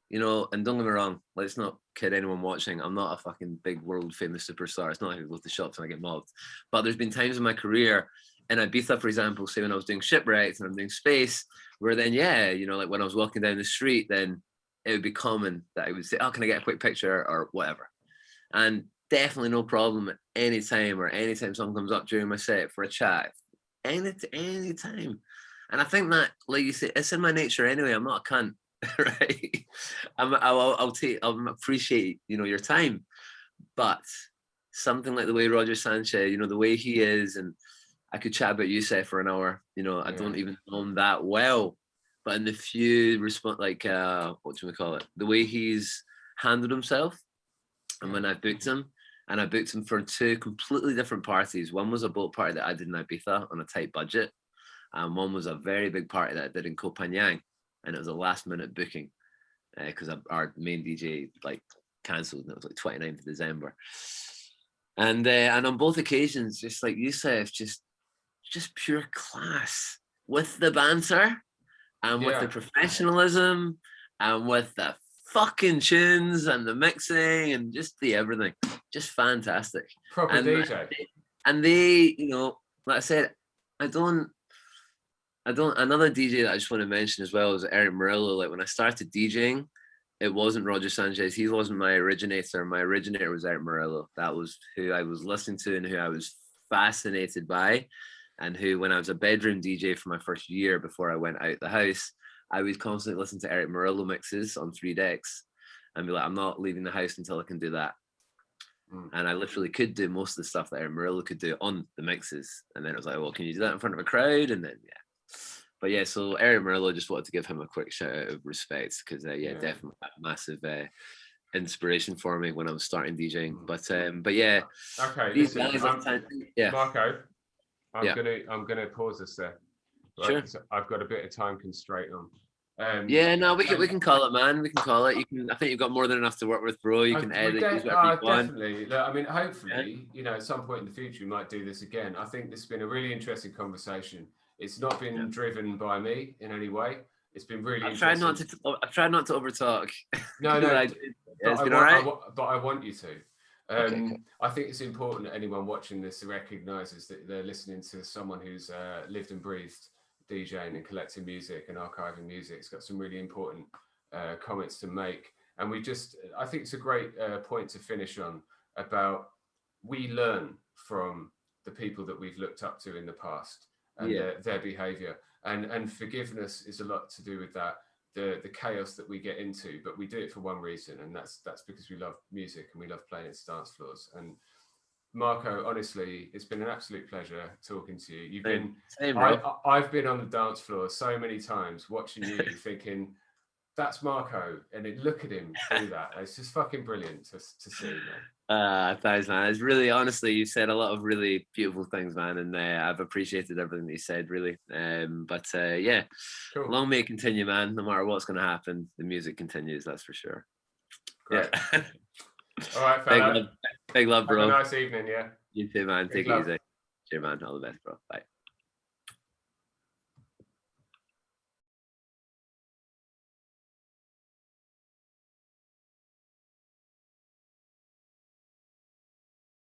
and don't get me wrong, let's not kid anyone watching. I'm not a fucking big world famous superstar. It's not like I go to shops and I get mobbed. But there's been times in my career in Ibiza, for example, say when I was doing Shipwrecked and I'm doing Space, where then, like when I was walking down the street, then it would be common that I would say, oh, can I get a quick picture or whatever? And definitely no problem at any time, or anytime someone comes up during my set for a chat, any time. And I think that, like you say, it's in my nature anyway. I'm not a cunt, right? I'll appreciate, you know, your time, but something like the way Roger Sanchez, you know, the way he is, and I could chat about Youssef for an hour. You know, I don't even know him that well, but in the few what do we call it? The way he's handled himself, and when I booked him, and I booked him for 2 completely different parties. One was a boat party that I did in Ibiza on a tight budget, and one was a very big party that I did in Koh Phangan, and it was a last minute booking because our main DJ like cancelled, and it was like 29th of December. And on both occasions, just like Youssef, just pure class with the banter and with the professionalism and with the fucking tunes and the mixing and just the everything. Just fantastic. Proper DJ. And they, you know, like I said, another DJ that I just want to mention as well is Eric Murillo. Like when I started DJing, it wasn't Roger Sanchez. He wasn't my originator. My originator was Eric Murillo. That was who I was listening to and who I was fascinated by, and who, when I was a bedroom DJ for my first year before I went out the house, I would constantly listen to Eric Murillo mixes on 3 decks and be like, I'm not leaving the house until I can do that. And I literally could do most of the stuff that Eric Murillo could do on the mixes. And then it was like, well, can you do that in front of a crowd? And then, But yeah, so Eric Murillo, just wanted to give him a quick shout out of respect because, definitely a massive inspiration for me when I was starting DJing. But yeah. Okay, these listen, guys Marco, I'm gonna pause this there. Right? Sure. I've got a bit of time constraint on. We can call it, man. We can call it. I think you've got more than enough to work with, bro. You can edit. Definitely. Look, I mean, hopefully, you know, at some point in the future, we might do this again. I think this has been a really interesting conversation. It's not been driven by me in any way. It's been really. I've tried not to overtalk. No, it's been all right. But I want you to. Okay. I think it's important that anyone watching this recognizes that they're listening to someone who's lived and breathed DJing and collecting music and archiving music. It's got some really important comments to make, and I think it's a great point to finish on about we learn from the people that we've looked up to in the past and their behavior, and forgiveness is a lot to do with that, the chaos that we get into, but we do it for one reason, and that's because we love music and we love playing at dance floors. And Marco, honestly, it's been an absolute pleasure talking to you. I've been on the dance floor so many times watching you thinking, that's Marco, and look at him do that. It's just fucking brilliant to see, man. Thanks, man. It's really, honestly, you said a lot of really beautiful things, man, and I've appreciated everything that you said, really. Cool. Long may it continue, man. No matter what's going to happen, the music continues, that's for sure. Great. Yeah. All right, fella. Big love, bro. Have a nice evening, yeah. You too, man. Take it easy. Cheers, man. All the best, bro. Bye.